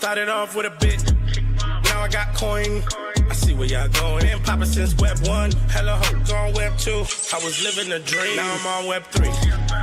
Started off with a bit, now I got coin. I see where y'all going. Been poppin' since Web 1, hella hoes on Web 2. I was living a dream, now I'm on Web 3.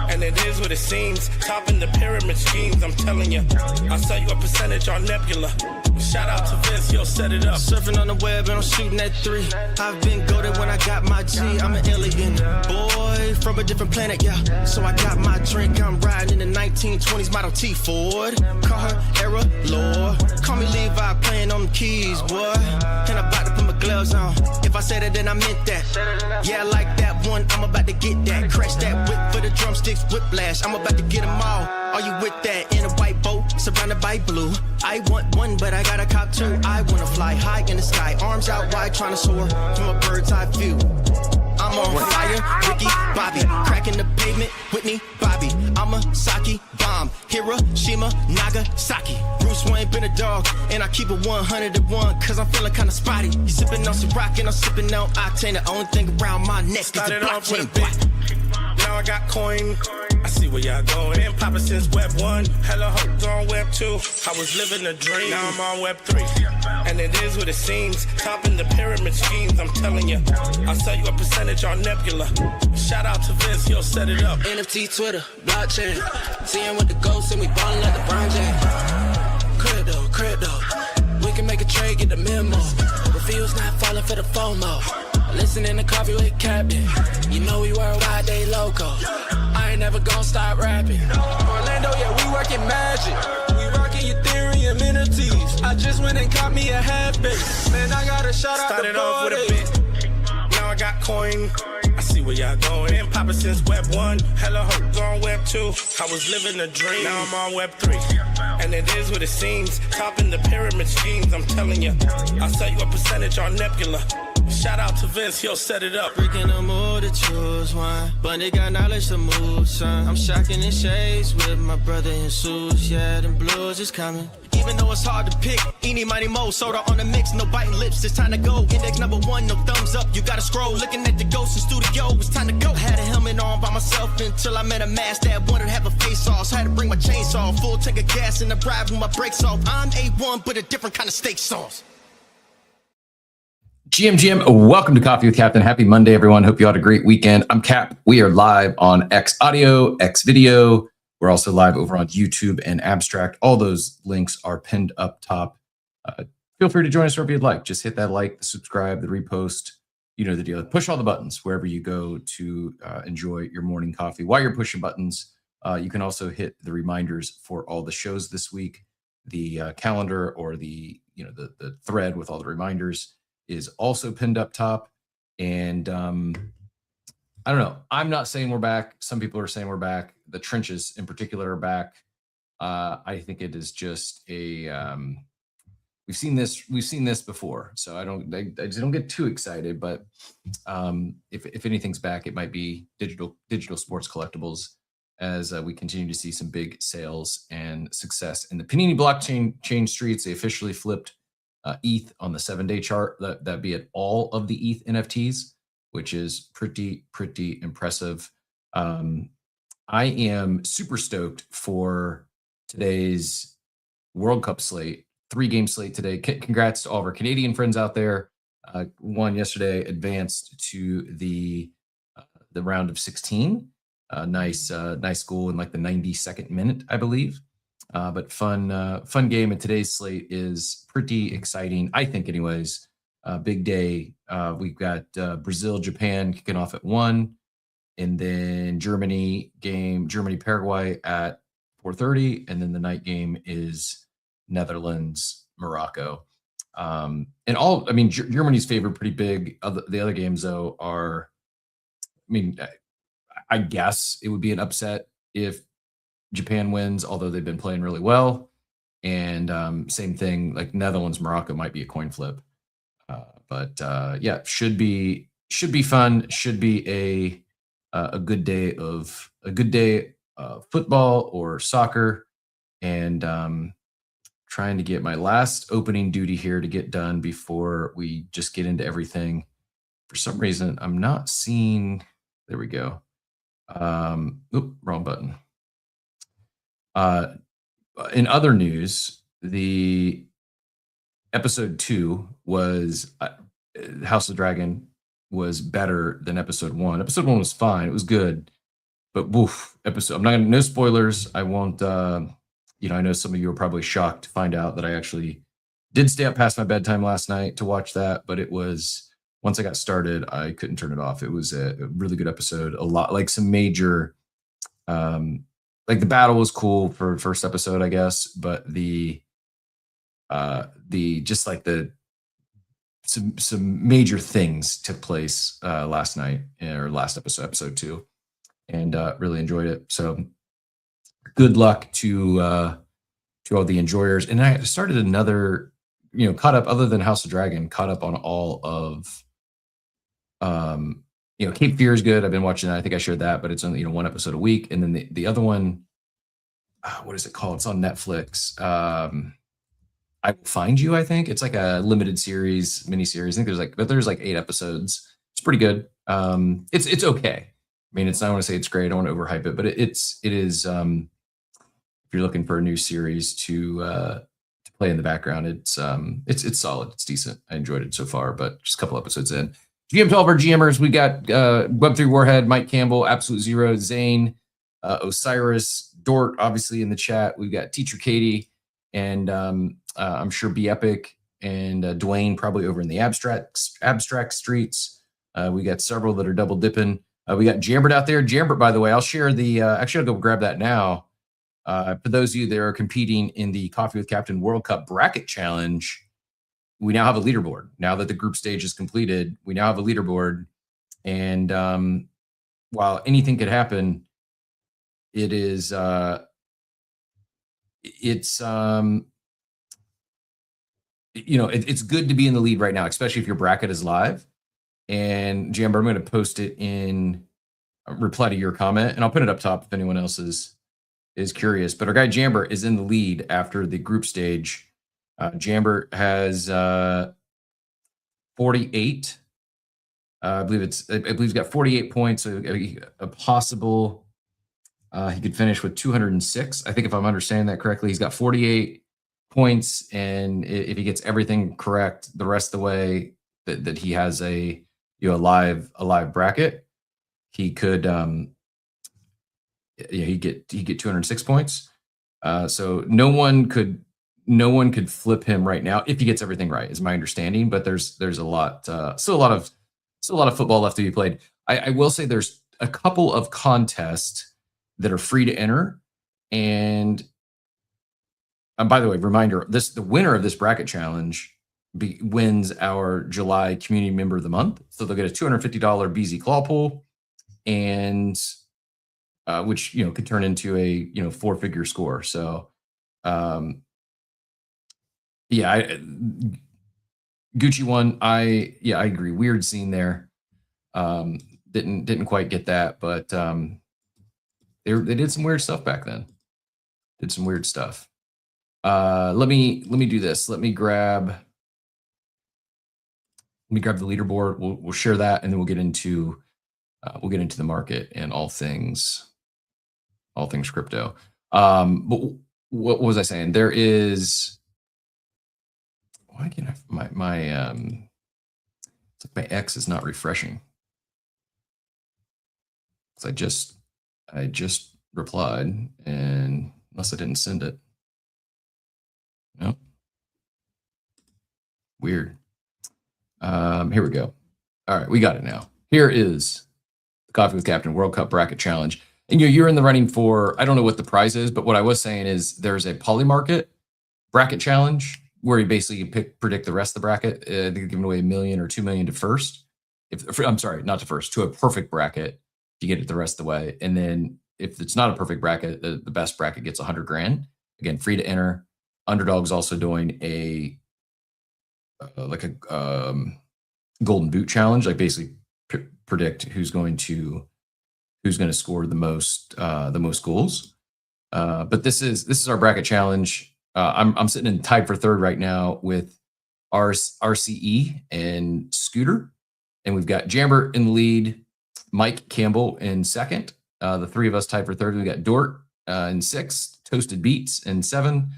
And it is what it seems, topping the pyramid schemes, I'm telling you. I'll sell you a percentage on Nebula. Shout out to Vince, yo, set it up. Surfing on the web and I'm shooting at 3. I've been goated when I got my G. I'm an alien boy from a different planet, yeah. So I got my drink, I'm riding in the 1920s Model T Ford. Call her Era Lord. Call me Levi, playing on the keys, boy. And I'm about to put my gloves on. If I said it, then I meant that. Yeah, I like that one, I'm about to get that. Crash that whip for the drumsticks, whiplash. I'm about to get them all. Are you with that? In a white boat, surrounded by blue. I want one, but I got a cop too. I wanna fly high in the sky, arms out wide, trying to soar from a bird's eye view. I'm on fire, Ricky, Bobby, cracking the pavement, Whitney, Bobby. I'm a Saki bomb, Hiroshima, Nagasaki. Bruce Wayne been a dog, and I keep it 101, cause I'm feeling kinda spotty. You sipping on some rock, and I'm sipping on octane. The only thing around my neck is the blockchain. Now I got coin. I see where y'all going. Been poppin' since Web 1, hella hoes on Web 2. I was living a dream, now I'm on Web 3. And it is what it seems, topping the pyramid schemes, I'm telling you. I'll sell you a percentage on Nebula. Shout out to Vince, yo, set it up. NFT, Twitter, blockchain. Seeing with the ghosts and we ballin' like LeBron James. Crypto. We can make a trade, get the memo. Refuse not falling for the FOMO. Listening to Coffee with Captain. You know we worldwide, they loco. I ain't never gonna stop rapping. Orlando, yeah, we working magic. We rocking Ethereum entities. I just went and caught me a half base. Man, I got a shout out Started to off with a Body. bit, now I got coin. I see where y'all going. Been poppin' since Web 1, hella hoes on Web 2. I was living a dream, now I'm on Web 3. And it is what it seems, topping the pyramid schemes, I'm telling you. I'll sell you a percentage on Nebula. Shout out to Vince, he'll set it up. Freaking no more to choose one, but they got knowledge to move, son. I'm shocking in shades with my brother in suits. Yeah, them blues is coming. Even though it's hard to pick, eeny, miny, mo, soda on the mix, no biting lips, it's time to go. Index number 1, no thumbs up, you gotta scroll. Looking at the ghost in studio, it's time to go. Had a helmet on by myself until I met a mask that wanted to have a face off. So I had to bring my chainsaw, full tank of gas in the drive with my brakes off. I'm A1, but a different kind of steak sauce. GM, welcome to Coffee with Captain. Happy Monday, everyone. Hope you had a great weekend. I'm Cap. We are live on X Audio, X Video. We're also live over on YouTube and Abstract. All those links are pinned up top. Feel free to join us wherever you'd like. Just hit that like, the subscribe, the repost. You know the deal. Push all the buttons wherever you go to enjoy your morning coffee. While you're pushing buttons, you can also hit the reminders for all the shows this week. The calendar or the thread with all the reminders is also pinned up top. And I don't know. I'm not saying we're back. Some people are saying we're back. The trenches in particular are back. I think it is just a we've seen this before. So I just don't get too excited, but if anything's back, it might be digital sports collectibles as we continue to see some big sales and success in the Panini blockchain streets. They officially flipped ETH on the 7-day chart. That be at all of the ETH NFTs, which is pretty impressive. I am super stoked for today's World Cup slate, 3-game slate today. Congrats to all of our Canadian friends out there. Won yesterday, advanced to the round of 16. Nice goal in like the 92nd minute, I believe. But fun game. And today's slate is pretty exciting, I think, anyways. Big day. We've got Brazil, Japan kicking off at 1, and then Germany Paraguay at 4:30, and then the night game is Netherlands, Morocco. Germany's favored pretty big. The other games though are, I guess it would be an upset if Japan wins, although they've been playing really well. And same thing, like Netherlands, Morocco might be a coin flip. But should be fun. Should be a good day of football or soccer. And trying to get my last opening duty here to get done before we just get into everything. For some reason, I'm not seeing. There we go. Wrong button. In other news, the episode 2 was House of Dragon was better than episode 1. Episode 1 was fine. It was good. But woof, I'm not gonna, no spoilers. I won't, I know some of you are probably shocked to find out that I actually did stay up past my bedtime last night to watch that. But it was, once I got started, I couldn't turn it off. It was a really good episode. A lot, like some major, like the battle was cool for first episode, I guess. But the just like some major things took place last night or last episode 2, and really enjoyed it. So good luck to all the enjoyers. And I started another, caught up, other than House of Dragon, caught up on all of Cape Fear is good. I've been watching that. I think I shared that, but it's only one episode a week. And then the other one, what is it called? It's on Netflix. I Will Find You, I think. It's like a limited series, miniseries. I think there's like 8 episodes. It's pretty good. It's okay. I mean, I want to say it's great. I don't want to overhype it, but it is if you're looking for a new series to play in the background, it's solid. It's decent. I enjoyed it so far, but just a couple episodes in. GM12 our GMers, we got Web3 Warhead, Mike Campbell, Absolute Zero, Zane, Osiris, Dort, obviously in the chat. We've got Teacher Katie, and I'm sure Be Epic and Dwayne probably over in the abstract streets. We got several that are double dipping. We got Jambert out there. Jambert, by the way, I'll share the, actually I'll go grab that now. For those of you that are competing in the Coffee with Captain World Cup Bracket Challenge, we now have a leaderboard. Now that the group stage is completed, we now have a leaderboard. And while anything could happen, it is, it's good to be in the lead right now, especially if your bracket is live. And Jamber, I'm going to post it in reply to your comment, and I'll put it up top if anyone else is curious. But our guy Jamber is in the lead after the group stage. Jamber has 48. I believe he's got 48 points. So a possible he could finish with 206. I think if I'm understanding that correctly, he's got 48 points, and if he gets everything correct the rest of the way, that he has a live bracket, he could he'd get 206 points. So no one could flip him right now if he gets everything right, is my understanding. But there's a lot, still a lot of football left to be played. I will say there's a couple of contests that are free to enter, and by the way, reminder: the winner of this bracket challenge wins our July Community Member of the Month. So they'll get a $250 BZ Claw Pool, and which could turn into a 4-figure score. So Gucci one. I agree. Weird scene there. Didn't quite get that, but they did some weird stuff back then. Did some weird stuff. Let me do this. Let me grab the leaderboard. We'll share that, and then we'll get into the market and all things crypto. But what was I saying? There is, why can't my X is not refreshing? Because I just replied, and unless I didn't send it. Nope. Weird. Here we go. All right, we got it now. Here is the Coffee with Captain World Cup Bracket Challenge. And you're in the running for, I don't know what the prize is, but what I was saying is there's a Polymarket Bracket Challenge where you basically predict the rest of the bracket. They're giving away $1 million or $2 million to first. I'm sorry, not to first, to a perfect bracket. You get it the rest of the way. And then if it's not a perfect bracket, the best bracket gets $100,000. Again, free to enter. Underdog's also doing a golden boot challenge, like basically predict who's going to score the most goals. But this is our bracket challenge. I'm sitting tied for third right now with RCE and Scooter, and we've got Jamber in the lead, Mike Campbell in second. The three of us tied for third. We got Dort in sixth, Toasted Beats in 7,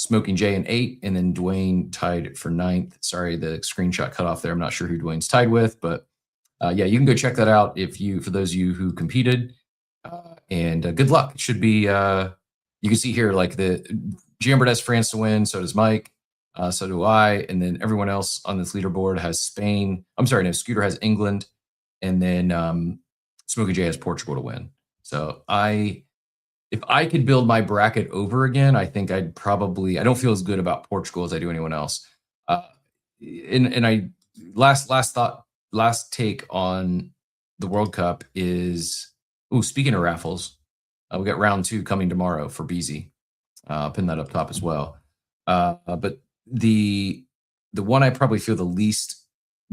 Smoking Jay in 8, and then Dwayne tied for 9th. Sorry, the screenshot cut off there. I'm not sure who Dwayne's tied with, but yeah, you can go check that out for those of you who competed. And good luck. It should be, you can see here, like Jambert has France to win, so does Mike, so do I, and then everyone else on this leaderboard has Spain. I'm sorry, no, Scooter has England, and then Smoky J has Portugal to win. So if I could build my bracket over again, I think I don't feel as good about Portugal as I do anyone else. Last take on the World Cup is, speaking of raffles, we got round 2 coming tomorrow for BZ. I'll pin that up top as well. But the one I probably feel the least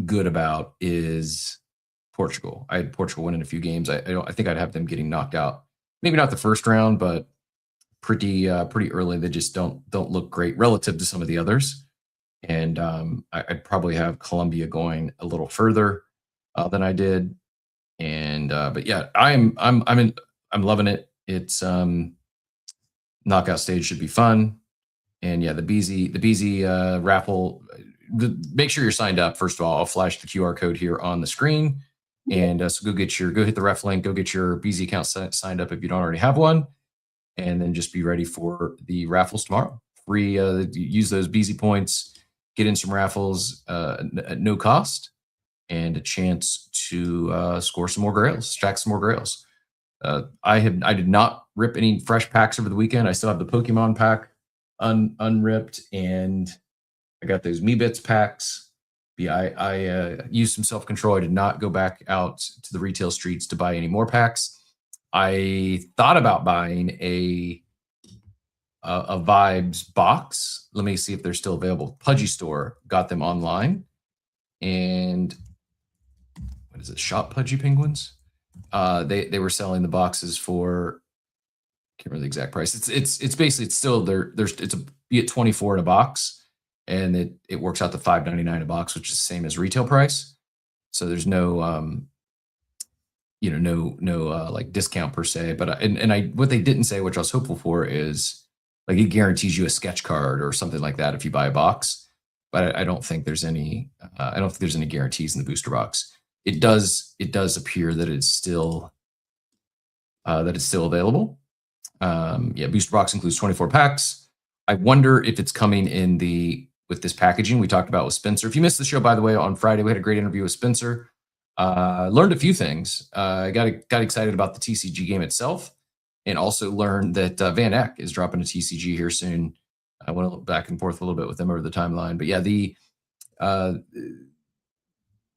good about is Portugal. I had Portugal winning a few games. I think I'd have them getting knocked out. Maybe not the first round, but pretty early. They just don't look great relative to some of the others. And I'd probably have Colombia going a little further than I did. And but yeah, I'm loving it. It's knockout stage should be fun. And yeah, the BZ raffle. Make sure you're signed up. First of all, I'll flash the QR code here on the screen. And so go hit the ref link, go get your BZ account signed up if you don't already have one, and then just be ready for the raffles tomorrow. Free, use those BZ points, get in some raffles at no cost, and a chance to score some more grails, stack some more grails. I did not rip any fresh packs over the weekend. I still have the Pokemon pack unripped, and I got those Meebits packs. Yeah, I used some self-control. I did not go back out to the retail streets to buy any more packs. I thought about buying a Vibes box. Let me see if they're still available. Pudgy Store got them online. And what is it? Shop Pudgy Penguins? They were selling the boxes for, I can't remember the exact price. It's basically, it's still you get 24 in a box. And it works out to $5.99 a box, which is the same as retail price. So there's no like discount per se. But what they didn't say, which I was hopeful for, is like it guarantees you a sketch card or something like that if you buy a box. But I don't think there's any guarantees in the booster box. It does appear that it's still available. Yeah, booster box includes 24 packs. I wonder if it's coming with this packaging we talked about with Spencer. If you missed the show, by the way, on Friday, we had a great interview with Spencer. Learned a few things. Got excited about the TCG game itself, and also learned that Van Eck is dropping a TCG here soon. I went back and forth a little bit with them over the timeline. But yeah,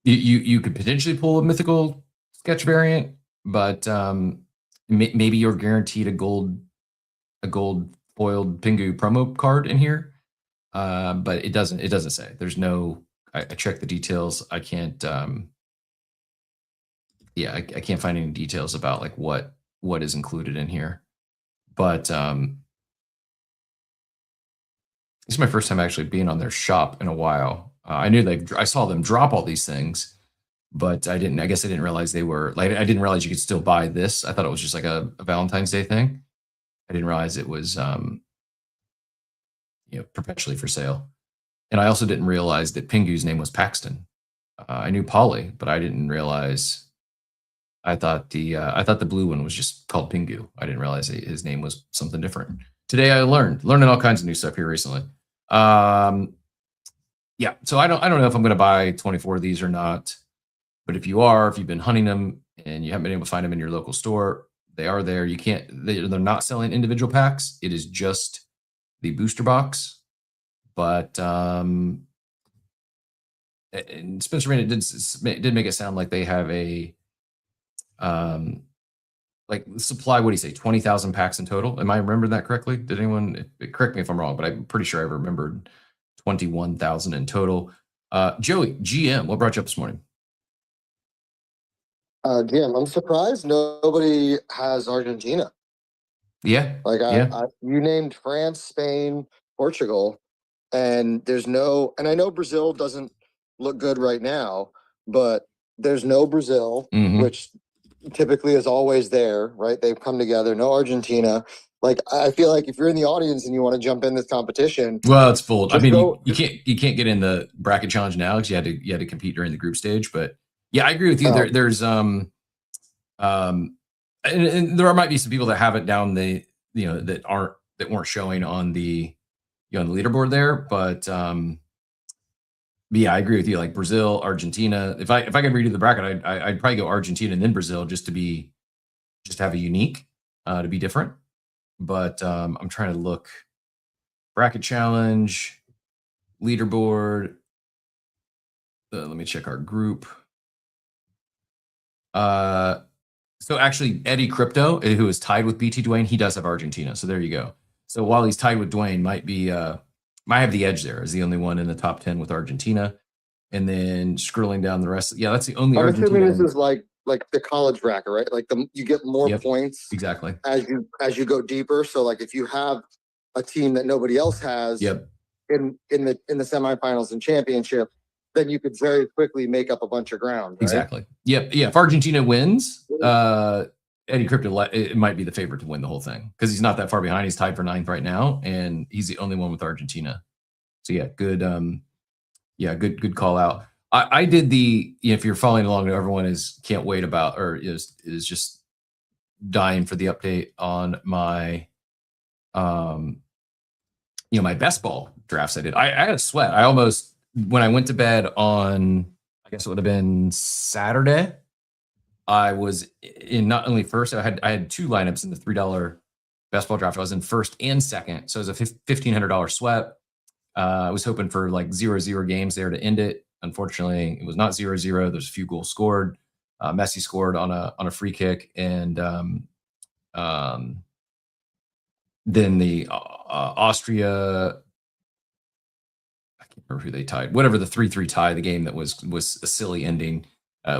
you could potentially pull a mythical sketch variant, but maybe you're guaranteed a gold foiled Pingu promo card in here. But it doesn't say. There's no, I checked the details. I can't I can't find any details about like what is included in here. But this is my first time actually being on their shop in a while. I saw them drop all these things, but I guess I didn't realize they were like, I didn't realize you could still buy this. I thought it was just like a Valentine's Day thing. I didn't realize it was perpetually for sale. And I also didn't realize that Pingu's name was Paxton. I knew Polly, but I didn't realize. I thought the blue one was just called Pingu. I didn't realize his name was something different. Today I learning all kinds of new stuff here recently. Yeah, so I don't know if I'm going to buy 24 of these or not. But if you've been hunting them and you haven't been able to find them in your local store, they are there. They're not selling individual packs. It is just the booster box. But and Spencer Rain did make it sound like they have a like supply. What do you say? 20,000 packs in total. Am I remembering that correctly? Did anyone correct me if I'm wrong? But I'm pretty sure I remembered 21,000 in total. Joey, GM, what brought you up this morning? GM, I'm surprised nobody has Argentina. Yeah. Like you named France, Spain, Portugal, and there's no, and I know Brazil doesn't look good right now, but there's no Brazil, which typically is always there, right? They've come together. No Argentina. Like, I feel like if you're in the audience and you want to jump in this competition, Well, it's full. I Just mean, go- you can't get in the bracket challenge now because you had to compete during the group stage. But yeah, I agree with you. Oh. There's and there might be some people that have it down that weren't showing on the on the leaderboard there. But yeah, I agree with you. Like Brazil, Argentina. If I could redo the bracket, I'd probably go Argentina and then Brazil just to have a unique to be different. But I'm trying to look. Bracket challenge, leaderboard. Let me check our group. So actually, Eddie Crypto, who is tied with BT Dwayne, he does have Argentina. So there you go. So while he's tied with Dwayne, might have the edge there. Is the only one in the top 10 with Argentina. And then scrolling down the rest. Yeah, that's the only. I'm Argentina. assuming this is like the college bracket, right? Like you get more Yep, points exactly. as you go deeper. So like if you have a team that nobody else has Yep. in the semifinals and championship, then you could very quickly make up a bunch of ground. Right? Exactly. Yep. Yeah. If Argentina wins, Eddie Crypto, it might be the favorite to win the whole thing because he's not that far behind. He's tied for 9th right now, and he's the only one with Argentina. So yeah, good. Good call out. I did if you're following along, everyone can't wait about or is just dying for the update on my my best ball drafts I did. I had a sweat. I almost, when I went to bed on, I guess it would have been Saturday, I was in not only first, I had 2 lineups in the $3 best ball draft. I was in first and second. So it was a $1,500 sweat. I was hoping for like 0-0 games there to end it. Unfortunately, it was not 0-0. There's a few goals scored. Messi scored on a free kick, and then the Austria, I can't remember who they tied. Whatever, the 3-3 tie, the game that was a silly ending.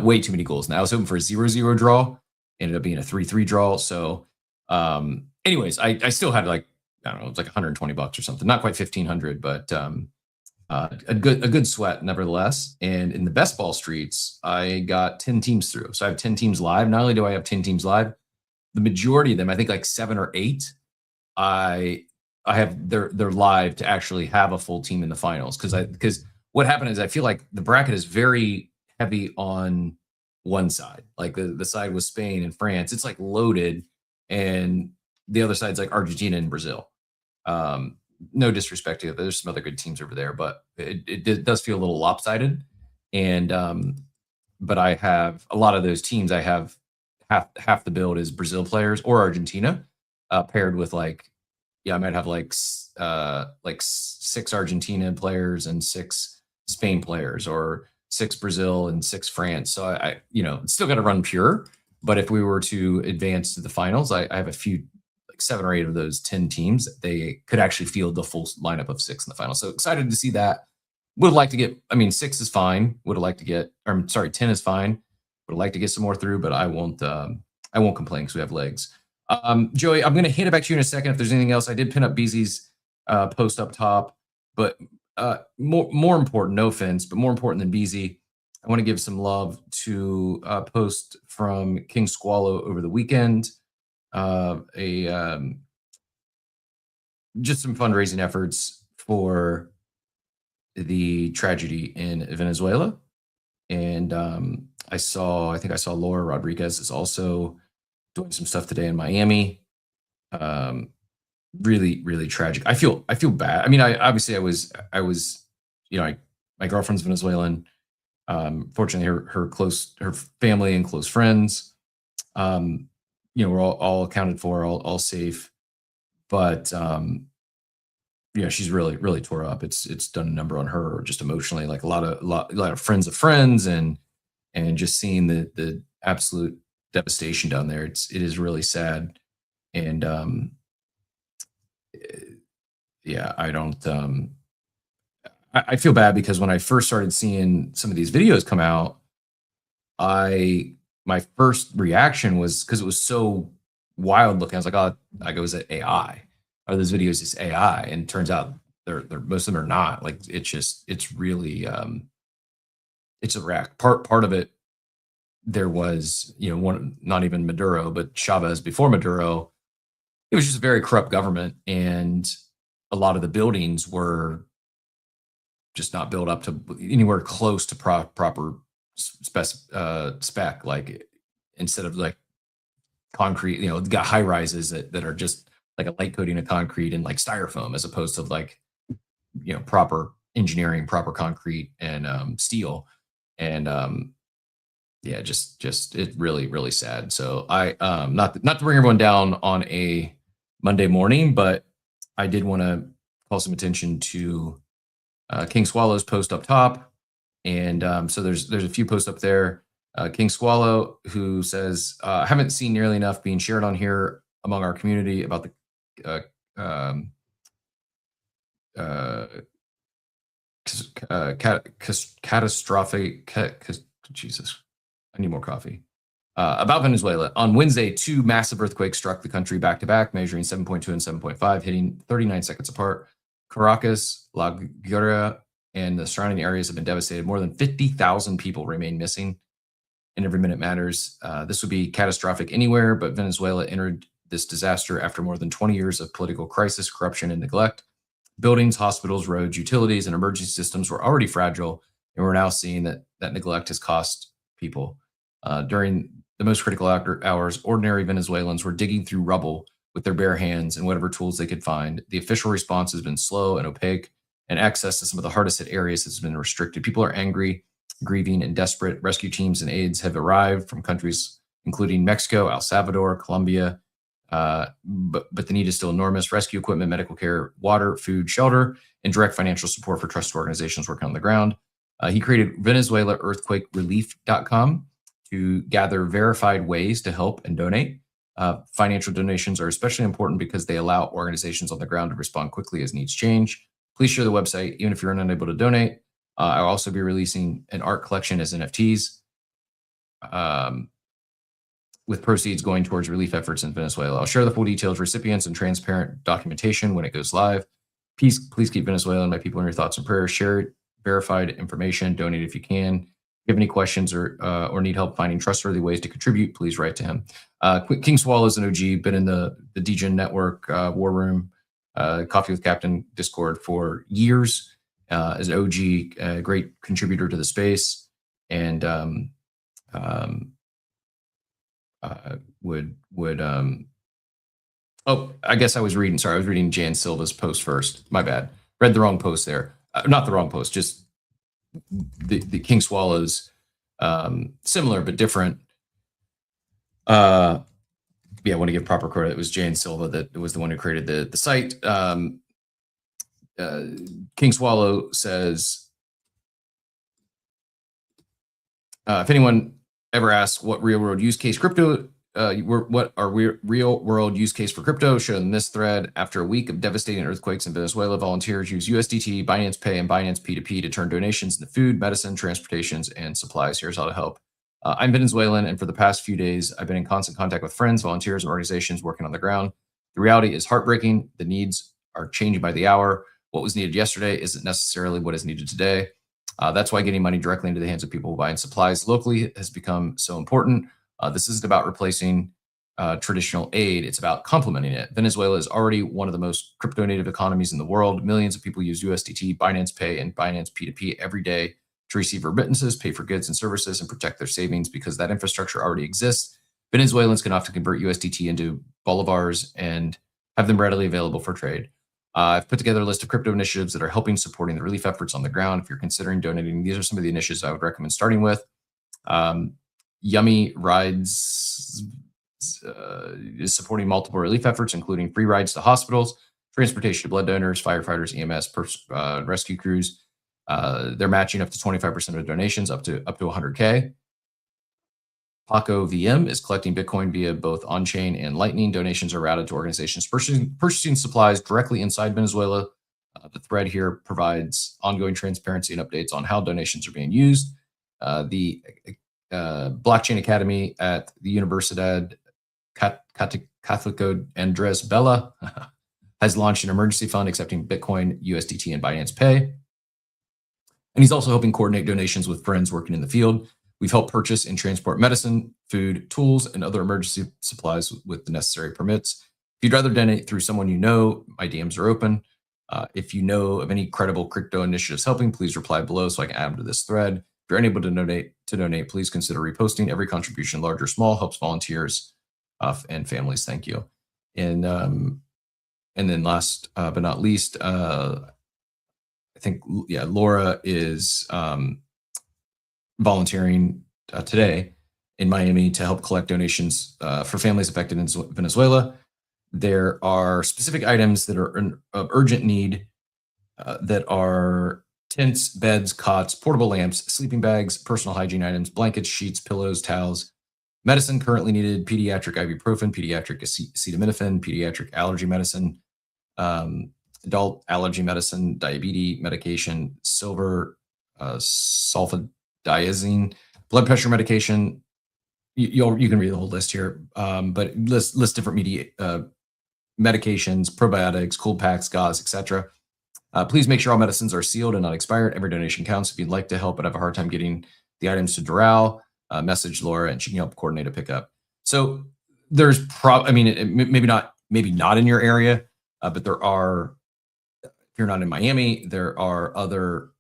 Way too many goals. Now I was hoping for a 0-0 draw. Ended up being a 3-3 draw. So, anyways, I still had like, I don't know, it was like $120 or something. Not quite 1,500, but a good sweat nevertheless. And in the best ball streets, I got 10 teams through. So I have 10 teams live. Not only do I have 10 teams live, the majority of them, I think like 7 or 8, I have they're live to actually have a full team in the finals. Because what happened is I feel like the bracket is very heavy on one side. Like the side with Spain and France, it's like loaded, and the other side's like Argentina and Brazil. No disrespect to it, there's some other good teams over there, but it does feel a little lopsided. And but I have a lot of those teams. I have half the build is Brazil players or Argentina, paired with I might have like 6 Argentina players and 6 Spain players, or 6 Brazil and 6 France. So I still got to run pure. But if we were to advance to the finals, I have a few, like 7 or 8 of those 10 teams that they could actually field the full lineup of 6 in the final. So excited to see that. Would have liked to get, 6 is fine. Would have liked to get, 10 is fine. Would have liked to get some more through, but I won't complain because we have legs. Joey, I'm going to hand it back to you in a second if there's anything else. I did pin up Beezy's post up top, but more important, no offense, but more important than Beezy, I want to give some love to a post from King Squallow over the weekend. Just some fundraising efforts for the tragedy in Venezuela. And I think I saw Laura Rodriguez is also doing some stuff today in Miami. Really, really tragic. I feel bad. I was, my girlfriend's Venezuelan. Fortunately, her family and close friends, we're all accounted for, all safe. But she's really, really tore up. It's done a number on her just emotionally, like a lot of friends of friends, and just seeing the absolute devastation down there. It is really sad. And I don't. I feel bad because when I first started seeing some of these videos come out, my first reaction was, because it was so wild looking, I was like, oh, is it AI? Are those videos just AI? And it turns out they're most of them are not. Like it's really it's a wreck. Part of it, there was one, not even Maduro, but Chavez before Maduro it was just a very corrupt government, and a lot of the buildings were just not built up to anywhere close to proper spec. Like, instead of like concrete, got high rises that are just like a light coating of concrete and like styrofoam, as opposed to like, proper engineering, proper concrete and steel. And yeah, just it really, really sad. So I not to bring everyone down on a Monday morning, but I did want to call some attention to King Swallow's post up top. And so there's a few posts up there. King Swallow, who says, I haven't seen nearly enough being shared on here among our community about the catastrophic, Jesus, I need more coffee. About Venezuela. On Wednesday, 2 massive earthquakes struck the country back to back, measuring 7.2 and 7.5, hitting 39 seconds apart. Caracas, La Guaira, and the surrounding areas have been devastated. More than 50,000 people remain missing, and every minute matters. This would be catastrophic anywhere, but Venezuela entered this disaster after more than 20 years of political crisis, corruption, and neglect. Buildings, hospitals, roads, utilities, and emergency systems were already fragile, and we're now seeing that neglect has cost people. During the most critical hours, ordinary Venezuelans were digging through rubble with their bare hands and whatever tools they could find. The official response has been slow and opaque, and access to some of the hardest hit areas has been restricted. People are angry, grieving, and desperate. Rescue teams and aids have arrived from countries including Mexico, El Salvador, Colombia, but the need is still enormous. Rescue equipment, medical care, water, food, shelter, and direct financial support for trusted organizations working on the ground. He created VenezuelaEarthquakeRelief.com to gather verified ways to help and donate. Financial donations are especially important because they allow organizations on the ground to respond quickly as needs change. Please share the website, even if you're unable to donate. I'll also be releasing an art collection as NFTs, with proceeds going towards relief efforts in Venezuela. I'll share the full details, recipients, and transparent documentation when it goes live. Please keep Venezuela and my people in your thoughts and prayers. Share verified information. Donate if you can. If you have any questions or need help finding trustworthy ways to contribute, please write to him. King Swallow is an OG, been in the DGen Network, War Room, Coffee with Captain Discord for years. As an OG, great contributor to the space, and I guess I was reading Jan Silva's post first. My bad. Read the wrong post there. Not the wrong post, just the King Swallows, similar but different. I want to give proper credit. It was Jan Silva that was the one who created the site. King Swallow says, if anyone ever asks what real world use case crypto, what are real world use case for crypto, show them this thread. After a week of devastating earthquakes in Venezuela, volunteers use USDT, Binance Pay, and Binance P2P to turn donations into food, medicine, transportations, and supplies. Here's how to help. I'm Venezuelan, and for the past few days, I've been in constant contact with friends, volunteers, and organizations working on the ground. The reality is heartbreaking. The needs are changing by the hour. What was needed yesterday isn't necessarily what is needed today. That's why getting money directly into the hands of people buying supplies locally has become so important. This isn't about replacing traditional aid. It's about complementing it. Venezuela is already one of the most crypto native economies in the world. Millions of people use USDT, Binance Pay, and Binance P2P every day to receive remittances, pay for goods and services, and protect their savings because that infrastructure already exists. Venezuelans can often convert USDT into bolivars and have them readily available for trade. I've put together a list of crypto initiatives that are helping supporting the relief efforts on the ground. If you're considering donating, these are some of the initiatives I would recommend starting with. Yummy Rides is supporting multiple relief efforts, including free rides to hospitals, transportation to blood donors, firefighters, EMS, rescue crews. They're matching up to 25% of donations, up to 100K. Paco VM is collecting Bitcoin via both on-chain and Lightning. Donations are routed to organizations purchasing supplies directly inside Venezuela. The thread here provides ongoing transparency and updates on how donations are being used. The Blockchain Academy at the Universidad Católica Andrés Bello has launched an emergency fund accepting Bitcoin, USDT, and Binance Pay. And he's also helping coordinate donations with friends working in the field. We've helped purchase and transport medicine, food, tools, and other emergency supplies with the necessary permits. you'd rather donate through someone you know, my DMs are open. If you know of any credible crypto initiatives helping, please reply below so I can add them to this thread. If you're unable to donate, please consider reposting. Every contribution, large or small, helps volunteers and families. Thank you. And then last but not least, I think Laura is volunteering today in Miami to help collect donations for families affected in Venezuela. There are specific items that are of urgent need that are tents, beds, cots, portable lamps, sleeping bags, personal hygiene items, blankets, sheets, pillows, towels, medicine currently needed, pediatric ibuprofen, pediatric acetaminophen, pediatric allergy medicine, adult allergy medicine, diabetes medication, silver sulfadiazine, blood pressure medication. You can read the whole list here, but list different medications, probiotics, cold packs, gauze, etc. Please make sure all medicines are sealed and not expired. Every donation counts. If you'd like to help but have a hard time getting the items to Doral, message Laura and she can help coordinate a pickup. So there's maybe not in your area, but there are. If you're not in Miami, there are other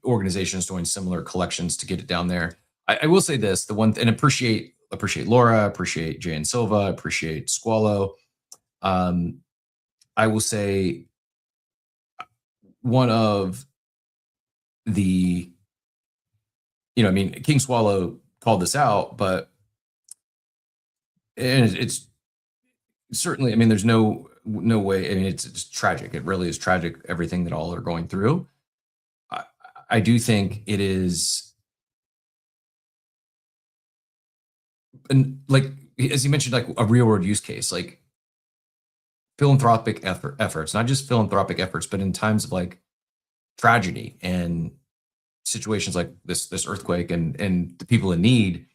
organizations doing similar collections to get it down there. I will say this: appreciate Laura, appreciate Jay and Silva, appreciate Squallow. I will say one of the, King Swallow called this out, but it's certainly, there's no way. It's tragic. It really is tragic. Everything that all are going through. I do think it is. And like, as you mentioned, like a real world use case, like philanthropic efforts, not just philanthropic efforts, but in times of like tragedy and situations like this earthquake and the people in need,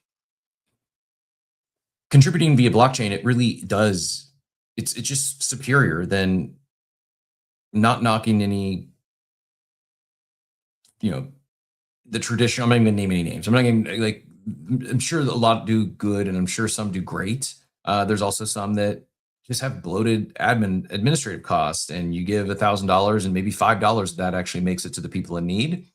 contributing via blockchain, it really does. It's just superior than not knocking any, the traditional. I'm not even gonna name any names. I'm not gonna I'm sure a lot do good and I'm sure some do great. There's also some that just have bloated administrative costs, and you give $1,000 and maybe $5 that actually makes it to the people in need.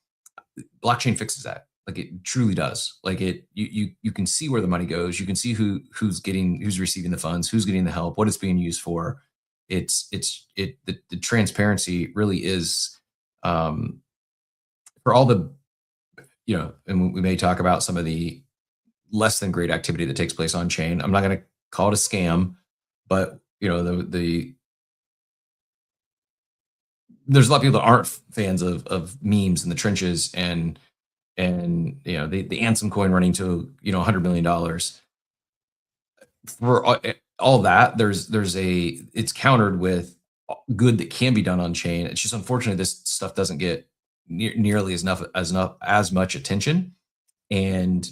Blockchain fixes that. Like it truly does. Like you can see where the money goes. You can see who's receiving the funds, who's getting the help, what it's being used for. The transparency really is for all the, and we may talk about some of the less than great activity that takes place on chain. I'm not going to call it a scam, but there's a lot of people that aren't fans of memes in the trenches and the Ansem coin running to $100 million. For all that, it's countered with good that can be done on chain. It's just unfortunately this stuff doesn't get nearly as much attention. And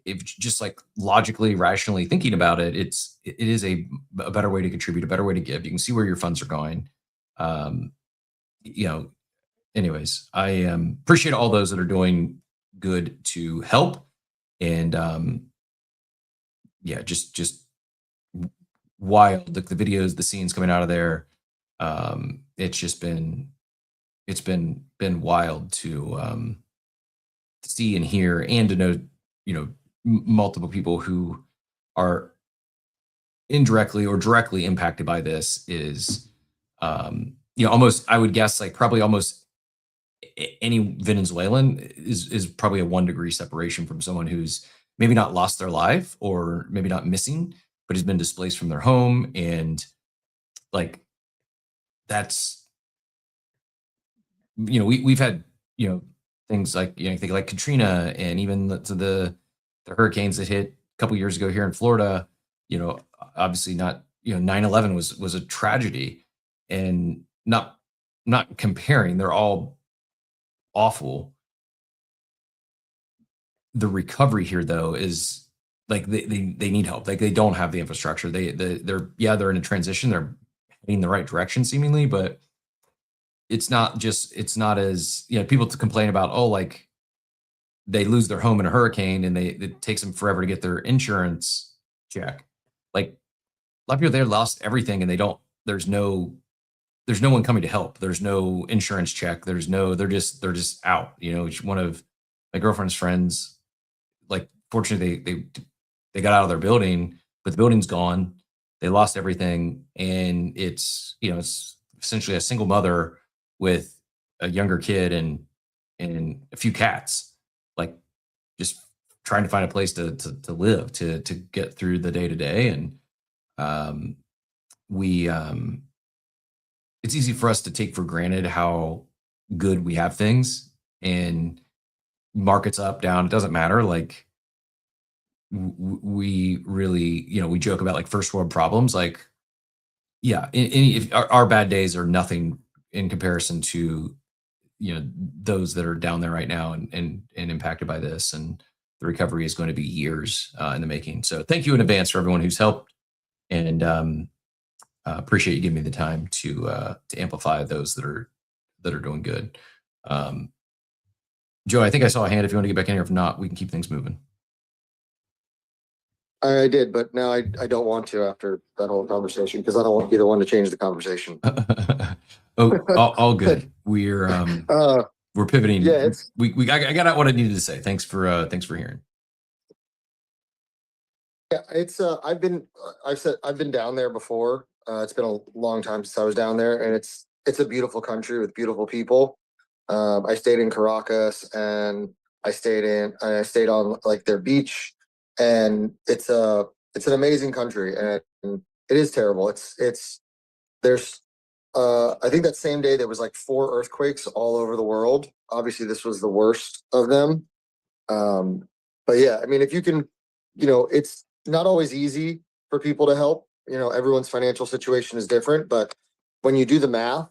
if just like logically, rationally thinking about it, it is a better way to contribute, a better way to give. You can see where your funds are going. Anyways, I appreciate all those that are doing good to help. And just wild, like the videos, the scenes coming out of there. It's been wild to see and hear, and to know, multiple people who are indirectly or directly impacted by this is, almost, I would guess, like probably almost any Venezuelan is probably a 1 degree separation from someone who's maybe not lost their life or maybe not missing, but has been displaced from their home. And like, that's, we've had, things like, think like Katrina and even the hurricanes that hit a couple years ago here in Florida, obviously not, 9/11 was a tragedy, and not comparing, they're all awful. The recovery here though is like they need help. Like they don't have the infrastructure. They're in a transition. They're heading in the right direction seemingly, but it's not as, people to complain about, like they lose their home in a hurricane and it takes them forever to get their insurance check. Like lot of people there lost everything, and there's no one coming to help. There's no insurance check. They're just out. One of my girlfriend's friends, like, fortunately they got out of their building, but the building's gone. They lost everything, and it's essentially a single mother with a younger kid and a few cats, like, just trying to find a place to live, to get through the day to day. And it's easy for us to take for granted how good we have things, and markets up, down, it doesn't matter. Like, we really, we joke about, like, first world problems. Like, yeah, if our bad days are nothing in comparison to, those that are down there right now and impacted by this. And the recovery is going to be years in the making. So thank you in advance for everyone who's helped, and appreciate you giving me the time to amplify those that are doing good. Joe, I think I saw a hand. If you want to get back in here, if not, we can keep things moving. I did, but now I don't want to after that whole conversation, because I don't want to be the one to change the conversation. all good. We're pivoting. Yeah, I got out what I needed to say. Thanks for hearing. Yeah, it's I've been down there before. It's been a long time since I was down there, and it's a beautiful country with beautiful people. I stayed in Caracas, and I stayed on, like, their beach, and it's an amazing country, and it is terrible. There's I think that same day there was like 4 earthquakes all over the world. Obviously, this was the worst of them. But yeah, I mean, if you can, it's not always easy for people to help. Everyone's financial situation is different, but when you do the math,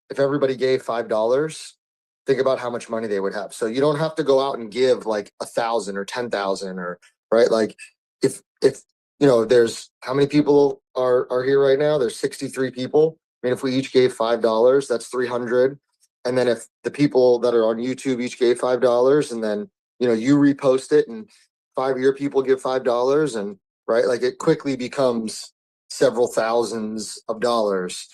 if everybody gave $5, think about how much money they would have. So you don't have to go out and give like 1,000 or 10,000, or right. Like, if there's, how many people are here right now? There's 63 people. I mean, if we each gave $5, that's 300. And then if the people that are on YouTube each gave $5, and then, you repost it, and 5 of your people give $5, and right, like, it quickly becomes several thousands of dollars,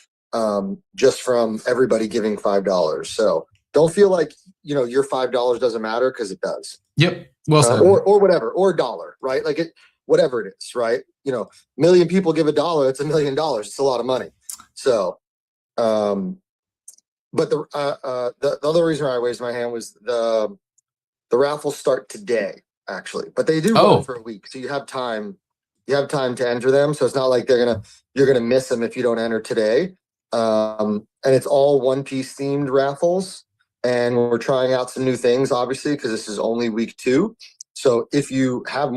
just from everybody giving $5. So don't feel like, your $5 doesn't matter, because it does. Yep. Well said. Or whatever, or $1, right? Like, whatever it is, right? A million people give $1, it's $1 million. It's a lot of money. So, but the other reason I raised my hand was the raffles start today, actually, but they do run for a week, so you have time. You have time to enter them, so it's not like you're gonna miss them if you don't enter today. And it's all One Piece themed raffles, and we're trying out some new things, obviously, because this is only week 2. So if you have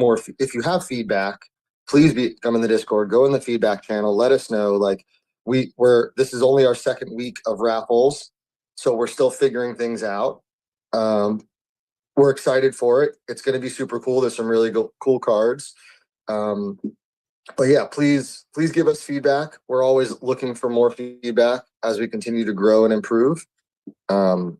feedback, please come in the Discord, go in the feedback channel, let us know. Like, this is only our 2nd week of raffles, so we're still figuring things out. We're excited for it. It's going to be super cool. There's some really cool cards. But yeah, please give us feedback. We're always looking for more feedback as we continue to grow and improve. And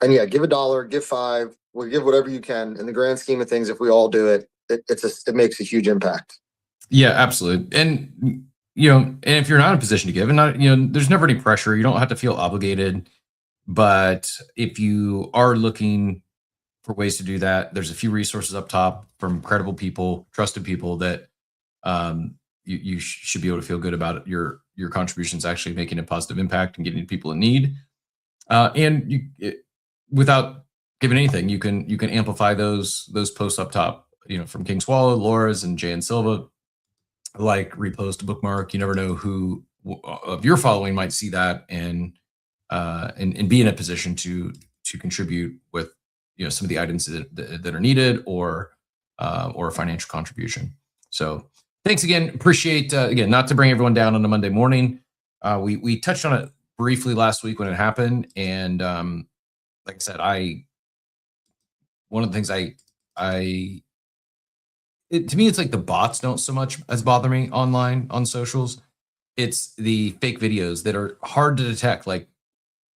yeah, give $1, give $5. We'll give whatever you can. In the grand scheme of things, if we all do it, it makes a huge impact. Yeah, absolutely. And and if you're not in a position to give, and there's never any pressure. You don't have to feel obligated. But if you are looking for ways to do that, there's a few resources up top from credible people, trusted people that you should be able to feel good about your contributions actually making a positive impact and getting to people in need. And without giving anything, you can amplify those posts up top. From King Swallow, Laura's, and Jay and Silva. Like, repost, a bookmark. You never know who of your following might see that and be in a position to contribute with some of the items that are needed, or a financial contribution. So thanks again. Appreciate again, not to bring everyone down on a Monday morning. We touched on it briefly last week when it happened, and like I said, one of the things to me, it's like the bots don't so much as bother me online on socials. It's the fake videos that are hard to detect. Like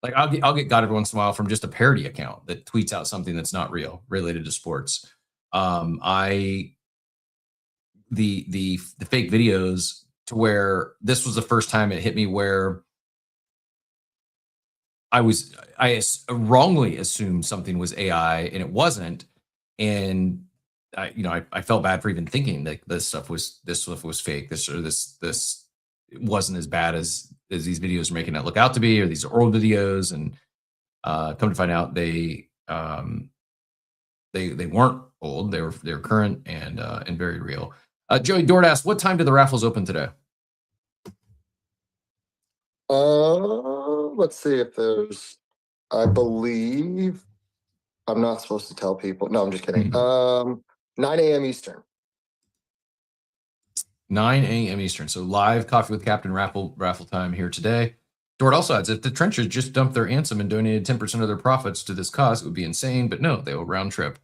I'll get got every once in a while from just a parody account that tweets out something that's not real related to sports. The fake videos to where this was the first time it hit me where I wrongly assumed something was AI and it wasn't. And I felt bad for even thinking that this stuff was fake. This wasn't as bad as these videos are making it look out to be, or these are old videos. And come to find out they weren't old. They were current and very real. Joey Dort asked, what time did the raffles open today? Let's see if there's, I believe I'm not supposed to tell people. No, I'm just kidding. 9 a.m. Eastern. 9 a.m. Eastern. So live Coffee with Captain raffle time here today. Dort also adds, if the trenches just dumped their Ansem and donated 10% of their profits to this cause, it would be insane, but no, they will round trip.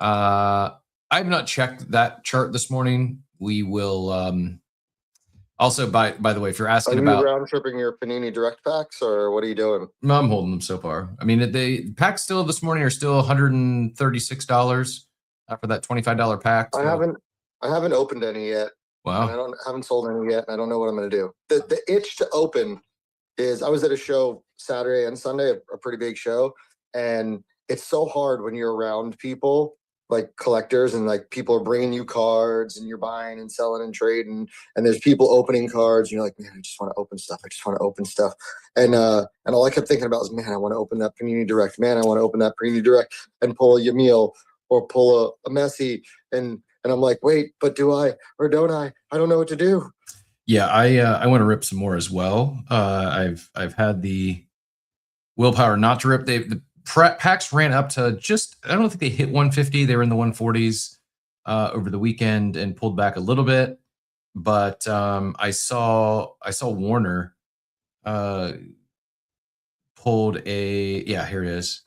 I have not checked that chart this morning. We will also, by the way, if you're asking about round tripping your Panini Direct packs, or what are you doing? No, I'm holding them so far. I mean, the packs still this morning are still $136 for that $25 pack. So. I haven't opened any yet. Wow. I haven't sold any yet. And I don't know what I'm going to do. The itch to open is, I was at a show Saturday and Sunday, a pretty big show, and it's so hard when you're around people like collectors, and like people are bringing you cards and you're buying and selling and trading, and there's people opening cards and you're like, man, I just want to open stuff. I just want to open stuff. And all I kept thinking about was, man, I want to open that Panini Direct. Man, I want to open that Panini Direct and pull a Yamil or pull a Messi. And I'm like, wait, but do I or don't I? I don't know what to do. Yeah, I want to rip some more as well. I've had the willpower not to rip. The packs ran up to just, I don't think they hit 150. They were in the 140s over the weekend and pulled back a little bit. But I saw Warner pulled here it is.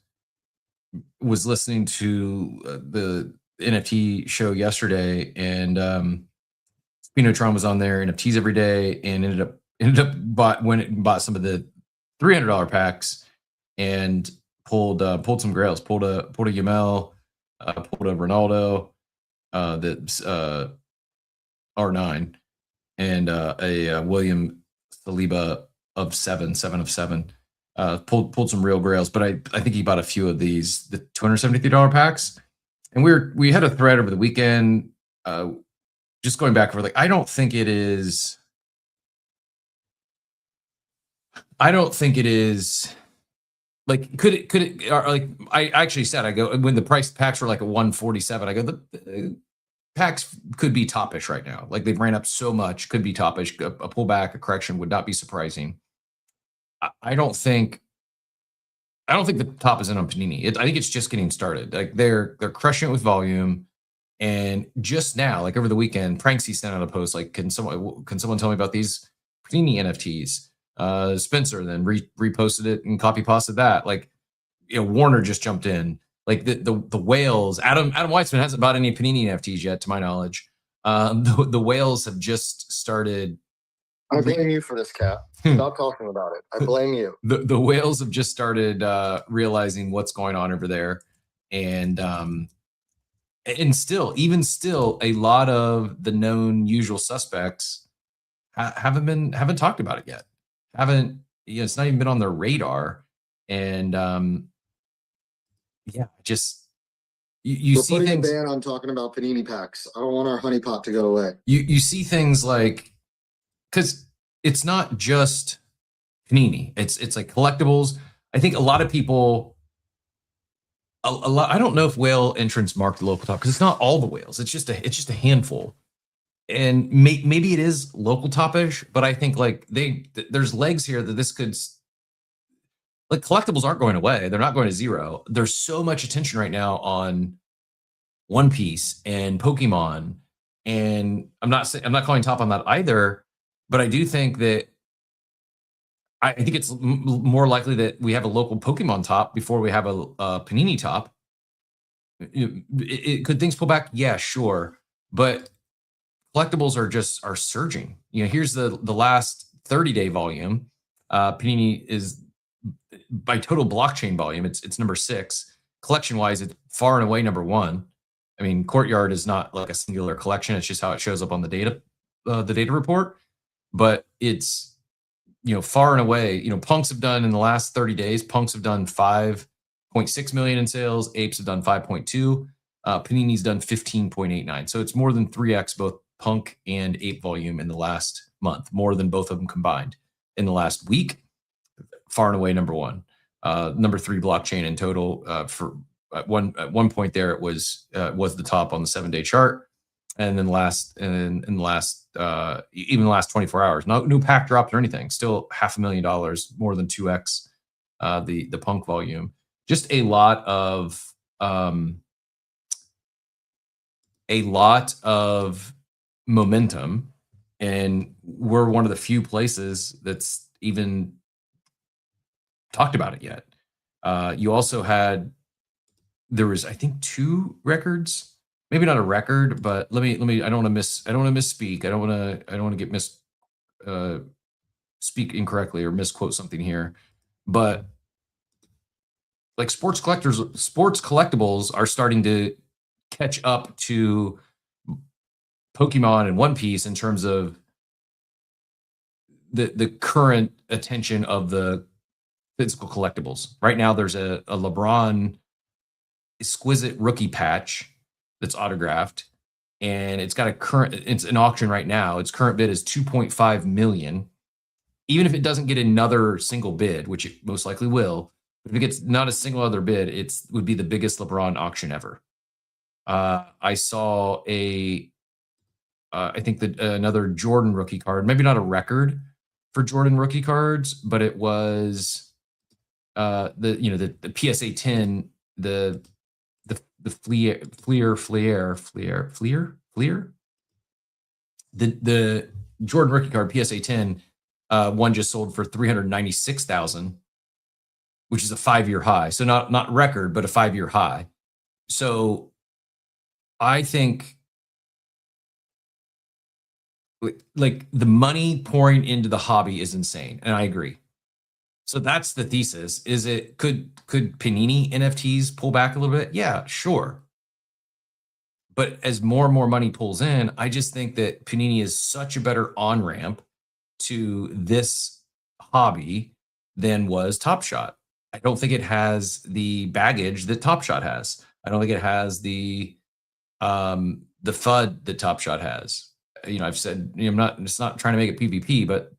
Was listening to the NFT show yesterday, and Spinotron was on there, NFTs every day, and ended up bought some of the $300 packs and pulled some grails, pulled a Yamel, pulled a Ronaldo, that's R9, and a William Saliba of 7 of 7. Pulled some real grails, but I think he bought a few of these, the $273 packs. And we had a thread over the weekend, just going back over, like, I don't think it is like, could it or like, I actually said, I go, when the price packs were like a 147, I go, the packs could be toppish right now. Like, they've ran up so much, could be toppish. A pullback, a correction would not be surprising. I don't think the top is in on Panini. I think it's just getting started. Like, they're crushing it with volume. And just now, like over the weekend, Pranksy sent out a post like, can someone tell me about these Panini NFTs? Spencer then reposted it and copy pasted that. Like, Warner just jumped in. Like the whales. Adam Weitzman hasn't bought any Panini NFTs yet, to my knowledge. The whales have just started. I blame you for this, Cap. Stop talking about it. I blame you. The whales have just started realizing what's going on over there, and still, a lot of the known usual suspects haven't talked about it yet. It's not even been on their radar, and just you see putting things. A ban on talking about Panini packs. I don't want our honeypot to go away. You see things like, because it's not just Panini. It's like collectibles. I think a lot of people, a lot. I don't know if whale entrance marked the local top, because it's not all the whales. It's just a handful, and maybe it is local topish. But I think like there's legs here that this could. Like, collectibles aren't going away. They're not going to zero. There's so much attention right now on One Piece and Pokemon, and I'm not calling top on that either. But I do think that I think it's more likely that we have a local Pokemon top before we have a Panini top. Could things pull back? Yeah, sure. But collectibles are surging. Here's the last 30-day volume. Panini is, by total blockchain volume, it's number 6. Collection wise, it's far and away number 1. I mean, Courtyard is not like a singular collection. It's just how it shows up on the data report. but it's, far and away, punks have done in the last 30 days, punks have done 5.6 million in sales, apes have done 5.2, Panini's done 15.89. So it's more than 3x both punk and ape volume in the last month, more than both of them combined in the last week. Far and away number one. Number 3 blockchain in total. For at one point there, it was the top on the 7-day chart, and then even the last 24 hours, no new pack dropped or anything. Still $500,000, more than 2x the punk volume. Just a lot of momentum, and we're one of the few places that's even talked about it yet. You also there was, I think, 2 records, maybe not a record, but let me, I don't want to misspeak. I don't want to get speak incorrectly or misquote something here, but like sports collectibles are starting to catch up to Pokemon and One Piece in terms of the current attention of the physical collectibles. Right now, there's a LeBron exquisite rookie patch that's autographed, and it's an auction right now. Its current bid is 2.5 million. Even if it doesn't get another single bid, which it most likely will, if it gets not a single other bid, would be the biggest LeBron auction ever. I saw I think that another Jordan rookie card, maybe not a record for Jordan rookie cards, but it was the PSA 10, the the Jordan rookie card PSA 10, one just sold for 396,000, which is a 5-year high. So not record, but a 5-year high. So I think like the money pouring into the hobby is insane, and I agree. So that's the thesis. Could Panini NFTs pull back a little bit? Yeah, sure. But as more and more money pulls in, I just think that Panini is such a better on-ramp to this hobby than was Top Shot. I don't think it has the baggage that Top Shot has. I don't think it has the FUD that Top Shot has. I've said, it's not trying to make it PvP, but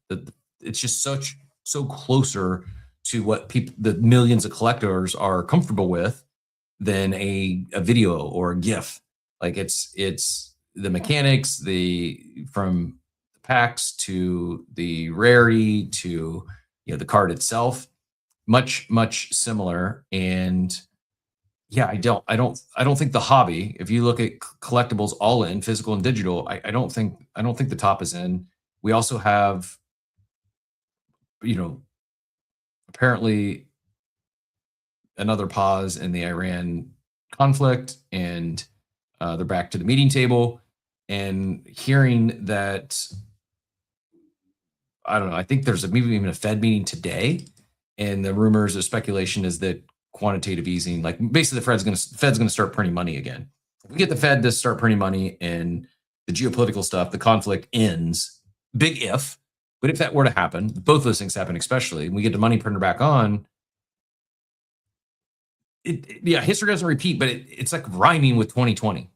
it's just so closer to what the millions of collectors are comfortable with than a video or a GIF. Like it's the mechanics, from the packs to the rarity to the card itself, much similar. And yeah, I don't think the hobby, if you look at collectibles all in physical and digital, I don't think the top is in. We also have, apparently another pause in the Iran conflict, and they're back to the meeting table, and hearing that, I don't know, I think there's maybe even a Fed meeting today, and the rumors or speculation is that quantitative easing, like basically the Fed's going to start printing money again. If we get the Fed to start printing money and the geopolitical stuff, the conflict ends, big if, but if that were to happen, both those things happen, especially, and we get the money printer back on, history doesn't repeat, but it's like rhyming with 2020.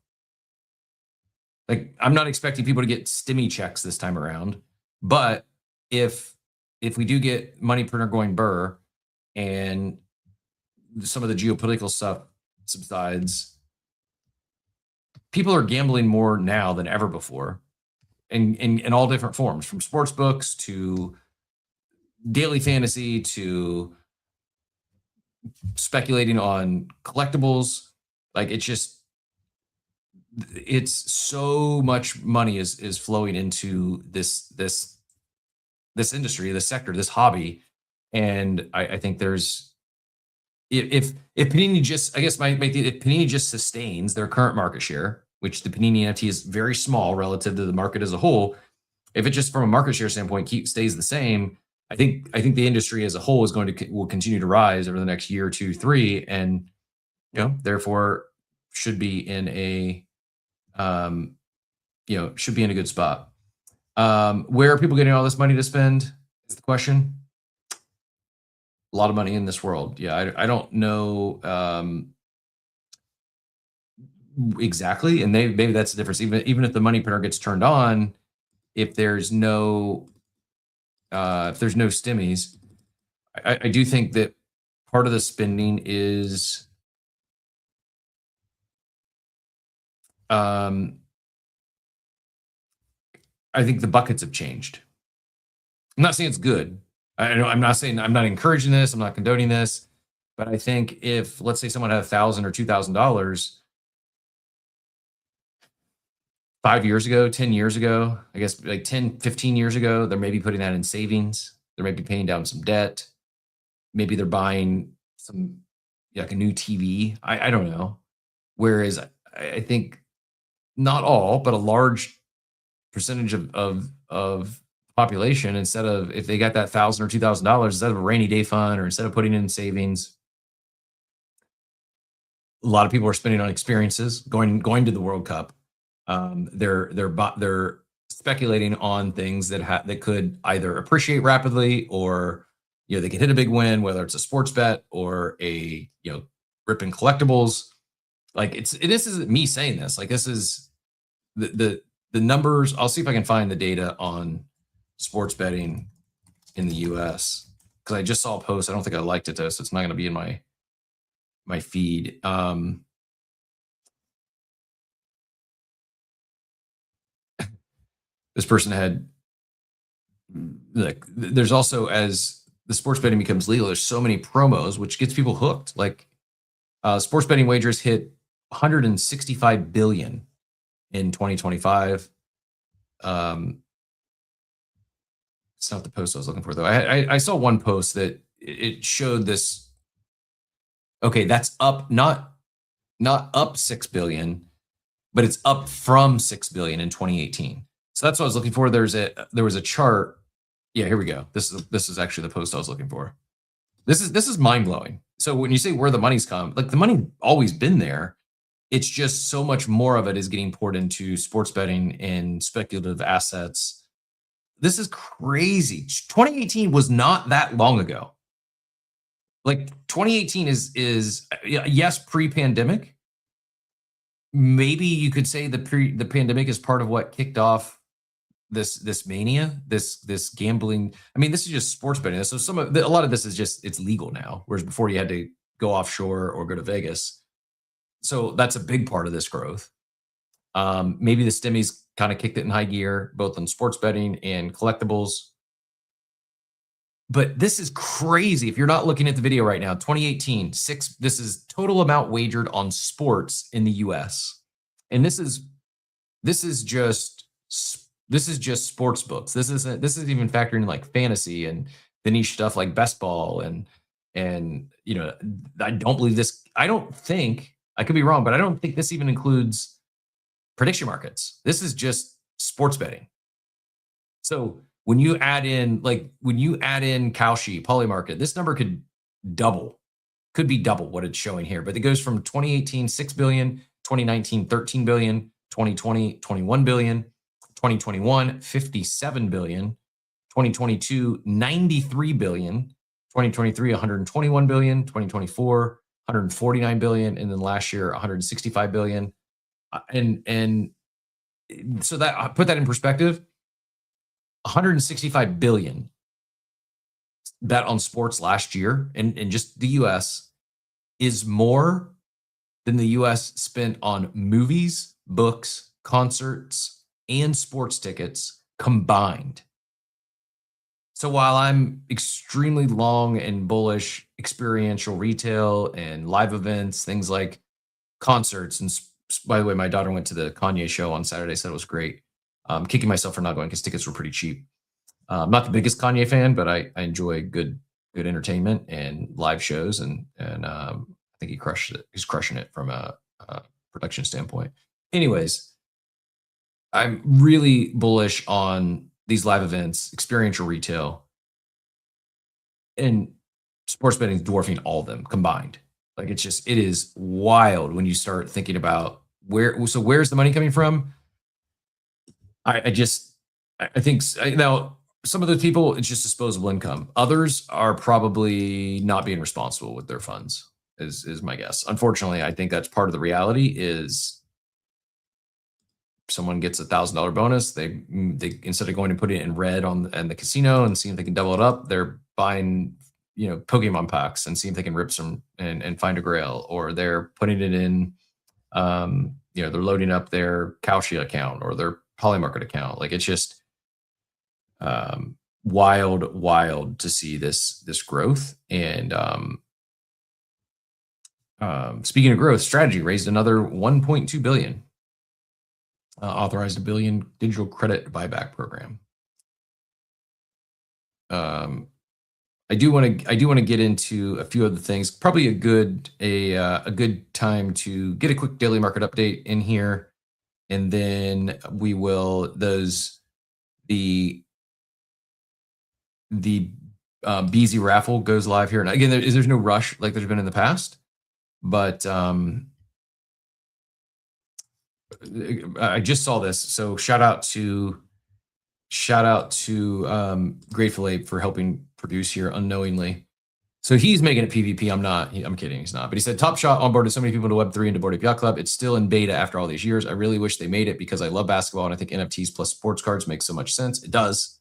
Like, I'm not expecting people to get stimmy checks this time around, but if we do get money printer going burr and some of the geopolitical stuff subsides, people are gambling more now than ever before, in all different forms, from sports books to daily fantasy to speculating on collectibles. Like, it's so much money is flowing into this industry, this sector, this hobby. And I think there's, if Panini just, I guess if Panini just sustains their current market share, which the Panini NFT is very small relative to the market as a whole, if it just from a market share standpoint stays the same, I think the industry as a whole will continue to rise over the next year, 2, 3, and therefore should be in a good spot. Where are people getting all this money to spend? Is the question. A lot of money in this world. Yeah, I don't know exactly, and maybe that's the difference. Even if the money printer gets turned on, if there's no stimmies, I do think that part of the spending is I think the buckets have changed. I'm not saying it's good. I'm not saying, I'm not encouraging this. I'm not condoning this. But I think if, let's say, someone had $1,000 or $2,000 5 years ago, 10 years ago, I guess like 10, 15 years ago, they're maybe putting that in savings. They're maybe paying down some debt. Maybe they're buying some, like a new TV. I don't know. Whereas I think not all, but a large percentage of population, instead of, if they got that $1,000 or $2,000, instead of a rainy day fund or instead of putting it in savings, a lot of people are spending on experiences, going to the World Cup. They're speculating on things that could either appreciate rapidly, or they could hit a big win, whether it's a sports bet or a ripping collectibles. Like this isn't me saying this. Like, this is the numbers. I'll see if I can find the data on sports betting in the US, because I just saw a post. I don't think I liked it though, so it's not going to be in my feed. This person had, like, there's also, as the sports betting becomes legal, there's so many promos, which gets people hooked. Like, sports betting wagers hit 165 billion in 2025. It's not the post I was looking for though. I saw one post that it showed this. Okay, that's up, not up 6 billion, but it's up from 6 billion in 2018. So that's what I was looking for. There was a chart. Yeah, here we go. This is actually the post I was looking for. This is mind blowing. So when you say where the money's come, like, the money always been there. It's just so much more of it is getting poured into sports betting and speculative assets. This is crazy. 2018 was not that long ago. Like, 2018 is yes, pre-pandemic. Maybe you could say the pandemic is part of what kicked off this mania, this gambling. I mean, this is just sports betting. So a lot of this is just, it's legal now, whereas before you had to go offshore or go to Vegas. So that's a big part of this growth. Maybe the stimmies kind of kicked it in high gear, both on sports betting and collectibles. But this is crazy. If you're not looking at the video right now, 2018, this is total amount wagered on sports in the US. And this is just sports books. This isn't even factoring in like fantasy and the niche stuff like best ball and I don't believe this. I don't think, I could be wrong, but I don't think this even includes prediction markets. This is just sports betting. So when you add in Kalshi, Polymarket, this number could be double what it's showing here. But it goes from 2018, 6 billion, 2019, 13 billion, 2020, 21 billion, 2021, 57 billion, 2022, 93 billion, 2023, 121 billion, 2024, 149 billion, and then last year, 165 billion. And so that, put that in perspective, 165 billion bet on sports last year in just the US is more than the US spent on movies, books, concerts, and sports tickets combined. So while I'm extremely long and bullish experiential retail and live events, things like concerts, and by the way, my daughter went to the Kanye show on Saturday, said it was great. I'm kicking myself for not going because tickets were pretty cheap. I'm not the biggest Kanye fan, but I enjoy good entertainment and live shows, and I think he crushed it. He's crushing it from a production standpoint. Anyways, I'm really bullish on these live events, experiential retail, and sports betting is dwarfing all of them combined. Like, it is wild when you start thinking about where's the money coming from? I just, I think now some of those people, it's just disposable income. Others are probably not being responsible with their funds, is my guess. Unfortunately, I think that's part of the reality is someone gets $1,000 bonus. They instead of going and putting it in red on the casino and seeing if they can double it up, they're buying, Pokemon packs and seeing if they can rip some and find a grail, or they're putting it in, they're loading up their Kalshi account or their Polymarket account. Like, it's just wild to see this growth. And speaking of growth, Strategy raised another 1.2 billion, authorized $1 billion digital credit buyback program. I do want to get into a few other things. Probably a good time to get a quick daily market update in here, and then we will the BZ raffle goes live here. And again, there's no rush like there's been in the past, but I just saw this. So shout out to Grateful Ape for helping produce here unknowingly. So he's making it PvP. I'm kidding. He's not. But he said, Top Shot onboarded so many people to Web3 and to Bored Ape Yacht Club. It's still in beta after all these years. I really wish they made it because I love basketball and I think NFTs plus sports cards makes so much sense. It does.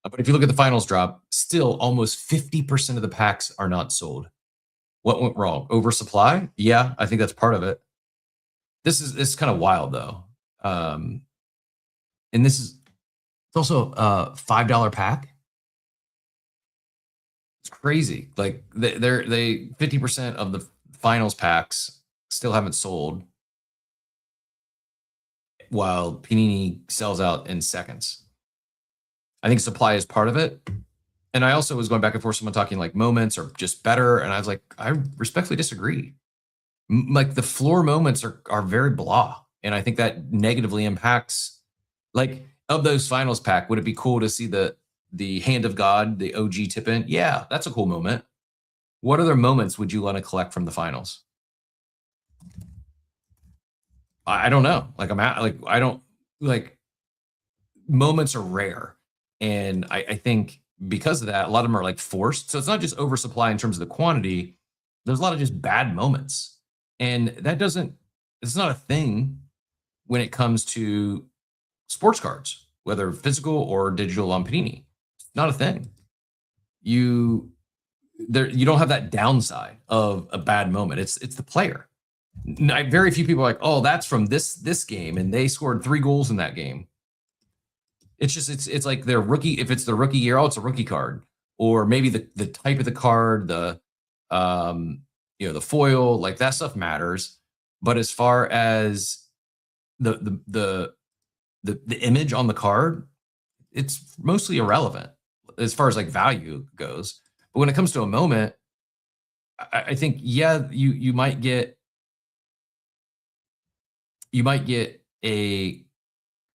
But if you look at the finals drop, still almost 50% of the packs are not sold. What went wrong? Oversupply? Yeah, I think that's part of it. This is kind of wild though. And it's also a $5 pack. It's crazy. Like they 50% of the finals packs still haven't sold, while Panini sells out in seconds. I think supply is part of it. And I also was going back and forth, someone talking like moments are just better. And I was like, I respectfully disagree. Like the floor moments are very blah. And I think that negatively impacts, like, of those finals pack, would it be cool to see the Hand of God, the OG tip in? Yeah, that's a cool moment. What other moments would you want to collect from the finals? I don't know. Like moments are rare. And I think because of that, a lot of them are like forced. So it's not just oversupply in terms of the quantity. There's a lot of just bad moments. And it's not a thing when it comes to sports cards, whether physical or digital on Panini. It's not a thing. You don't have that downside of a bad moment. It's the player. Very few people are like, oh, that's from this game, and they scored 3 goals in that game. It's just it's like their rookie. If it's the rookie year, it's a rookie card, or maybe the type of the card, the foil, like that stuff matters. But as far as the image on the card, it's mostly irrelevant as far as like value goes. But when it comes to a moment, I think you might get a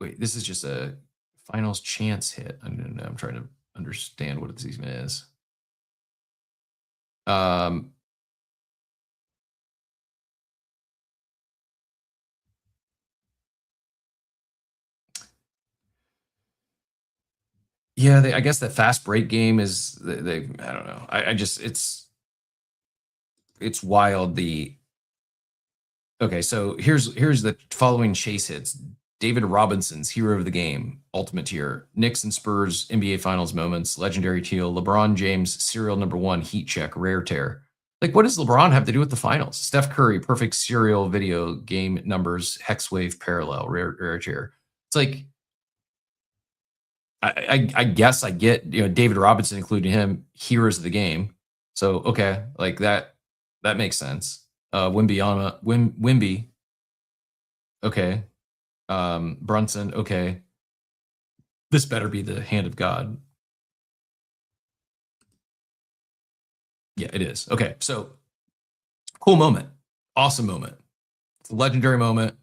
wait. This is just a finals chance hit. I'm trying to understand what this even is. Yeah, I guess that fast break game is I don't know. I just it's wild. Okay, so here's the following chase hits. David Robinson's Hero of the Game, Ultimate Tier. Knicks and Spurs NBA Finals moments, Legendary Teal. LeBron James serial #1 heat check, rare tear. Like, what does LeBron have to do with the finals? Steph Curry, perfect serial video game numbers, Hexwave parallel, rare tear. It's like, I guess I get, David Robinson, including him, heroes of the game. So, okay, like that makes sense. Wimby. Okay. Brunson. Okay. This better be the Hand of God. Yeah, it is. Okay. So cool moment. Awesome moment. It's a legendary moment.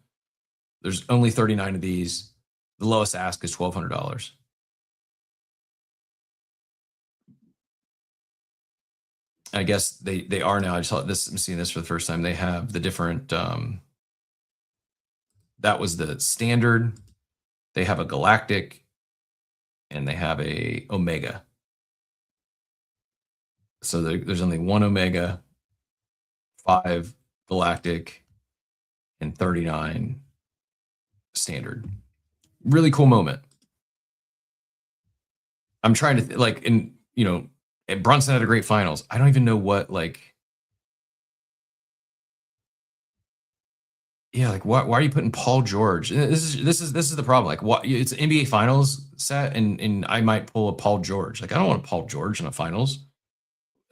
There's only 39 of these. The lowest ask is $1,200. I guess they are now. I just saw this. I'm seeing this for the first time. They have the different. That was the standard. They have a galactic. and they have a Omega. So there's only one Omega, 5 Galactic, and 39 Standard. Really cool moment. I'm trying to like, and you know, and Brunson had a great finals. I don't even know what like. Yeah, like why are you putting Paul George? This is the problem. Like, what it's an NBA Finals set, and I might pull a Paul George. Like, I don't want a Paul George in a finals.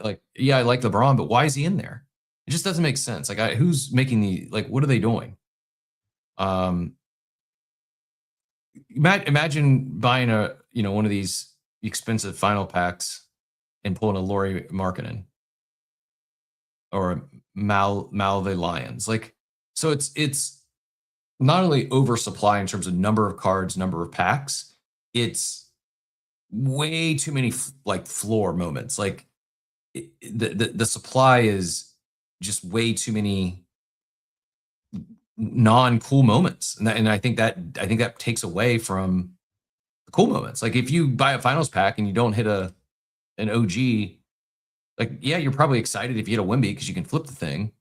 Like, yeah, I like LeBron, but why is he in there? It just doesn't make sense. Like, who's making the like? What are they doing? Imagine buying a one of these expensive final packs and pulling a Lauri Markkanen or a Malve Lions. Like, so it's not only oversupply in terms of number of cards, number of packs. It's way too many like floor moments. Like the supply is just way too many non-cool moments, and I think that takes away from the cool moments. Like if you buy a finals pack and you don't hit an OG, like yeah, you're probably excited if you hit a Wemby because you can flip the thing,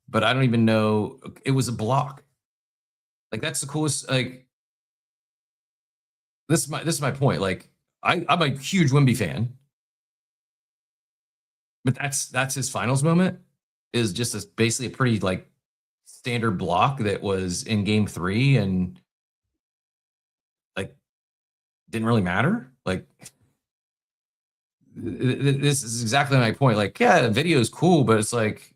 but I don't even know it was a block. Like that's the coolest. Like this is my point. Like I'm a huge Wemby fan, but that's his finals moment is just basically a pretty like standard block that was in game 3 and like didn't really matter. Like this is exactly my point. Like, yeah, the video is cool, but it's like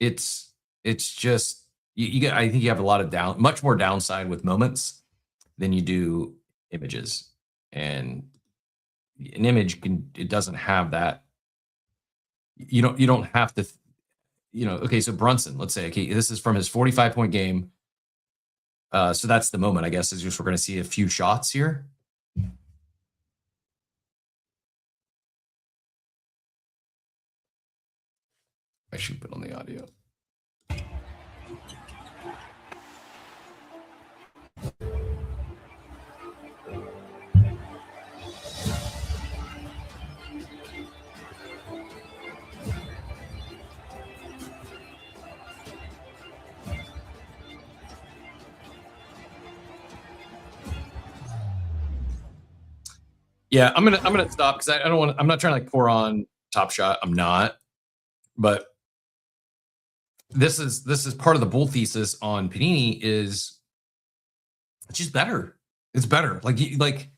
it's just you get. I think you have a lot of much more downside with moments than you do images, and an image it doesn't have that. You don't have to. Okay, so Brunson, let's say, okay, this is from his 45-point game. So that's the moment, I guess, is just we're going to see a few shots here. I should put on the audio. Yeah, I'm gonna stop because I don't want. I'm not trying to like pour on Top Shot. I'm not, but this is part of the bull thesis on Panini is it's just better. It's better. Like think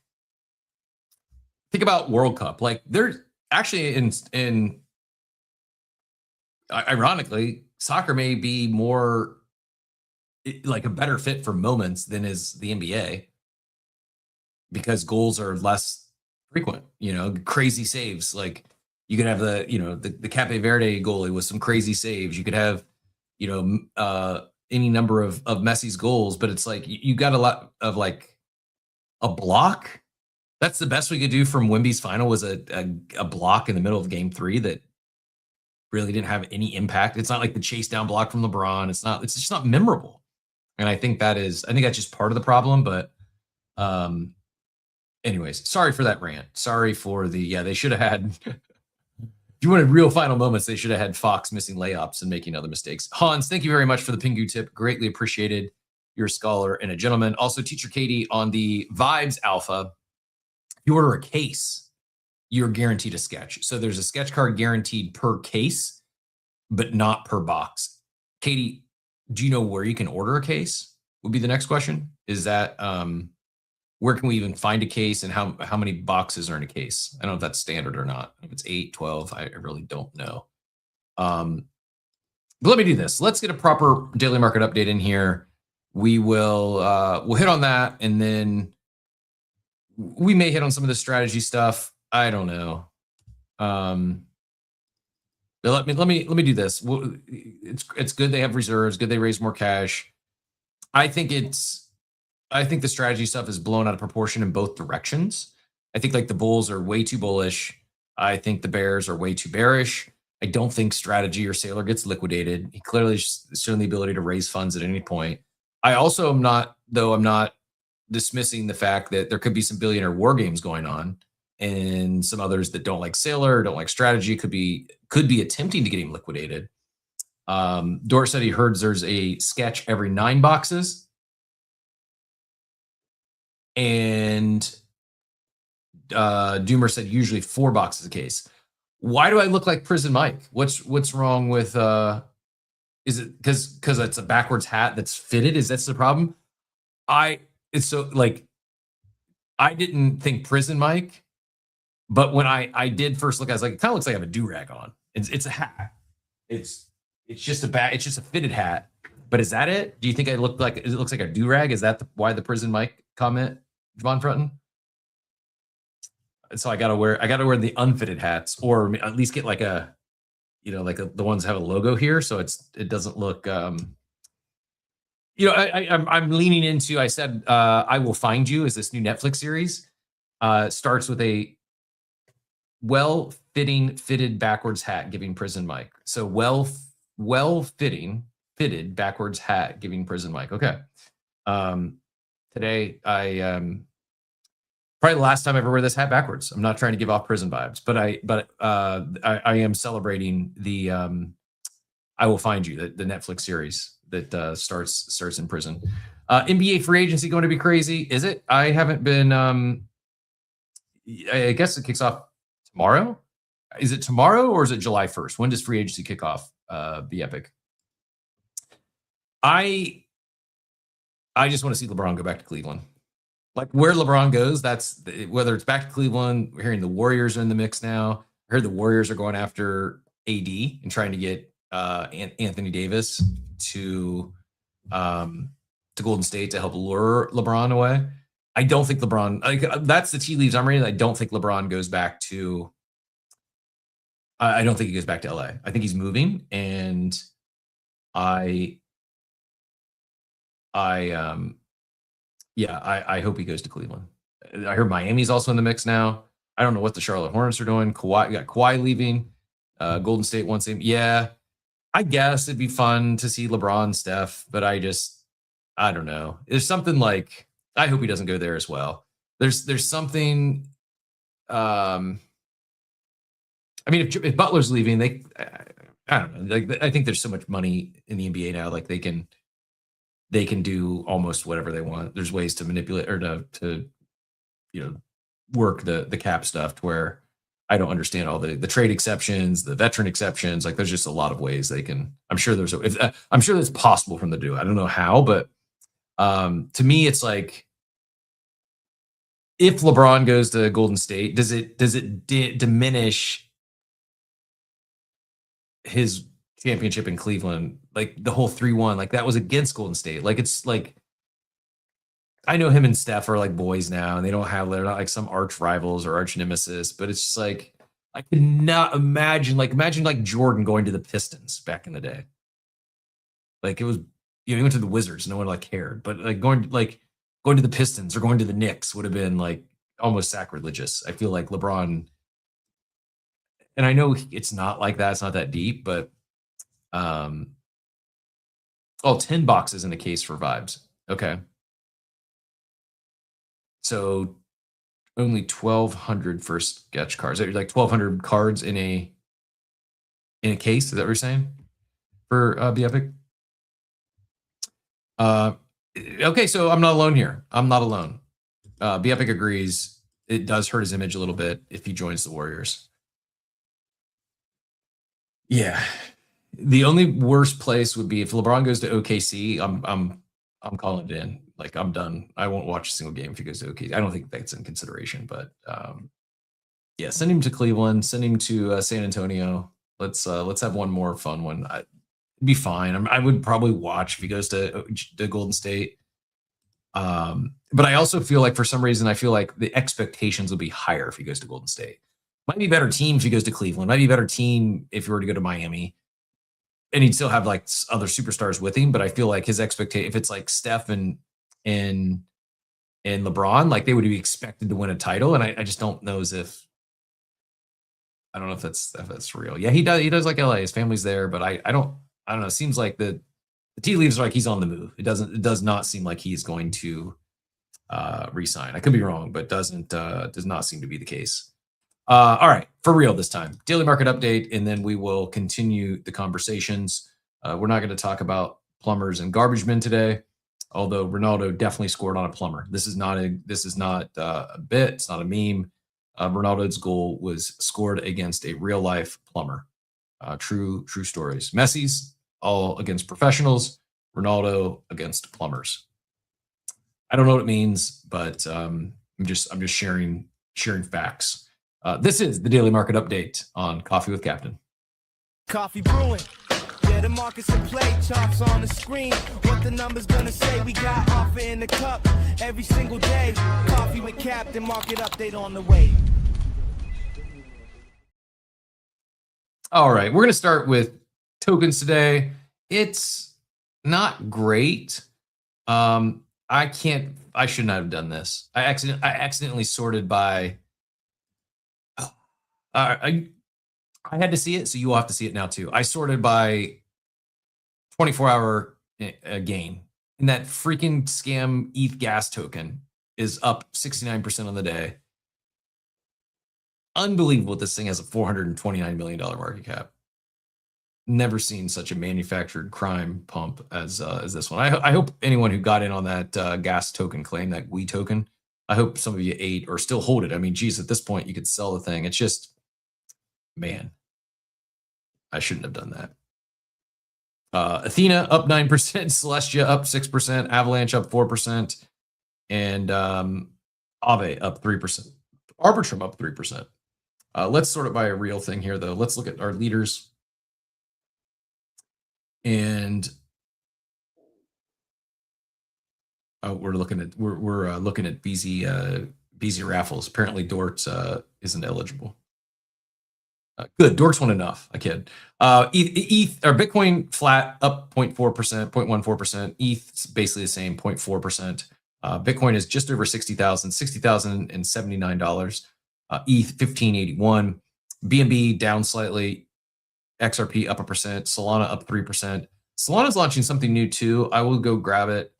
about World Cup. Like there's actually in ironically, soccer may be more like a better fit for moments than is the NBA because goals are less frequent, crazy saves. Like you could have the Cape Verde goalie with some crazy saves. You could have, any number of Messi's goals, but it's like you got a lot of like a block. That's the best we could do from Wemby's final was a block in the middle of game 3 that really didn't have any impact. It's not like the chase down block from LeBron. It's just not memorable. And I think that's just part of the problem, but anyways, sorry for that rant. Sorry for they should have had, if you wanted real final moments, they should have had Fox missing layups and making other mistakes. Hans, thank you very much for the Pingu tip. Greatly appreciated. You're a scholar and a gentleman. Also, Teacher Katie on the Vibes Alpha. If you order a case, you're guaranteed a sketch. So there's a sketch card guaranteed per case, but not per box. Katie, do you know where you can order a case? Would be the next question. Is that where can we even find a case and how many boxes are in a case? I don't know if that's standard or not. If it's 8, 12, I really don't know. But let me do this. Let's get a proper daily market update in here. We will we'll hit on that, and then we may hit on some of the strategy stuff. I don't know. But let me do this. It's good they have reserves. Good they raise more cash. I think the strategy stuff is blown out of proportion in both directions. I think like the Bulls are way too bullish. I think the Bears are way too bearish. I don't think strategy or Sailor gets liquidated. He clearly has shown the ability to raise funds at any point. I also am not dismissing the fact that there could be some billionaire war games going on, and some others that don't like Sailor, don't like strategy, could be attempting to get him liquidated. Dort said he heard there's a sketch every 9 boxes. And Doomer said usually 4 boxes a case. Why do I look like Prison Mike? What's wrong with is it because it's a backwards hat that's fitted? Is that the problem? It's so like I didn't think Prison Mike, but when I did first look, I was like, it kind of looks like I have a do-rag on. It's a hat. It's just a fitted hat. But is that it? Do you think it looks like a do-rag? Is that why the Prison Mike comment, Javon Frutton? So I gotta wear the unfitted hats, or at least get like the ones that have a logo here, so it doesn't look. I'm leaning into. I said I Will Find You is this new Netflix series. Starts with a fitted backwards hat giving Prison Mike. So fitted backwards hat giving Prison Mike. Okay. Today I probably the last time I ever wear this hat backwards. I'm not trying to give off prison vibes, but I am celebrating the I Will Find You, the Netflix series that starts in prison. NBA free agency going to be crazy? Is it? I haven't been. I guess it kicks off tomorrow. Is it tomorrow or is it July 1st? When does free agency kick off? Be epic. I just want to see LeBron go back to Cleveland. Like where LeBron goes, that's whether it's back to Cleveland. We're hearing the Warriors are in the mix now. I heard the Warriors are going after AD and trying to get Anthony Davis to Golden State to help lure LeBron away. I don't think LeBron. That's the tea leaves I'm reading. I don't think LeBron goes back to. I don't think he goes back to LA. I think he's moving, and I hope he goes to Cleveland. I heard Miami's also in the mix now. I don't know what the Charlotte Hornets are doing. You got Kawhi leaving. Golden State wants him. Yeah, I guess it'd be fun to see LeBron, Steph, but I don't know. There's something like I hope he doesn't go there as well. There's something. I mean, if Butler's leaving, I don't know. Like I think there's so much money in the NBA now. Like they can do almost whatever they want. There's ways to manipulate or to work the cap stuff to where I don't understand all the trade exceptions, the veteran exceptions. Like there's just a lot of ways they can. I'm sure that's possible for them to do. I don't know how, but to me, it's like if LeBron goes to Golden State, does it diminish his championship in Cleveland? Like the whole 3-1, like that was against Golden State. Like it's like I know him and Steph are like boys now, and they're not like some arch rivals or arch nemesis, but it's just like I could not imagine like Jordan going to the Pistons back in the day. Like it was, he went to the Wizards, no one like cared, but like going to the Pistons or going to the Knicks would have been like almost sacrilegious. I feel like LeBron, and I know it's not like that, it's not that deep, but 10 boxes in a case for vibes. Okay. So only 1,200 for sketch cards. Like 1,200 cards in a case. Is that what you're saying for Be Epic? Okay, so I'm not alone here. I'm not alone. Be Epic agrees. It does hurt his image a little bit if he joins the Warriors. Yeah. The only worst place would be if LeBron goes to OKC. I'm calling it in. Like I'm done. I won't watch a single game if he goes to OKC. I don't think that's in consideration, but yeah, send him to Cleveland. Send him to San Antonio. Let's have one more fun one. It'd be fine. I would probably watch if he goes to Golden State. But I also feel like for some reason I feel like the expectations will be higher if he goes to Golden State. Might be a better team if he goes to Cleveland. Might be a better team if he were to go to Miami. And he'd still have like other superstars with him, but I feel like his expectation, if it's like Steph and LeBron, like they would be expected to win a title. And I just don't know I don't know if that's real. Yeah, he does like LA. His family's there, but I don't know. It seems like the tea leaves are like he's on the move. It does not seem like he's going to re-sign. I could be wrong, but does not seem to be the case. All right, for real this time. Daily market update, and then we will continue the conversations. We're not going to talk about plumbers and garbage men today, although Ronaldo definitely scored on a plumber. This is not a bit. It's not a meme. Ronaldo's goal was scored against a real life plumber. True stories. Messi's all against professionals. Ronaldo against plumbers. I don't know what it means, but I'm just sharing facts. This is the Daily Market Update on Coffee with Captain. Coffee brewing. Yeah, the market's in play. Charts on the screen. What the numbers gonna say? We got offer in the cup every single day. Coffee with Captain. Market update on the way. All right, we're going to start with tokens today. It's not great. I should not have done this. I accidentally sorted by. I had to see it, so you will have to see it now too. I sorted by 24-hour gain, and that freaking scam ETH gas token is up 69% on the day. Unbelievable! This thing has a $429 million market cap. Never seen such a manufactured crime pump as this one. I hope anyone who got in on that gas token claim, that GUI token, I hope some of you ate or still hold it. I mean, geez, at this point, you could sell the thing. It's just, man, I shouldn't have done that. Athena up 9%, Celestia up 6%, Avalanche up 4%, and Aave up 3%. Arbitrum up 3%. Let's sort it by a real thing here, though. Let's look at our leaders. And we're looking at BZ raffles. Apparently, Dort's isn't eligible. Good, Dorks won enough. I kid. ETH or Bitcoin flat up 0.4%, 0.14%. ETH basically the same, 0.4%. Bitcoin is just over $60,000, $60,079. ETH 1581. BNB down slightly. XRP up 1%. Solana up 3%. Solana's launching something new too. I will go grab it.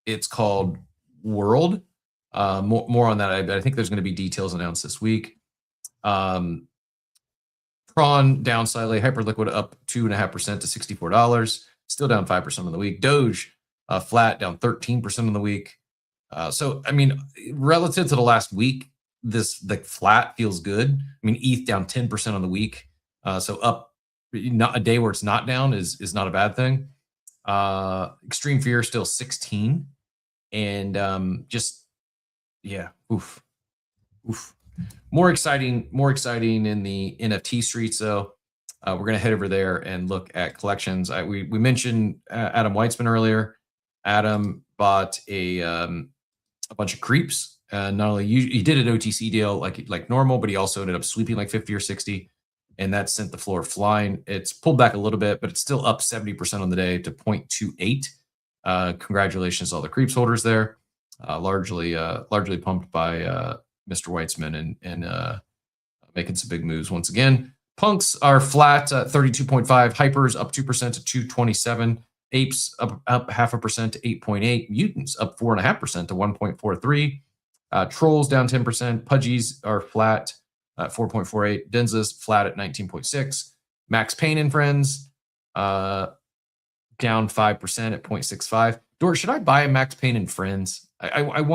It's called World. More on that. I think there's going to be details announced this week. Tron down slightly. Hyperliquid up 2.5% to $64. Still down 5% on the week. Doge flat, down 13% on the week. So I mean, relative to the last week, the flat feels good. I mean, ETH down 10% on the week. So up, not a day where it's not down is not a bad thing. Extreme Fear still 16, and just yeah, oof. More exciting in the NFT streets though. We're gonna head over there and look at collections. We mentioned Adam Weitzman earlier. Adam bought a bunch of creeps. Not only he did an OTC deal like normal, but he also ended up sweeping like 50 or 60, and that sent the floor flying. It's pulled back a little bit, but it's still up 70% on the day to 0.28. Congratulations to all the creeps holders there. Largely pumped by Mr. Weitzman and making some big moves once again. Punks are flat at 32.5. Hypers up 2% to 227. Apes up 0.5% to 8.8. Mutants up 4.5% to 1.43. Trolls down 10%. Pudgies are flat at 4.48. Denzas flat at 19.6. Max Payne and Friends down 5% at 0.65. Dort, should I buy a Max Payne and Friends? I would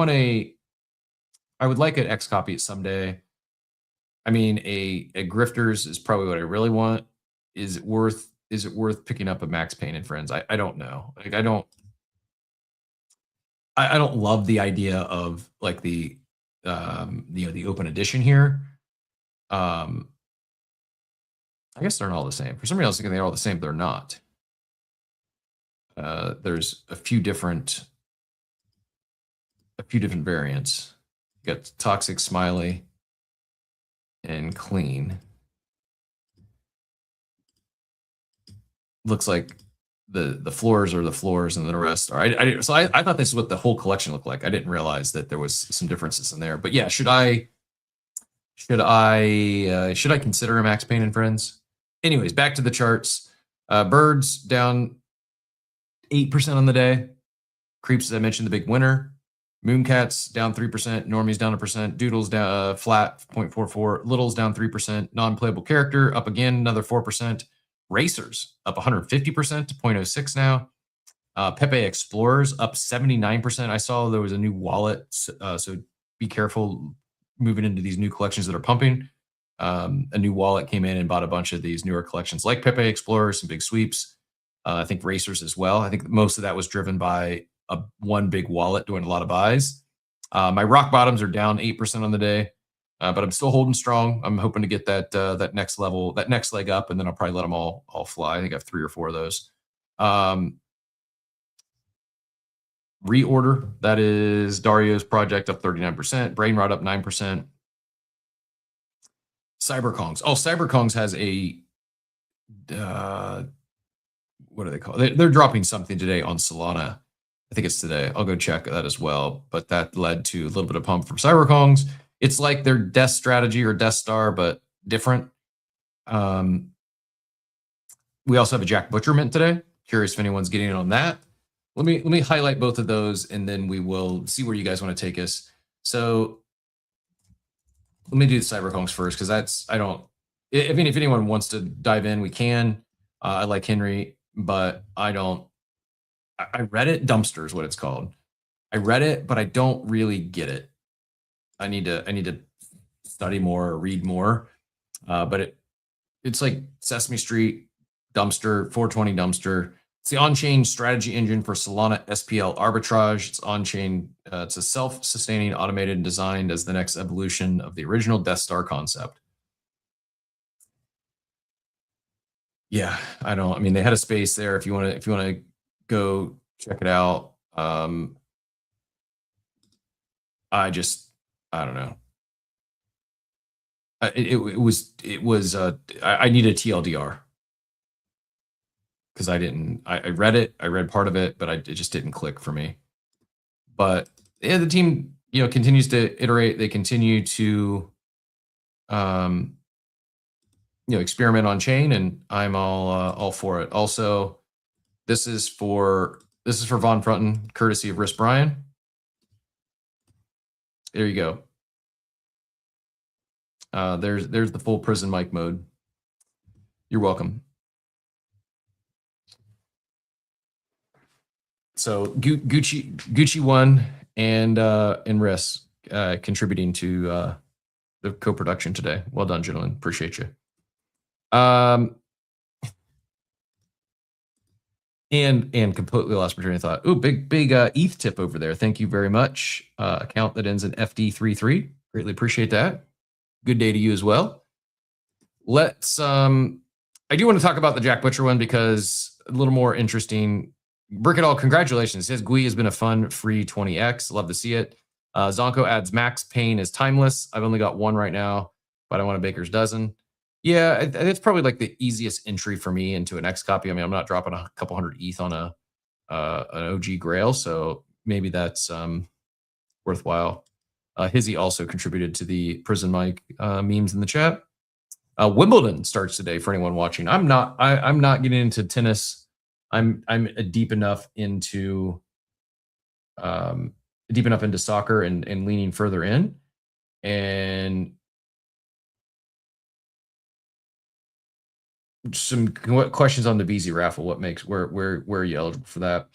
like an X copy someday. I mean, a Grifters is probably what I really want. Is it worth picking up a Max Payne and Friends? I don't know. Like I don't love the idea of like the the open edition here. I guess they're not all the same. For some reason, I was thinking they're all the same, but they're not. There's a few different variants. You got Toxic, Smiley, and Clean. Looks like the floors are the floors and the rest are. So I thought this is what the whole collection looked like. I didn't realize that there was some differences in there. But yeah, should I consider a Max Payne and Friends? Anyways, back to the charts. Birds down 8% on the day. Creeps, as I mentioned, the big winner. Mooncats down 3%, Normies down 1%, Doodles down flat 0.44, Littles down 3%, non-playable character up again another 4%, Racers up 150% to 0.06 now. Pepe Explorers up 79%. I saw there was a new wallet, so be careful moving into these new collections that are pumping. A new wallet came in and bought a bunch of these newer collections like Pepe Explorers, some big sweeps. I think Racers as well. I think most of that was driven by one big wallet doing a lot of buys. My rock bottoms are down 8% on the day, but I'm still holding strong. I'm hoping to get that next level, that next leg up, and then I'll probably let them all fly. I think I have 3 or 4 of those. Reorder, that is Dario's project up 39%, Brainrot up 9%. Cyberkongs. Oh, Cyberkongs has a what do they call it? They're dropping something today on Solana. I think it's today. I'll go check that as well. But that led to a little bit of pump from Cyberkongs. It's like their Death Strategy or Death Star, but different. We also have a Jack Butcher mint today. Curious if anyone's getting in on that. Let me highlight both of those, and then we will see where you guys want to take us. So let me do the Cyberkongs first, because I mean, if anyone wants to dive in, we can. I like Henry, but I read it. Dumpster is what it's called. I read it, but I don't really get it. I need to study more or read more. But it's like Sesame Street, Dumpster, 420 Dumpster. It's the on-chain strategy engine for Solana SPL arbitrage. It's on-chain. It's a self-sustaining, automated, and designed as the next evolution of the original Death Star concept. Yeah, I mean, they had a space there. If you want to go check it out. I don't know. It was. I need a TLDR. Because I read it, I read part of it, but it just didn't click for me. But yeah, the team, continues to iterate. They continue to, experiment on chain, and I'm all for it. Also, this is for Von Frunton, courtesy of Risk Brian. There you go. There's the full prison mic mode. You're welcome. So Gucci One and Riss contributing to the co-production today. Well done, gentlemen. Appreciate you. And completely lost my train of thought. Ooh, big ETH tip over there. Thank you very much. Account that ends in FD33. Greatly appreciate that. Good day to you as well. Let's I do want to talk about the Jack Butcher one because a little more interesting. Bricketall, congratulations. His GUI has been a fun free 20x. Love to see it. Zonko adds Max Payne is timeless. I've only got one right now, but I want a baker's dozen. Yeah, it's probably like the easiest entry for me into an X copy. I mean, I'm not dropping a couple hundred ETH on an OG Grail, so maybe that's worthwhile. Hizzy also contributed to the prison mic memes in the chat. Wimbledon starts today for anyone watching. I'm not getting into tennis. I'm deep enough into soccer and leaning further in. And some questions on the BZ raffle. What makes where are you eligible for that?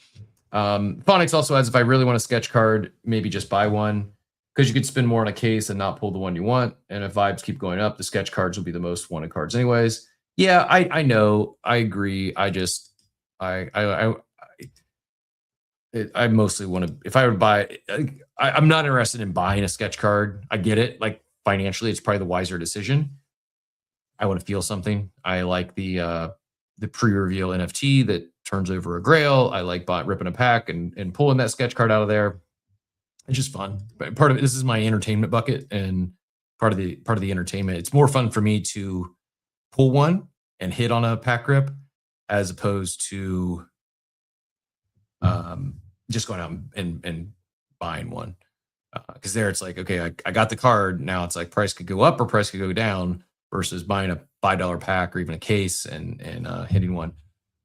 Phonics also adds, if I really want a sketch card, maybe just buy one, because you could spend more on a case and not pull the one you want. And if vibes keep going up, the sketch cards will be the most wanted cards anyways. Yeah, I know. I agree. I mostly want to, if I would buy, I'm not interested in buying a sketch card. I get it. Like financially, it's probably the wiser decision. I want to feel something. I like the pre-reveal NFT that turns over a grail. I like ripping a pack and pulling that sketch card out of there. It's just fun. But part of it, this is my entertainment bucket, and part of the entertainment. It's more fun for me to pull one and hit on a pack rip, as opposed to just going out and buying one. Because there it's like, okay, I got the card. Now it's like price could go up or price could go down, versus buying a $5 pack or even a case and hitting one.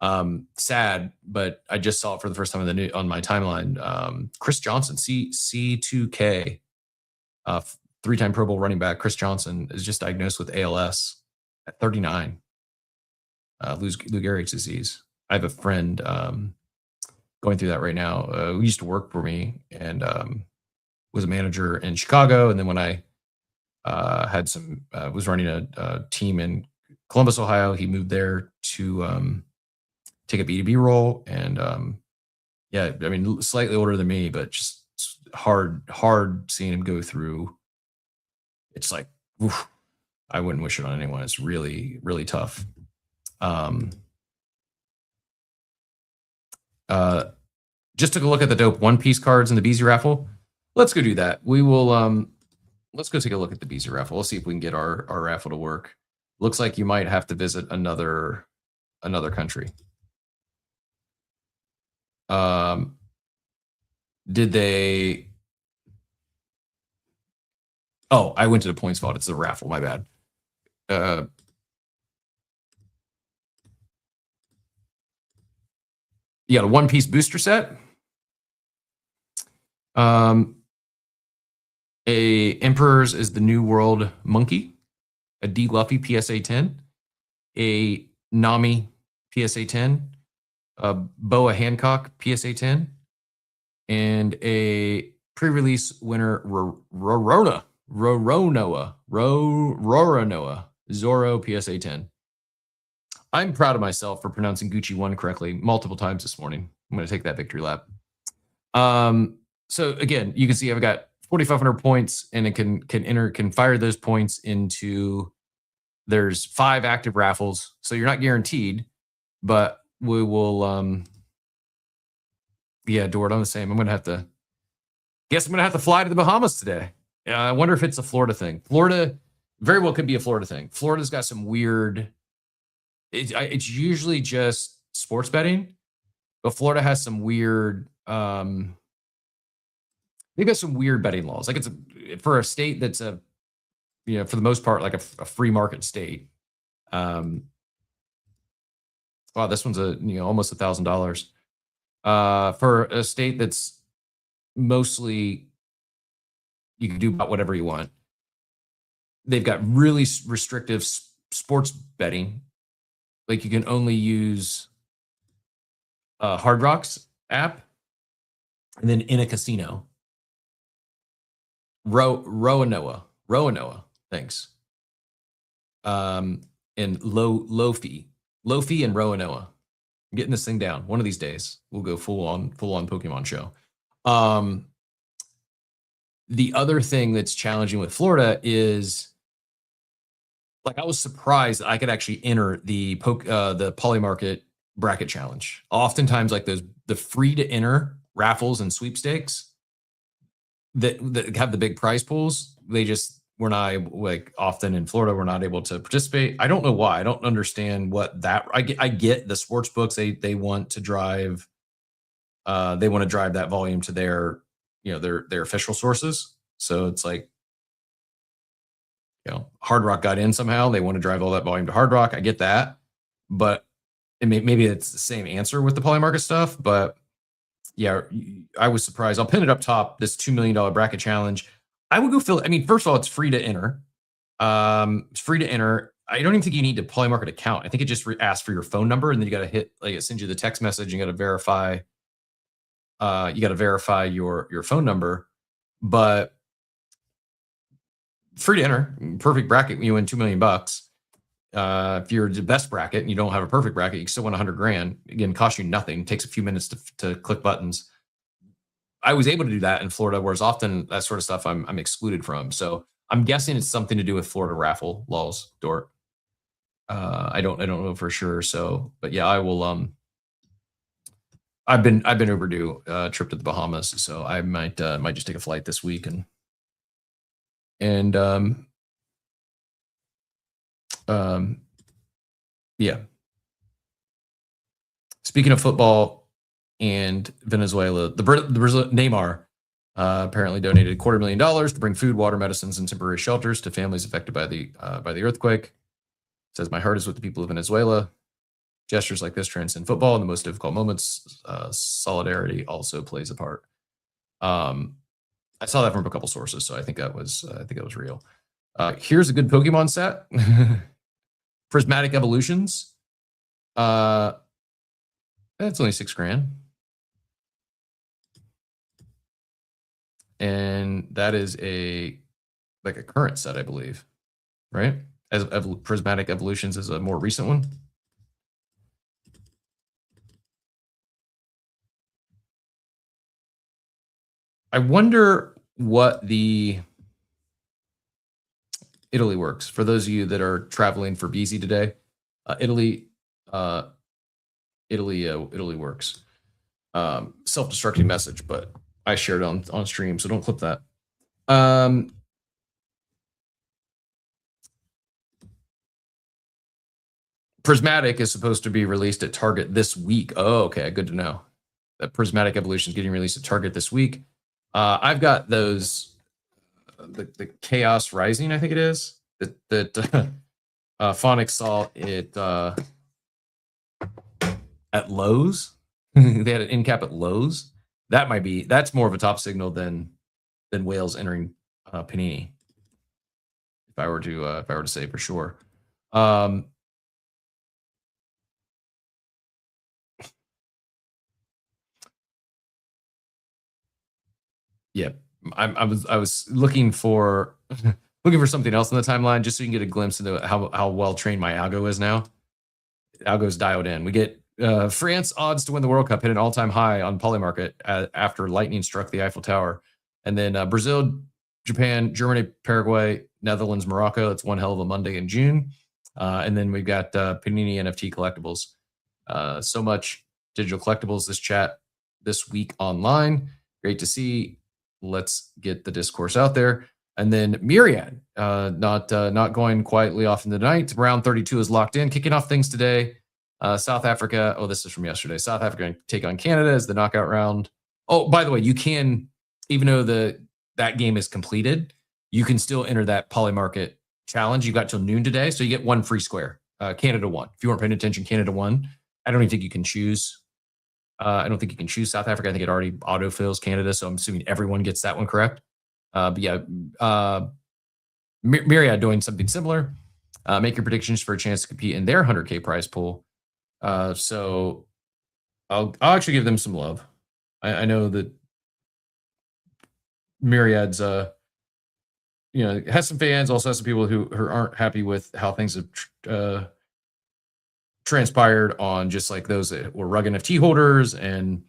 Sad, but I just saw it for the first time on my timeline. Chris Johnson, C2K, 3-time Pro Bowl running back Chris Johnson is just diagnosed with ALS at 39. Lou Gehrig's disease. I have a friend going through that right now. Who used to work for me and was a manager in Chicago. And then when I was running a team in Columbus, Ohio, he moved there to take a B2B role. And yeah, I mean, slightly older than me, but just hard seeing him go through. It's like, oof, I wouldn't wish it on anyone. It's really, really tough. Just took a look at the dope One Piece cards in the Beezy raffle. Let's go do that. We will, let's go take a look at the Beezy raffle. Let's see if we can get our raffle to work. Looks like you might have to visit another country. Did they? Oh, I went to the points vault. It's the raffle. My bad. You got a One Piece booster set. A Emperor's is the New World Monkey. A D Luffy PSA 10. A Nami PSA 10. A Boa Hancock PSA 10. And a pre-release winner Roronoa Zoro PSA 10. I'm proud of myself for pronouncing Gucci 1 correctly multiple times this morning. I'm going to take that victory lap. So again, you can see I've got 4,500 points, and it can fire those points into. There's 5 active raffles, so you're not guaranteed, but we will. Yeah, Dort, I'm the same. I'm going to have to. Guess I'm going to have to fly to the Bahamas today. I wonder if it's a Florida thing. Florida very well could be a Florida thing. Florida's got some weird. It's usually just sports betting, but Florida has some weird. They've got some weird betting laws. Like for a state that's for the most part, like a free market state. Wow, this one's almost $1,000. For a state that's mostly you can do about whatever you want. They've got really restrictive sports betting. Like you can only use Hard Rock's app, and then in a casino. Roanoa, thanks. And low fee and Roanoa. I'm getting this thing down. One of these days, we'll go full on Pokemon show. The other thing that's challenging with Florida is, like, I was surprised that I could actually enter the Polymarket bracket challenge. Oftentimes, like the free to enter raffles and sweepstakes that have the big prize pools, we're not, like, often in Florida, we're not able to participate. I don't know why. I don't understand what that. I get the sports books. They want to drive. They want to drive that volume to their official sources. So it's like, Hard Rock got in somehow. They want to drive all that volume to Hard Rock. I get that, but maybe it's the same answer with the Polymarket stuff. But yeah, I was surprised. I'll pin it up top. This $2 million bracket challenge. I would go fill. I mean, first of all, it's free to enter. It's free to enter. I don't even think you need a Polymarket account. I think it just asks for your phone number, and then you got to hit, like, it sends you the text message. You got to verify. You got to verify your phone number, but free to enter. Perfect bracket, you win $2 million. If you're the best bracket and you don't have a perfect bracket, you still win $100,000. Again, costs you nothing. It takes a few minutes to click buttons. I was able to do that in Florida, whereas often that sort of stuff I'm excluded from. So I'm guessing it's something to do with Florida raffle laws, Dort. I don't know for sure. So, but yeah, I will. I've been overdue a trip to the Bahamas, so I might just take a flight this week and yeah. Speaking of football and Venezuela, the Brazil Neymar apparently donated $250,000 to bring food, water, medicines, and temporary shelters to families affected by the earthquake. Says, "My heart is with the people of Venezuela. Gestures like this transcend football in the most difficult moments. Solidarity also plays a part. I saw that from a couple sources, so I think that was real. Here's a good Pokemon set. Prismatic Evolutions. That's only $6,000. And that is a current set, I believe, right? As Prismatic Evolutions is a more recent one. I wonder what the Italy works for those of you that are traveling for BZ today. Italy works. Self-destructing message, but I shared it on stream, so don't clip that. Prismatic is supposed to be released at Target this week. Oh, okay, good to know. That Prismatic Evolution is getting released at Target this week. I've got those, the Chaos Rising, I think it is, that Phonics saw it at Lowe's. They had an end cap at Lowe's. That's more of a top signal than Wales entering Panini. If I were to say for sure. Yeah, I was looking for something else in the timeline just so you can get a glimpse into how well trained my algo is now. Algo's dialed in. We get France odds to win the World Cup hit an all-time high on Polymarket after lightning struck the Eiffel Tower, and then Brazil, Japan, Germany, Paraguay, Netherlands, Morocco. That's one hell of a Monday in June, and then we've got Panini NFT collectibles. So much digital collectibles this chat this week online. Great to see. Let's get the discourse out there. And then Myriad, not going quietly off in the night. Round 32 is locked in. Kicking off things today. South Africa. Oh, this is from yesterday. South Africa going to take on Canada as the knockout round. Oh, by the way, you can, even though that game is completed, you can still enter that Polymarket challenge. You got till noon today, so you get one free square. Canada won. If you weren't paying attention, Canada won. I don't even think you can choose. I don't think you can choose South Africa. I think it already autofills Canada, so I'm assuming everyone gets that one correct. But yeah, Myriad doing something similar. Make your predictions for a chance to compete in their 100K prize pool. So I'll actually give them some love. I know that Myriad's has some fans, also has some people who aren't happy with how things have transpired on just like those that were Rug NFT holders and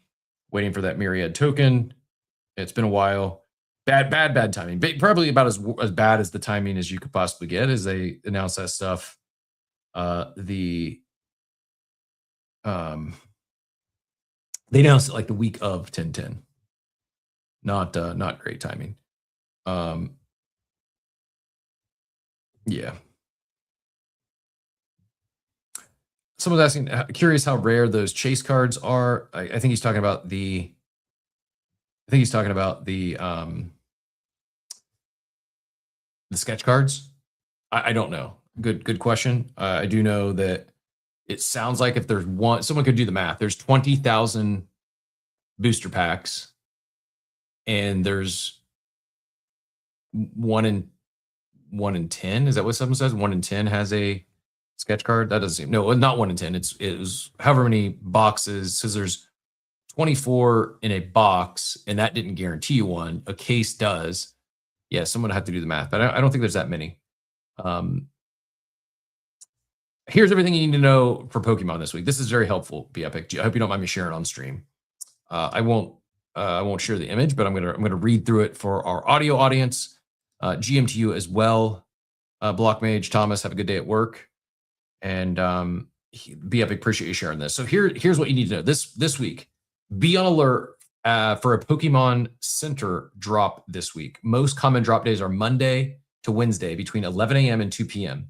waiting for that Myriad token. It's been a while. Bad timing. Probably about as bad as the timing as you could possibly get as they announced that stuff. They announced it like the week of 10/10. Not great timing. Yeah. Someone's asking, curious how rare those chase cards are. I think he's talking about the sketch cards. I don't know. Good question. I do know that it sounds like if there's one, someone could do the math. There's 20,000 booster packs, and there's 1 in 10. Is that what someone says? 1 in 10 has a sketch card. That doesn't seem, no, not 1 in 10. It was however many boxes. Says there's 24 in a box, and that didn't guarantee you one. A case does. Yeah, someone had to do the math, but I don't think there's that many. Here's everything you need to know for Pokemon this week. This is very helpful, Be Epic. I hope you don't mind me sharing on stream. I won't share the image, but I'm gonna read through it for our audio audience. GMTU as well. Blockmage, Thomas, have a good day at work. And Be Epic, appreciate you sharing this. So here's what you need to know this week. Be on alert for a Pokemon Center drop this week. Most common drop days are Monday to Wednesday between 11 a.m. and 2 p.m.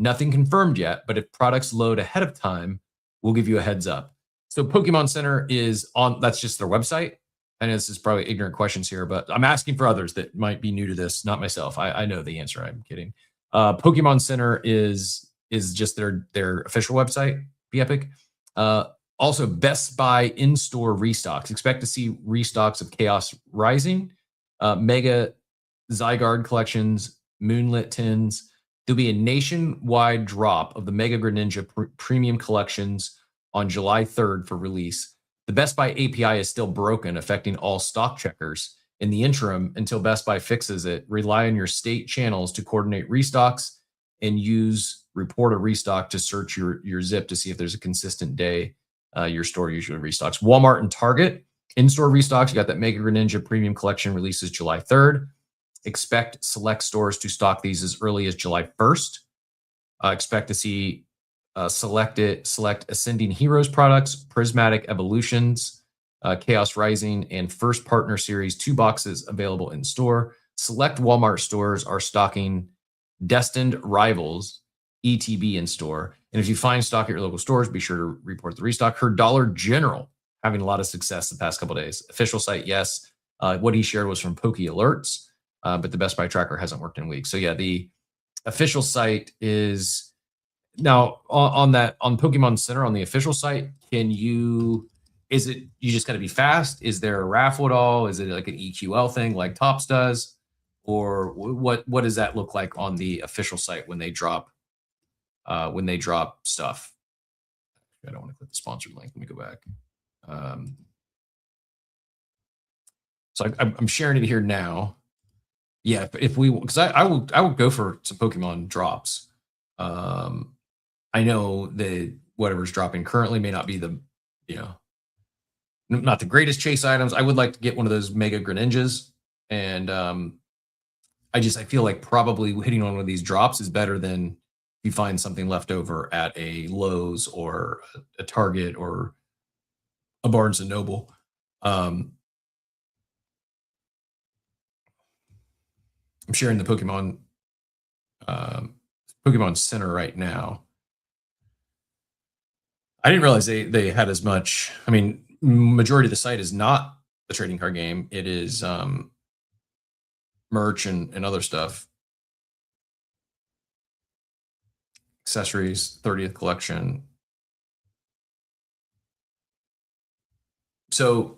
Nothing confirmed yet, but if products load ahead of time, we'll give you a heads up. So Pokemon Center is on, that's just their website. I know this is probably ignorant questions here, but I'm asking for others that might be new to this, not myself. I know the answer, I'm kidding. Pokemon Center is just their official website, Be Epic. Also, Best Buy in-store restocks. Expect to see restocks of Chaos Rising, Mega Zygarde collections, Moonlit tins. There'll be a nationwide drop of the Mega Greninja premium collections on July 3rd for release. The Best Buy API is still broken, affecting all stock checkers. In the interim, until Best Buy fixes it, rely on your state channels to coordinate restocks and use report a restock to search your zip to see if there's a consistent day your store usually restocks. Walmart and Target in-store restocks. You got that Mega Greninja premium collection releases July 3rd. Expect select stores to stock these as early as July 1st. Expect to see select Ascending Heroes products, Prismatic Evolutions, Chaos Rising, and First Partner Series 2 boxes available in store. Select Walmart stores are stocking Destined Rivals ETB in store. And if you find stock at your local stores, be sure to report the restock. Her Dollar General having a lot of success the past couple of days. Official site, yes. What he shared was from Poke Alerts, but the Best Buy tracker hasn't worked in weeks. So yeah, the official site is now on Pokemon Center on the official site. Is it you just got to be fast? Is there a raffle at all? Is it like an EQL thing like Topps does, or what does that look like on the official site when they drop stuff? I don't want to click the sponsored link. Let me go back. So I'm sharing it here now. Yeah, if we, because I would go for some Pokemon drops. I know that whatever's dropping currently may not be the, not the greatest chase items. I would like to get one of those Mega Greninjas, and I feel like probably hitting on one of these drops is better than you find something left over at a Lowe's or a Target or a Barnes and Noble. I'm sharing the Pokemon Center right now. I didn't realize they had as much. I mean, majority of the site is not the trading card game. It is merch and other stuff. Accessories, 30th collection. So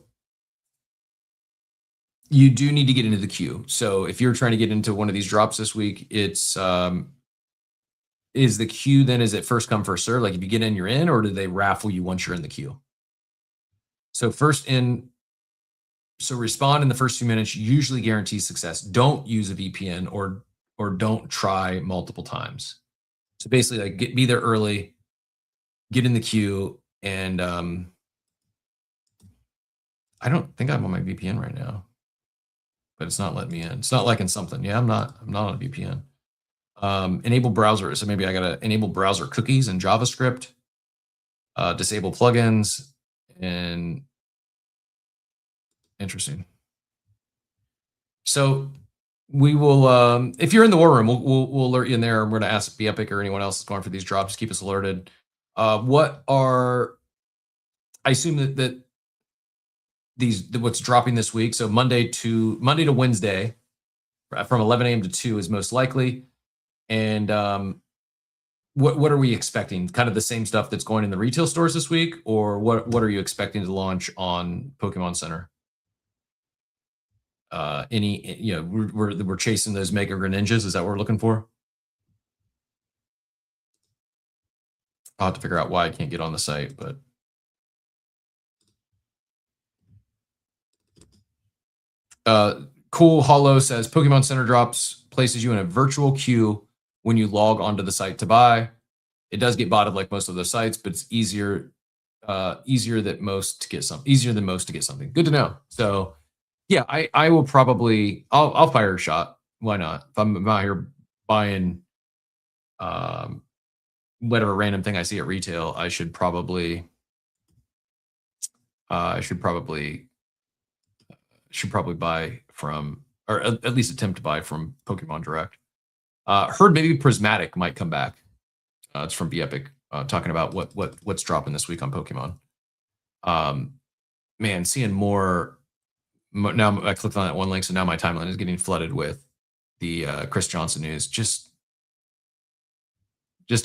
you do need to get into the queue. So if you're trying to get into one of these drops this week, it's is the queue then, is it first come, first serve? Like if you get in, you're in, or do they raffle you once you're in the queue? So first in, so respond in the first 2 minutes usually guarantees success. Don't use a VPN or don't try multiple times. So basically, like be there early, get in the queue, and I don't think I'm on my VPN right now, but it's not letting me in. It's not liking something. Yeah, I'm not on a VPN. Enable browser. So maybe I gotta enable browser cookies and JavaScript, disable plugins, and interesting. So we will, if you're in the war room, we'll alert you in there. I'm going to ask BeEpic or anyone else that's going for these drops, keep us alerted. I assume that what's dropping this week. So Monday to Wednesday from 11 a.m. to 2 is most likely. And what are we expecting? Kind of the same stuff that's going in the retail stores this week, or what are you expecting to launch on Pokemon Center? We're chasing those Mega Greninjas. Is that what we're looking for? I'll have to figure out why I can't get on the site, but Cool Hollow says Pokemon Center drops places you in a virtual queue when you log onto the site to buy. It does get botted like most of those sites, but it's easier than most to get something. Good to know. So yeah, I will probably I'll fire a shot. Why not? If I'm out here buying whatever random thing I see at retail, I should probably buy from, or at least attempt to buy from Pokemon Direct. Heard maybe Prismatic might come back. It's from BeEpic, talking about what's dropping this week on Pokemon. Man, seeing more. Now I clicked on that one link, so now my timeline is getting flooded with the Chris Johnson news. Just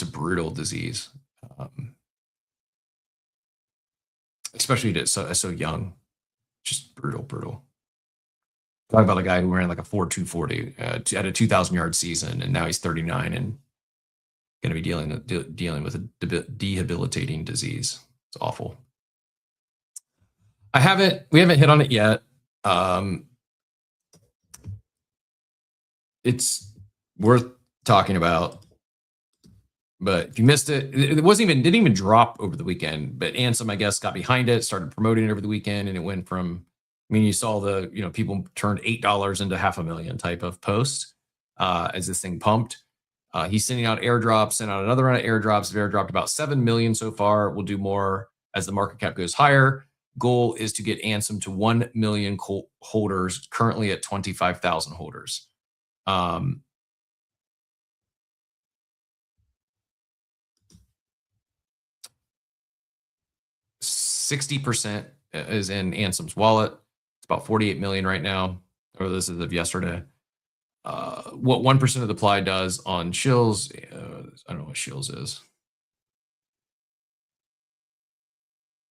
a brutal disease. especially to so young. Just brutal. Talk about a guy who ran like a 4.240 at a 2,000 yard season, and now he's 39 and going to be dealing with a debilitating disease. It's awful. We haven't hit on it yet. It's worth talking about, but if you missed it, it didn't even drop over the weekend. But Ansem, I guess, got behind it, started promoting it over the weekend, and it went from. I mean, you saw people turned $8 into $500,000 type of post as this thing pumped. He's sending out airdrops, sent out another round of airdrops. They've airdropped about 7 million so far. We'll do more as the market cap goes higher. Goal is to get Ansem to 1 million holders, currently at 25,000 holders. 60% is in Ansem's wallet. It's about 48 million right now. Or this is of yesterday. What 1% of the ply does on Shills, I don't know what Shills is.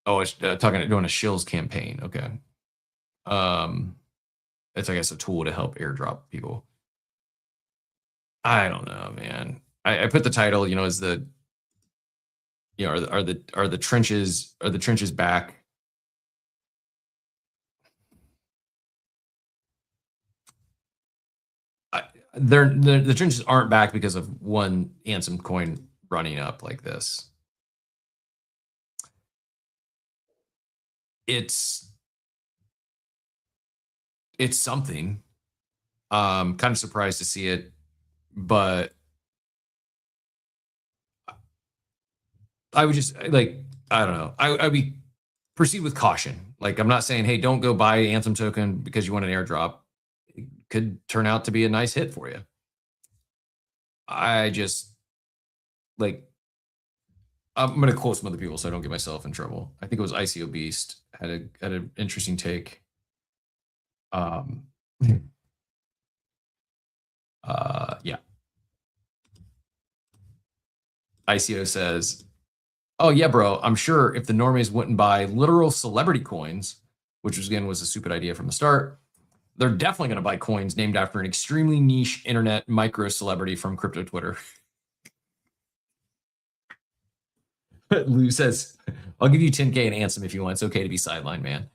Oh, it's doing a Shills campaign. Okay. It's, I guess, a tool to help airdrop people. I don't know, man. I put the title, as the, are the trenches back? The trenches aren't back because of one Ansem coin running up like this. It's something. Kind of surprised to see it, but I would just I don't know. I'd be proceed with caution. Like, I'm not saying, hey, don't go buy Ansem token because you want an airdrop. It could turn out to be a nice hit for you. I just I'm going to quote some other people so I don't get myself in trouble. I think it was ICO Beast had an interesting take. Yeah. ICO says, oh yeah, bro, I'm sure if the normies wouldn't buy literal celebrity coins, which was a stupid idea from the start, they're definitely going to buy coins named after an extremely niche internet micro celebrity from crypto Twitter. Lou says, I'll give you 10K and Ansem if you want. It's okay to be sidelined, man.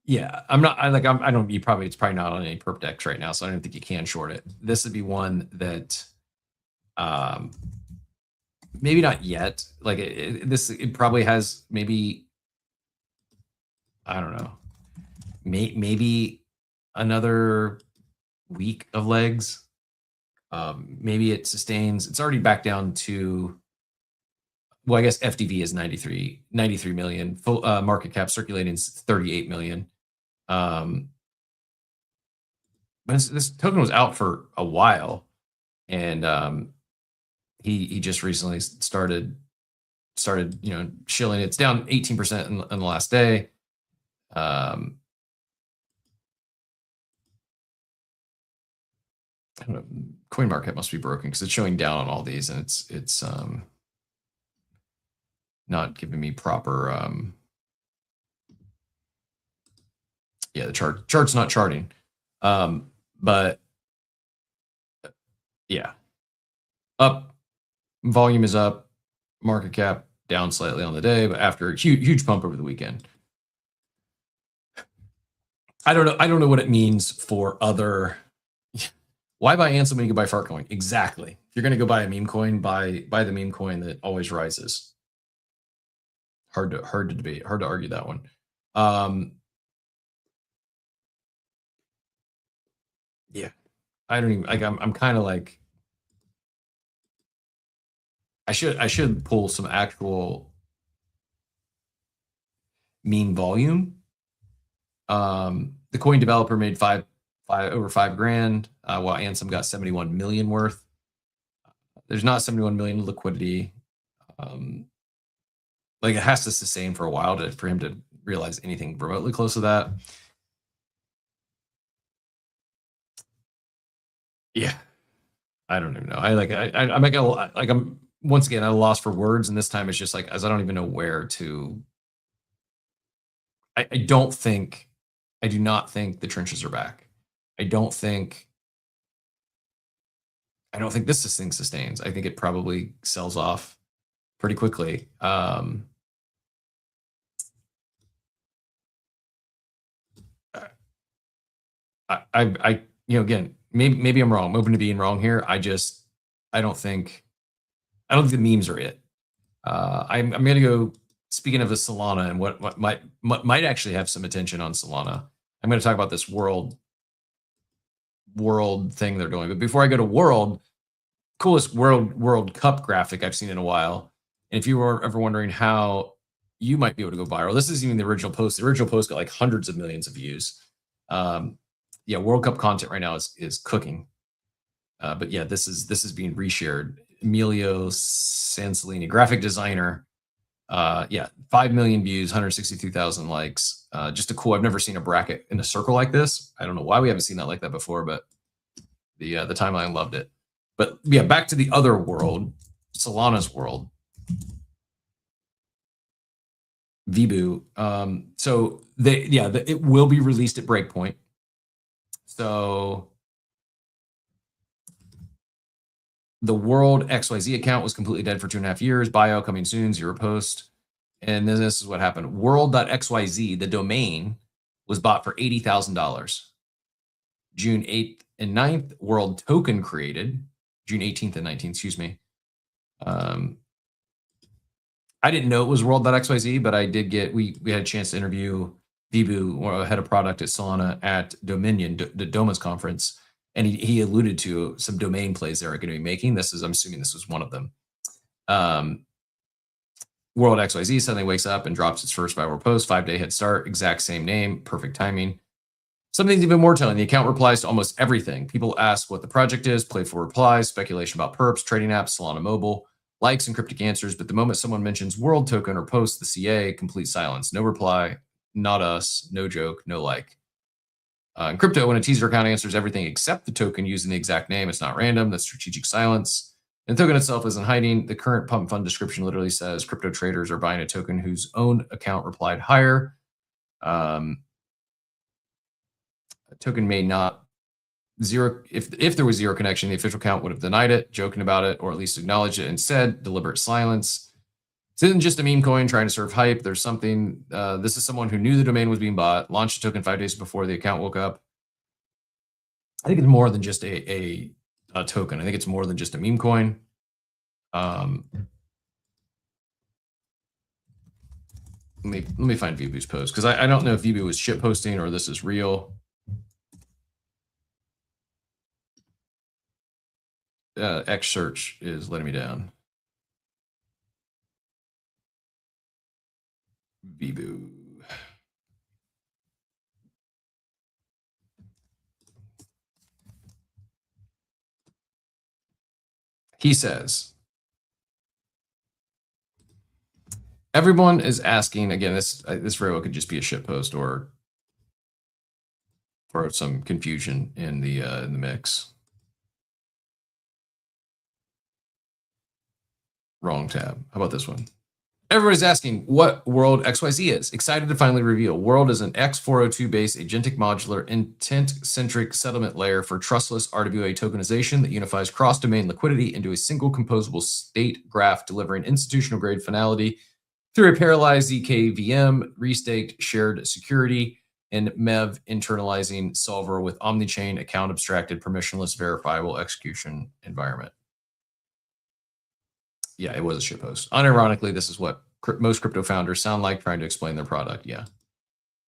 Yeah, it's probably not on any perp decks right now, so I don't think you can short it. This would be one that maybe not yet. It probably has maybe, I don't know, maybe another week of legs. Maybe it sustains. It's already back down to, well, I guess FDV is 93 million. Full market cap circulating is 38 million. But this token was out for a while, and he just recently started shilling. It's down 18% in the last day. I don't know, CoinMarket must be broken because it's showing down on all these, and it's not giving me proper. Yeah, the chart's not charting. But yeah, up, volume is up, market cap down slightly on the day, but after a huge pump over the weekend. I don't know what it means for other. Why buy Ansem when you can buy Fartcoin? Exactly. If you're going to go buy a meme coin, buy the meme coin that always rises. Hard to debate. Hard to argue that one. Yeah, I don't even I'm kind of like, I should pull some actual meme volume. The coin developer made over $5,000, while Ansem got 71 million worth. There's not 71 million liquidity. It has to sustain for a while for him to realize anything remotely close to that. Yeah, I don't even know. I'm once again, at a loss for words, and this time it's just like, as I don't even know where to. I do not think the trenches are back. I don't think this thing sustains. I think it probably sells off pretty quickly. Again, maybe I'm wrong. I'm open to being wrong here. I don't think the memes are it. I'm gonna go. Speaking of the Solana and what might actually have some attention on Solana, I'm going to talk about this world thing they're doing. But before I go to world, coolest World Cup graphic I've seen in a while. And if you were ever wondering how you might be able to go viral, this isn't even the original post. The original post got like hundreds of millions of views. Yeah, World Cup content right now is cooking. But yeah, this is being reshared. Emilio Sansolini, graphic designer. 5 million views, 162,000 likes. Just a cool. I've never seen a bracket in a circle like this. I don't know why we haven't seen that like that before, but the timeline loved it. But yeah, back to the other world, Solana's world. Vibu. So it will be released at Breakpoint. So the World XYZ account was completely dead for 2.5 years. Bio coming soon, 0 post. And then this is what happened. World.xyz, the domain, was bought for $80,000. June 8th and 9th, World Token created. June 18th and 19th, excuse me. I didn't know it was World.xyz, but I did we had a chance to interview Vibu, head of product at Solana, at Dominion, the Doma's conference. And he alluded to some domain plays they're going to be making. I'm assuming this was one of them. World XYZ suddenly wakes up and drops its first viral post, 5-day head start, exact same name, perfect timing. Something's even more telling. The account replies to almost everything. People ask what the project is, playful replies, speculation about perps, trading apps, Solana Mobile, likes and cryptic answers. But the moment someone mentions World Token or posts the CA, complete silence. No reply, not us, no joke, no like. In crypto, when a teaser account answers everything except the token using the exact name, it's not random. That's strategic silence. And the token itself isn't hiding. The current pump fund description literally says crypto traders are buying a token whose own account replied higher. A token may not zero. If there was zero connection, the official account would have denied it, joking about it, or at least acknowledged it. Instead, deliberate silence. This isn't just a meme coin trying to serve hype. There's something. This is someone who knew the domain was being bought, launched a token 5 days before the account woke up. I think it's more than just a token. I think it's more than just a meme coin. Let me find Vibu's post, because I don't know if Vibu was shit posting or this is real. X search is letting me down. Vibu. He says, everyone is asking, again, this very well could just be a shit post or throw some confusion in the mix. Wrong tab. How about this one? Everybody's asking what World XYZ is. Excited to finally reveal. World is an X402-based agentic modular intent-centric settlement layer for trustless RWA tokenization that unifies cross-domain liquidity into a single composable state graph, delivering institutional-grade finality through a parallelized ZK VM, restaked shared security, and MEV internalizing solver with omnichain account abstracted permissionless verifiable execution environment. Yeah, it was a shitpost. Unironically, this is what most crypto founders sound like trying to explain their product. Yeah.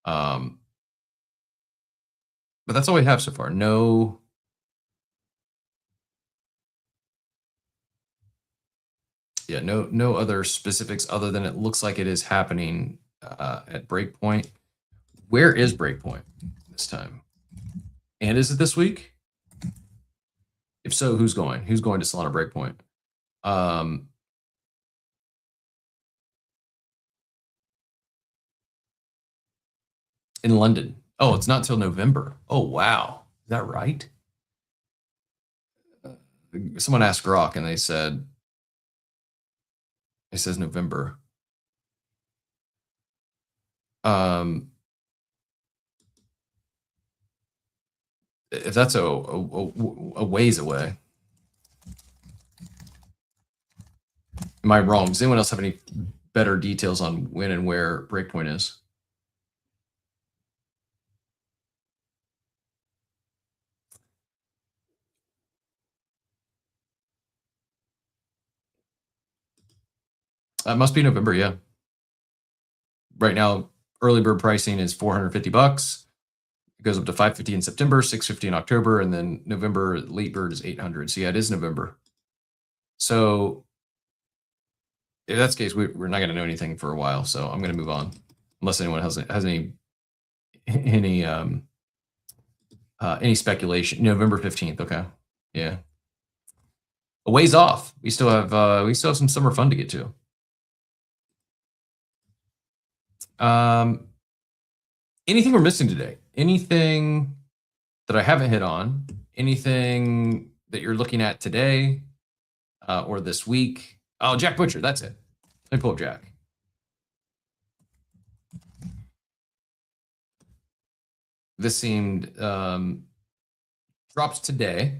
But that's all we have so far. No other specifics other than it looks like it is happening at Breakpoint. Where is Breakpoint this time? And is it this week? If so, who's going? Who's going to Solana Breakpoint? In London. Oh, it's not till November. Oh, wow. Is that right? Someone asked Grok and they said, It says November. If that's a ways away. Am I wrong? Does anyone else have any better details on when and where Breakpoint is? It must be November, yeah. Right now, early bird pricing is $450. It goes up to $550 in September, $650 in October, and then November late bird is $800. So yeah, it is November. So if that's the case, we're not going to know anything for a while. So I'm going to move on, unless anyone has any speculation. November 15th. Okay, yeah, a ways off. We still have some summer fun to get to. Anything we're missing today? Anything that I haven't hit on? Anything that you're looking at today or this week? Oh, Jack Butcher. That's it. Let me pull up Jack. This seemed dropped today.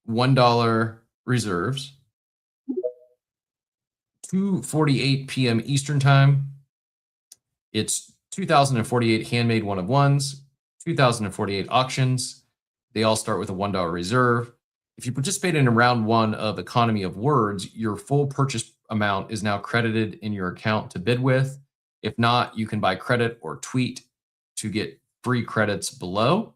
$1 reserves. 2:48 p.m. Eastern time. It's 2,048 handmade one of ones, 2,048 auctions. They all start with a $1 reserve. If you participate in round one of Economy of Words, your full purchase amount is now credited in your account to bid with. If not, you can buy credit or tweet to get free credits below.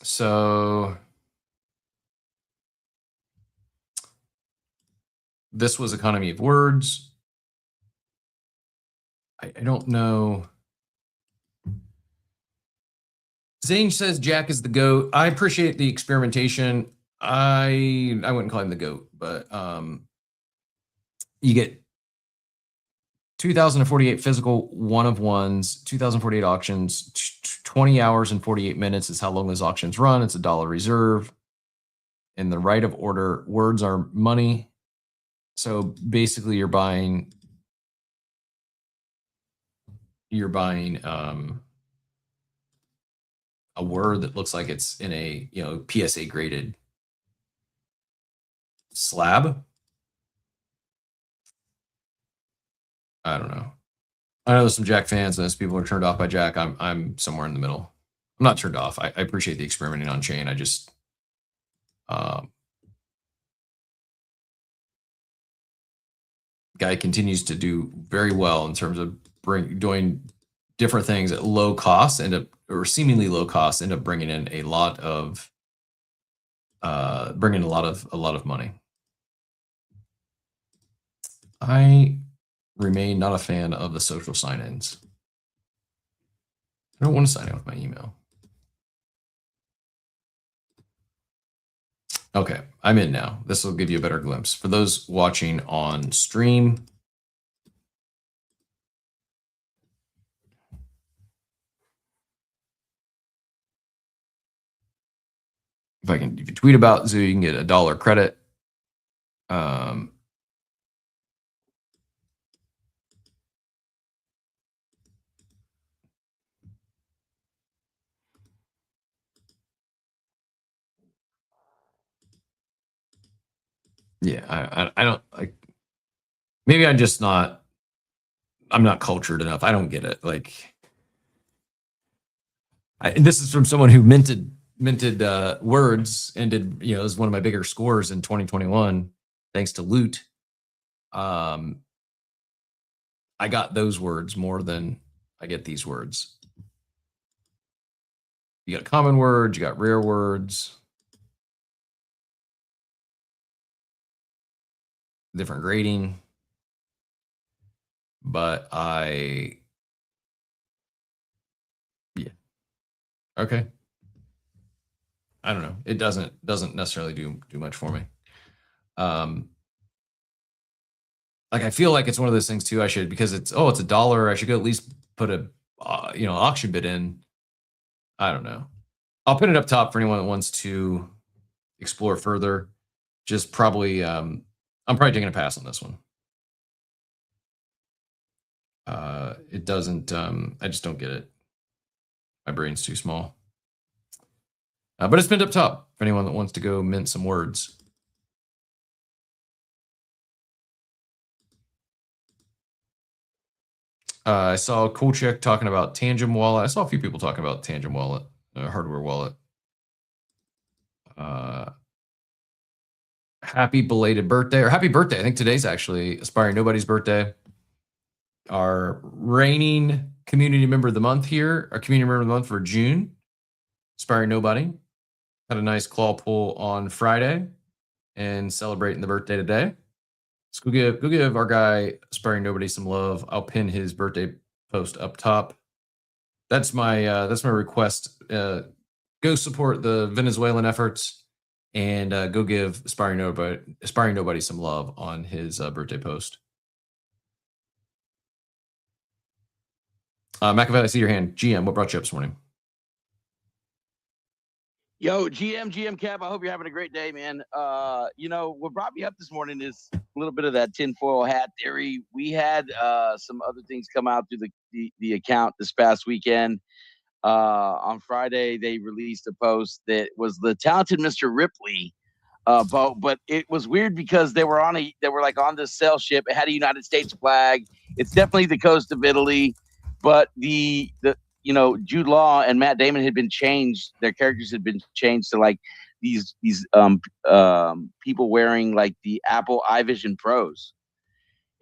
So this was Economy of Words. I don't know. Zane says Jack is the GOAT. I appreciate the experimentation. I wouldn't call him the GOAT, but you get 2,048 physical one of ones, 2,048 auctions, 20 hours and 48 minutes is how long those auctions run. It's $1 reserve. In the right of order, words are money. So basically you're buying a word that looks like it's in a, PSA graded slab. I don't know. I know there's some Jack fans and those people are turned off by Jack. I'm somewhere in the middle. I'm not turned off. I appreciate the experimenting on chain. I just guy continues to do very well in terms of doing different things at low cost, or seemingly low cost, end up bringing in a lot of money. I remain not a fan of the social sign-ins. I don't want to sign in with my email. Okay, I'm in now. This will give you a better glimpse. For those watching on stream, if you tweet about Zoo, you can get $1 credit. Yeah, I don't like. Maybe I'm not cultured enough. I don't get it. Like, this is from someone who minted words and did, it was one of my bigger scores in 2021, thanks to Loot. I got those words more than I get these words. You got common words, you got rare words, different grading, but okay. I don't know. It doesn't necessarily do much for me. like I feel like it's one of those things too. I should, because it's $1. I should go at least put a auction bid in. I don't know. I'll put it up top for anyone that wants to explore further. Just probably, I'm probably taking a pass on this one. It doesn't. I just don't get it. My brain's too small. But it's pinned up top for anyone that wants to go mint some words. I saw Kolchak talking about Tangem Wallet. I saw a few people talking about Tangem Wallet, hardware wallet. Happy belated birthday, or happy birthday. I think today's actually Aspiring Nobody's birthday. Our reigning community member of the month here, our community member of the month for June, Aspiring Nobody. Had a nice claw pull on Friday and celebrating the birthday today. So go give our guy Aspiring Nobody some love. I'll pin his birthday post up top. That's my request. Go support the Venezuelan efforts and go give Aspiring Nobody some love on his birthday post. Machiavelli, I see your hand. GM, what brought you up this morning? Yo, GM Cap, I hope you're having a great day, man. What brought me up this morning is a little bit of that tinfoil hat theory. We had some other things come out through the account this past weekend. On Friday, they released a post that was the talented Mr. Ripley boat, but it was weird because they were on this sail ship. It had a United States flag. It's definitely the coast of Italy, but Jude Law and Matt Damon had been changed. Their characters had been changed to like these people wearing like the Apple iVision Pros.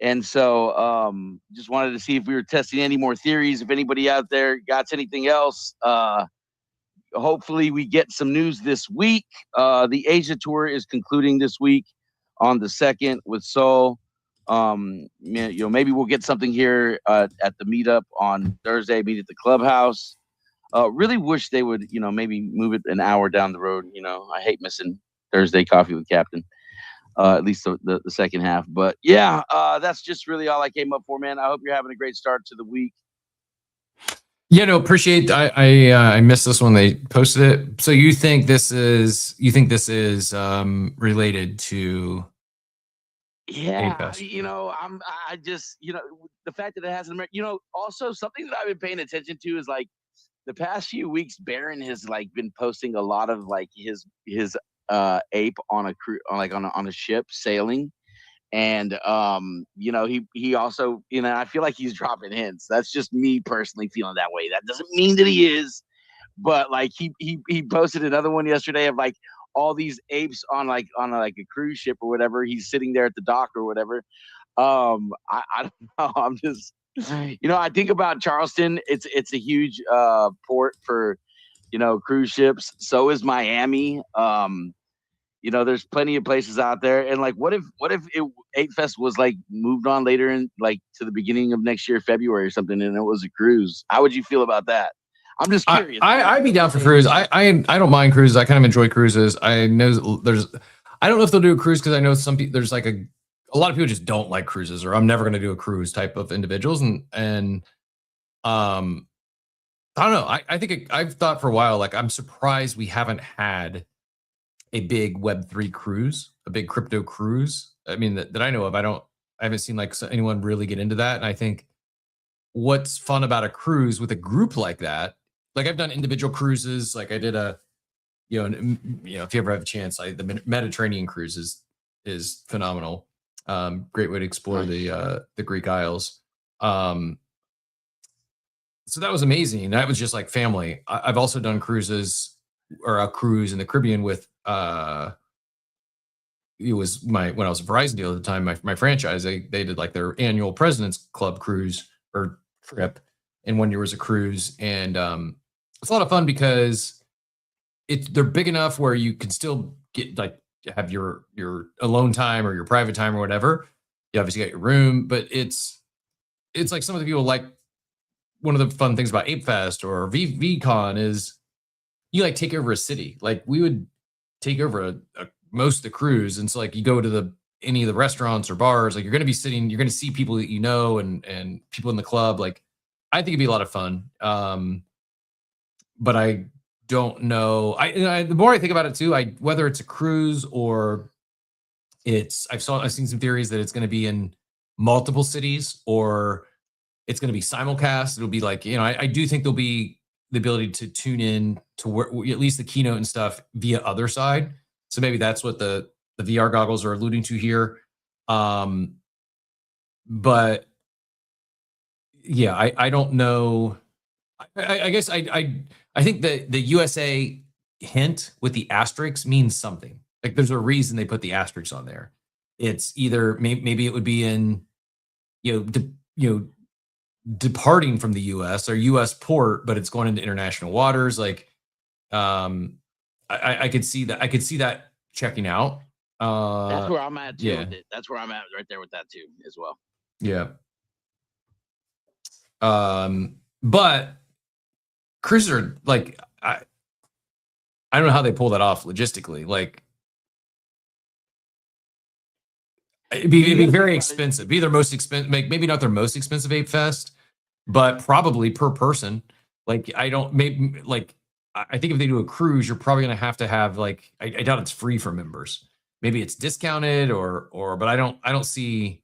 And so just wanted to see if we were testing any more theories. If anybody out there got anything else, hopefully we get some news this week. The Asia tour is concluding this week on the 2nd with Seoul. Maybe we'll get something here at the meetup on Thursday, meet at the clubhouse. Really wish they would, maybe move it an hour down the road. I hate missing Thursday coffee with Captain, at least the second half. But yeah, that's just really all I came up for, man. I hope you're having a great start to the week. Yeah, no, appreciate. I missed this when they posted it. So you think this is related to? Yeah, I just, the fact that it hasn't, also something that I've been paying attention to is like the past few weeks, Barron has like been posting a lot of like his ape on a crew, on a ship sailing. And, he also, I feel like he's dropping hints. That's just me personally feeling that way. That doesn't mean that he is, but like he posted another one yesterday of like all these apes on a cruise ship or whatever. He's sitting there at the dock or whatever. I don't know. I'm just, I think about Charleston. It's a huge port for, cruise ships. So is Miami. There's plenty of places out there. And like, what if Ape Fest was like moved on later in like to the beginning of next year, February or something, and it was a cruise? How would you feel about that? I'm just curious. I'd be down for cruise. I don't mind cruises. I kind of enjoy cruises. I know I don't know if they'll do a cruise because I know some people, there's like a lot of people just don't like cruises, or I'm never going to do a cruise type of individuals. And I don't know. I think I've thought for a while, like I'm surprised we haven't had a big Web3 cruise, a big crypto cruise. I mean, that I know of. I haven't seen like anyone really get into that. And I think what's fun about a cruise with a group like that, like I've done individual cruises. Like I did if you ever have a chance, the Mediterranean cruise is phenomenal. Great way to explore the Greek Isles. So that was amazing. That was just like family. I've also done cruises, or a cruise in the Caribbean with it was when I was a Verizon deal at the time, my franchise, they did like their annual President's Club cruise or trip, and 1 year was a cruise. And it's a lot of fun because they're big enough where you can still get like have your alone time or your private time or whatever. You obviously got your room, but it's like some of the people like, one of the fun things about Ape Fest or VCon is you like take over a city. Like we would take over most of the cruise. And so like you go to the any of the restaurants or bars. Like you're going to be sitting, you're going to see people that you know and people in the club. Like I think it'd be a lot of fun. But I don't know. The more I think about it too, whether it's a cruise or I've seen some theories that it's going to be in multiple cities or it's going to be simulcast. It'll be like, I do think there'll be the ability to tune in to at least the keynote and stuff via other side. So maybe that's what the VR goggles are alluding to here. But yeah, I don't know. I guess I think the USA hint with the asterisks means something. Like there's a reason they put the asterisks on there. It's either maybe it would be in, departing from the U.S. or U.S. port, but it's going into international waters. Like, I could see that. I could see that checking out. That's where I'm at too. Yeah. With it. That's where I'm at right there with that too, as well. Yeah. But cruises are like I don't know how they pull that off logistically. Like, it'd be very expensive. Be their most expensive, maybe not their most expensive Ape Fest, but probably per person. Like I think if they do a cruise, you're probably gonna have to have like I doubt it's free for members. Maybe it's discounted but I don't see,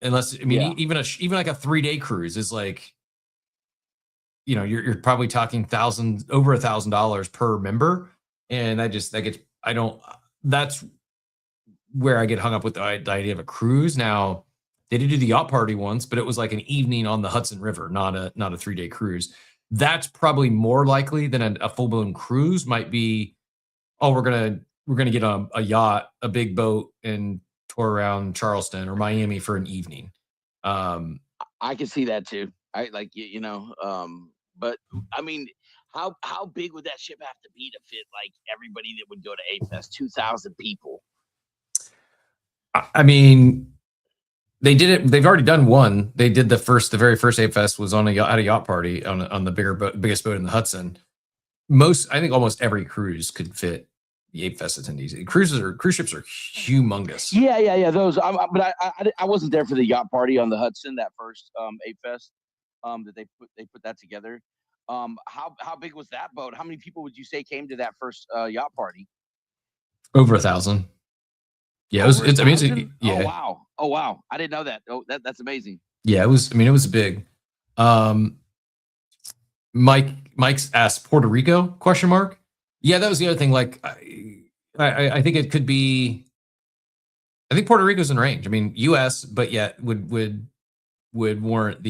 unless even like a 3-day cruise is like, you're probably talking over $1,000 per member, and that's where I get hung up with the idea of a cruise. Now, they did do the yacht party once, but it was like an evening on the Hudson River, not a 3-day cruise. That's probably more likely than a full blown cruise might be. Oh, we're gonna get a yacht, a big boat, and tour around Charleston or Miami for an evening. I can see that too. I like but I mean, how big would that ship have to be to fit like everybody that would go to Ape Fest? 2,000 people. I mean, they did it. They've already done one. They did the very first Ape Fest was at a yacht party on the biggest boat in the Hudson. I think almost every cruise could fit the Ape Fest attendees. Cruise ships are humongous. Yeah. Those, but I wasn't there for the yacht party on the Hudson, that first Ape Fest that they put that together. How big was that boat? How many people would you say came to that first yacht party? Over 1,000. Yeah, it's amazing. Yeah. Oh wow! I didn't know that. Oh, that's amazing. Yeah, it was big. Mike's asked Puerto Rico ? Yeah, that was the other thing. Like, I think it could be. I think Puerto Rico's in range. I mean, U.S., but yet would warrant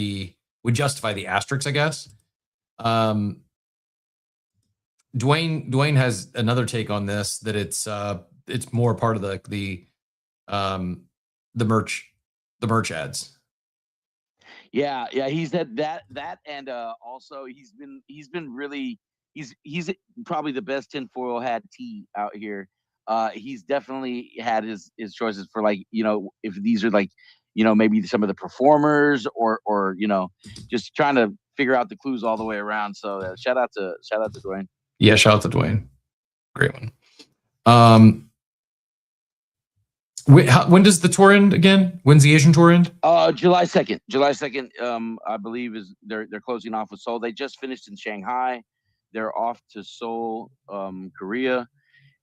would justify the asterisks, I guess. Dwayne has another take on this, that it's more part of the merch ads. Yeah. He said that, and also he's been really he's probably the best tinfoil hat T out here. He's definitely had his choices for, like, if these are like, maybe some of the performers or just trying to figure out the clues all the way around. So shout out to Dwayne. Yeah, shout out to Dwayne. Great one. When does the tour end again? When's the Asian tour end? July 2nd. July 2nd, I believe is they're closing off with Seoul. They just finished in Shanghai. They're off to Seoul, Korea,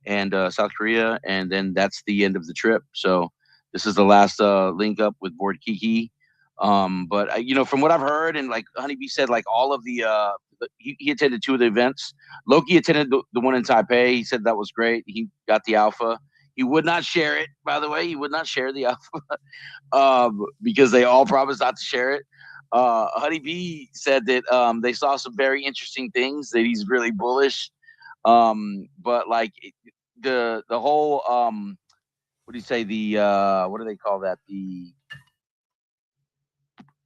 and South Korea, and then that's the end of the trip. So this is the last link up with Board Kiki. But from what I've heard, and like Honeybee said, like all of the he attended 2 of the events. Loki attended the one in Taipei. He said that was great. He got the alpha. He would not share it, by the way. He would not share the alpha because they all promised not to share it. Honeybee said that they saw some very interesting things, that he's really bullish. But like the whole what do you say, what do they call that?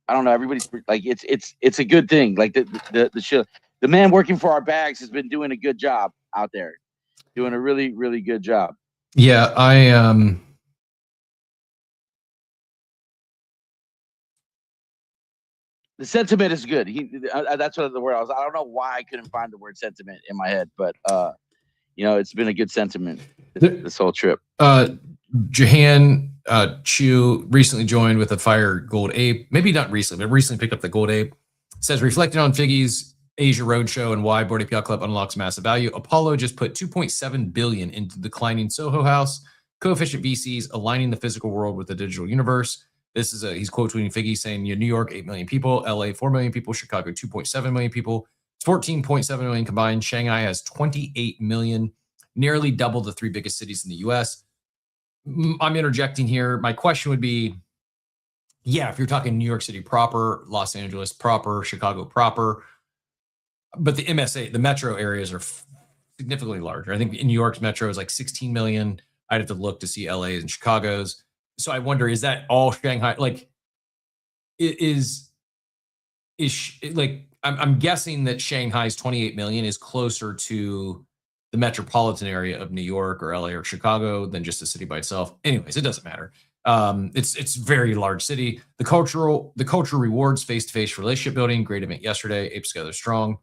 I don't know. Everybody's like, it's a good thing. Like the show, the man working for our bags has been doing a good job out there, doing a really, really good job. Yeah, the sentiment is good. That's what the word I don't know why I couldn't find the word sentiment in my head, but you know, it's been a good sentiment The- this whole trip. Jahan Chu recently joined with a Fire Gold Ape. Maybe not recently, but recently picked up the Gold Ape. Says, reflecting on Figgy's Asia Roadshow and why Bored Ape Yacht Club unlocks massive value, Apollo just put $2.7 billion into declining Soho House, coefficient VCs aligning the physical world with the digital universe. This is he's quote tweeting Figgy saying, New York, 8 million people, LA, 4 million people, Chicago, 2.7 million people, 14.7 million combined. Shanghai has 28 million, nearly double the 3 biggest cities in the US. I'm interjecting here. My question would be, yeah, if you're talking New York City proper, Los Angeles proper, Chicago proper, but the MSA, the metro areas are significantly larger. I think in New York's metro is like 16 million. I'd have to look to see LA's and Chicago's. So I wonder, is that all Shanghai? Like, I'm guessing that Shanghai's 28 million is closer to the metropolitan area of New York or LA or Chicago than just a city by itself. Anyways, it doesn't matter. It's very large city. The cultural rewards face-to-face relationship building. Great event yesterday. Apes Together Strong.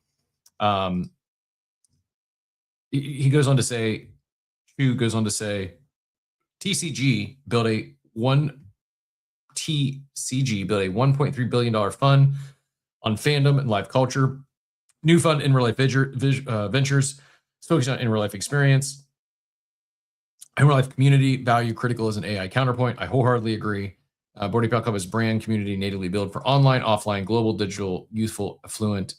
He goes on to say, TCG built a $1.3 billion fund on fandom and live culture. New fund in real life ventures. It's focused on in real life experience. In real life community value critical as an AI counterpoint. I wholeheartedly agree. Bored Ape Yacht Club is brand community natively built for online, offline, global, digital, youthful, affluent,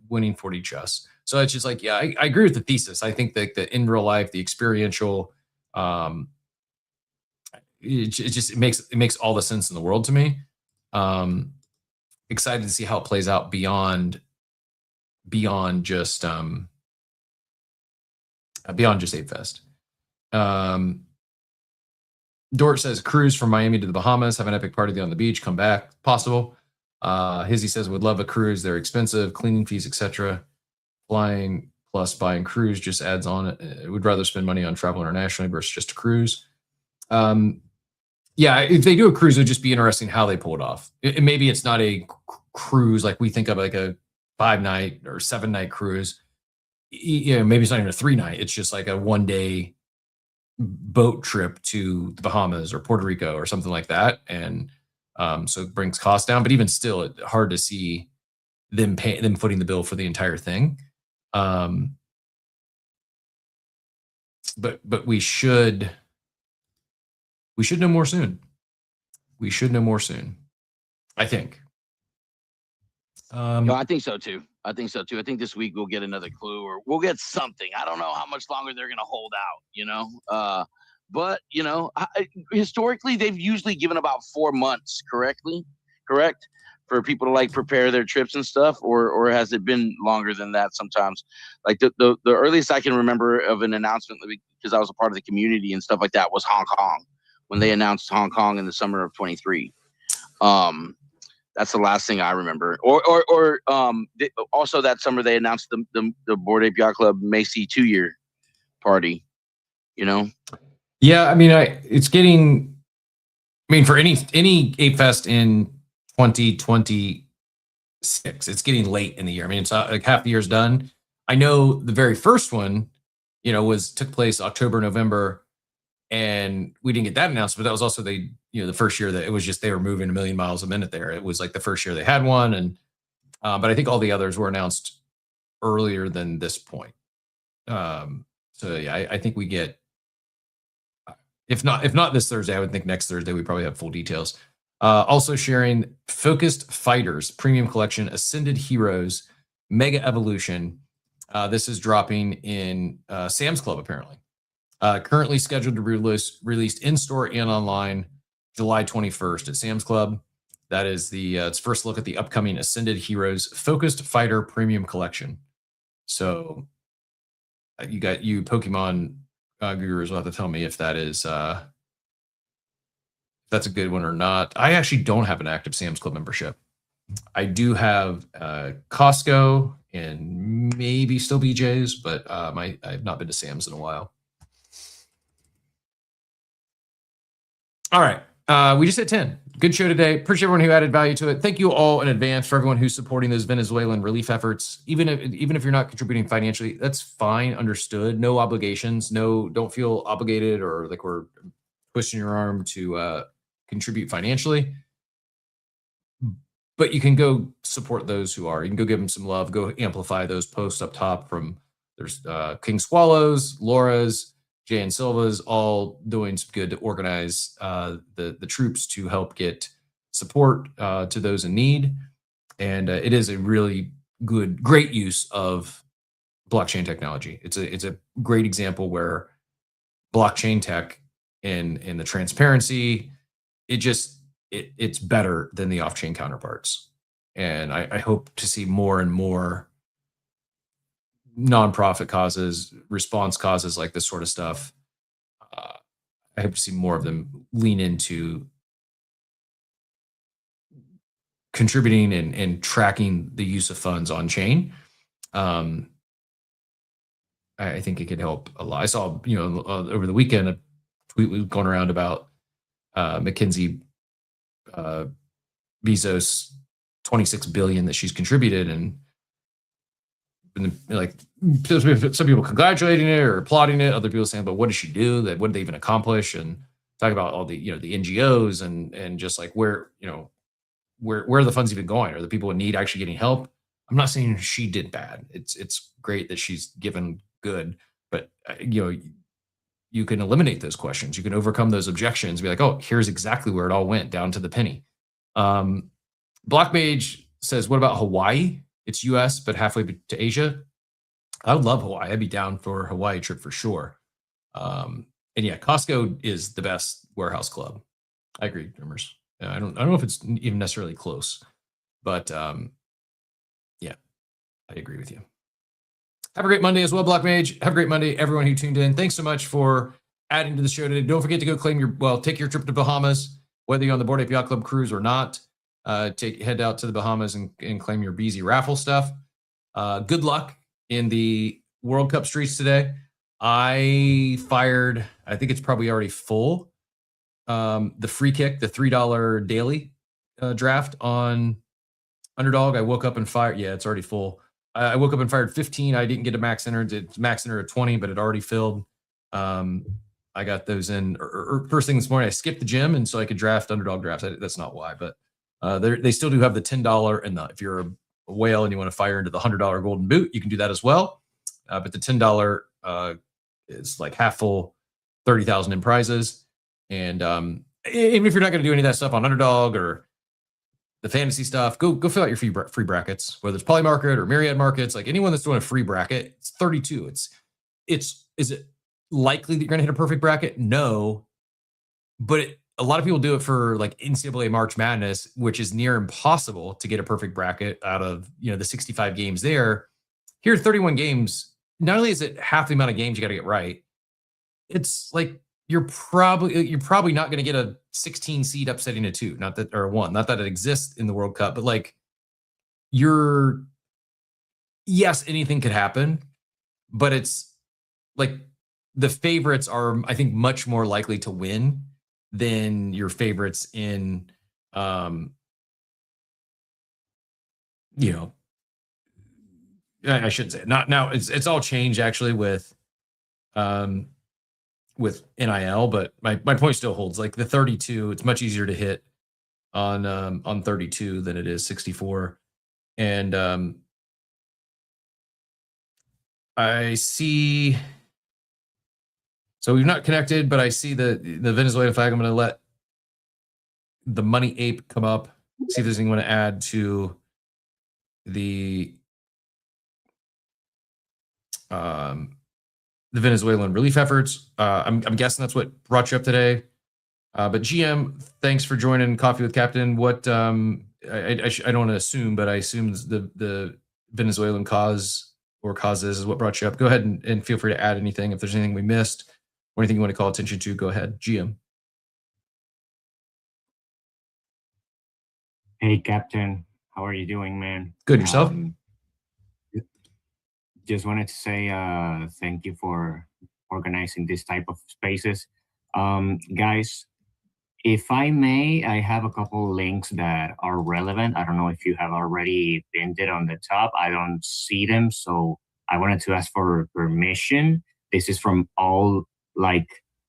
winning 4D chess. So it's just like, yeah, I agree with the thesis. I think that the in real life, the experiential, it makes all the sense in the world to me. Excited to see how it plays out beyond just Ape Fest. Dort says cruise from Miami to the Bahamas, have an epic party on the beach, come back, possible. Hizzy says would love a cruise. They're expensive, cleaning fees, etc. Flying plus buying cruise just adds on it. Would rather spend money on travel internationally versus just a cruise. Yeah, if they do a cruise, it would just be interesting how they pull it off. Maybe it's not a cruise like we think of, like a 5-night or 7-night cruise. Maybe it's not even a 3-night. It's just like a 1-day boat trip to the Bahamas or Puerto Rico or something like that. And so it brings costs down. But even still, it's hard to see them footing the bill for the entire thing. But we should know more soon. We should know more soon, I think. No, I think so too. I think this week we'll get another clue, or we'll get something. I don't know how much longer they're going to hold out, but historically they've usually given about 4 months, correct, for people to like prepare their trips and stuff, or has it been longer than that sometimes? Like the earliest I can remember of an announcement, because I was a part of the community and stuff like that, was Hong Kong, when they announced Hong Kong in the summer of 23. That's the last thing I remember. Also that summer they announced the Bored Ape Yacht Club Macy 2-year party. Yeah, I mean, for any Ape Fest in 2026, it's getting late in the year. I mean, it's like half the year's done. I know the very first one, took place October, November, and we didn't get that announced, but that was also the first year that it was just they were moving 1 million miles a minute there. It was like the first year they had one, and but I think all the others were announced earlier than this point. So yeah, I think we get, if not this Thursday, I would think next Thursday we probably have full details. Also sharing Focused Fighters Premium Collection Ascended Heroes Mega Evolution. This is dropping in Sam's Club apparently. Currently scheduled to be released in-store and online July 21st at Sam's Club. That is its first look at the upcoming Ascended Heroes Focused Fighter Premium Collection. So you Pokemon gurus will have to tell me if that is that's a good one or not. I actually don't have an active Sam's Club membership. I do have Costco and maybe still BJ's, but I've not been to Sam's in a while. All right. We just hit 10. Good show today. Appreciate everyone who added value to it. Thank you all in advance for everyone who's supporting those Venezuelan relief efforts. Even if you're not contributing financially, that's fine. Understood. No obligations. Don't feel obligated or like we're twisting your arm to contribute financially. But you can go support those who are. You can go give them some love. Go amplify those posts up top from there's King Swallows, Laura's, Jay and Silva's, all doing some good to organize the troops to help get support to those in need. And it is a really great use of blockchain technology. It's a great example where blockchain tech and the transparency, it's better than the off-chain counterparts. And I hope to see more and more nonprofit causes, response causes like this sort of stuff. I hope to see more of them lean into contributing and tracking the use of funds on chain. I think it could help a lot. I saw, over the weekend, a tweet was going around about Mackenzie Bezos' $26 billion that she's contributed, and like some people congratulating it or applauding it, other people saying, but what did she do? What did they even accomplish? And talk about all the the NGOs and just like where are the funds even going? Are the people in need actually getting help? I'm not saying she did bad. It's great that she's given good, but you can eliminate those questions. You can overcome those objections. Be like, oh, here's exactly where it all went, down to the penny. Blockmage says, what about Hawaii? It's US, but halfway to Asia. I would love Hawaii. I'd be down for a Hawaii trip for sure. And yeah, Costco is the best warehouse club. I agree, Dreamers. I don't know if it's even necessarily close, but yeah, I agree with you. Have a great Monday as well, Blockmage. Have a great Monday, everyone who tuned in. Thanks so much for adding to the show today. Don't forget to go take your trip to Bahamas, whether you're on the Bored Ape Yacht Club cruise or not. Head out to the Bahamas and claim your BZ raffle stuff. Good luck in the World Cup streets today. I think it's probably already full. The free kick, the $3 daily draft on Underdog. I woke up and fired. Yeah, it's already full. I woke up and fired 15. I didn't get a max enter. It's max enter at 20, but it already filled. I got those in first thing this morning. I skipped the gym, and so I could draft Underdog drafts. That's not why, but they still do have the $10. And if you're a whale and you want to fire into the $100 golden boot, you can do that as well. But the $10 is like half full, 30,000 in prizes. And even if you're not going to do any of that stuff on Underdog or the fantasy stuff, go fill out your free brackets, whether it's Polymarket or Myriad Markets. Like anyone that's doing a free bracket, it's 32. Is it likely that you're going to hit a perfect bracket? No, but a lot of people do it for like NCAA March Madness, which is near impossible to get a perfect bracket out of the 65 games there. Here, 31 games. Not only is it half the amount of games you got to get right, it's like you're probably not going to get a 16 seed upsetting a 2, or 1. Not that it exists in the World Cup, but like yes, anything could happen, but it's like the favorites are, I think, much more likely to win than your favorites in, I shouldn't say it. Not now. It's all changed actually with NIL, but my point still holds. Like the 32, it's much easier to hit on 32 than it is 64. And I see. So we've not connected, but I see the Venezuelan flag. I'm going to let the Money Ape come up. See if there's anything to add to the Venezuelan relief efforts. I'm guessing that's what brought you up today. But GM, thanks for joining Coffee with Captain. What I don't want to assume, but I assume the Venezuelan cause or causes is what brought you up. Go ahead and feel free to add anything. If there's anything we missed or anything you want to call attention to, go ahead. GM. Hey, Captain. How are you doing, man? Good. Yourself? Just wanted to say thank you for organizing this type of spaces. Guys, If I may, I have a couple links that are relevant. I don't know if you have already pinned it on the top. I don't see them, so I wanted to ask for permission. This is from all, like,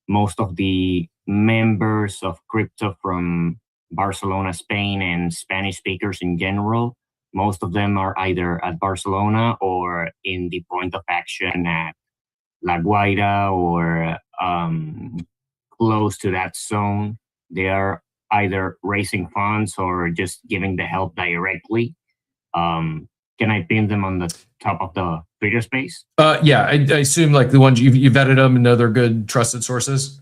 most of the members of crypto from Barcelona, Spain, and Spanish speakers in general. Most of them are either at Barcelona or in the point of action at La Guaira or close to that zone. They are either raising funds or just giving the help directly. Can I pin them on the top of the Twitter space? Yeah, I assume like the ones you've vetted them and know they're good, trusted sources.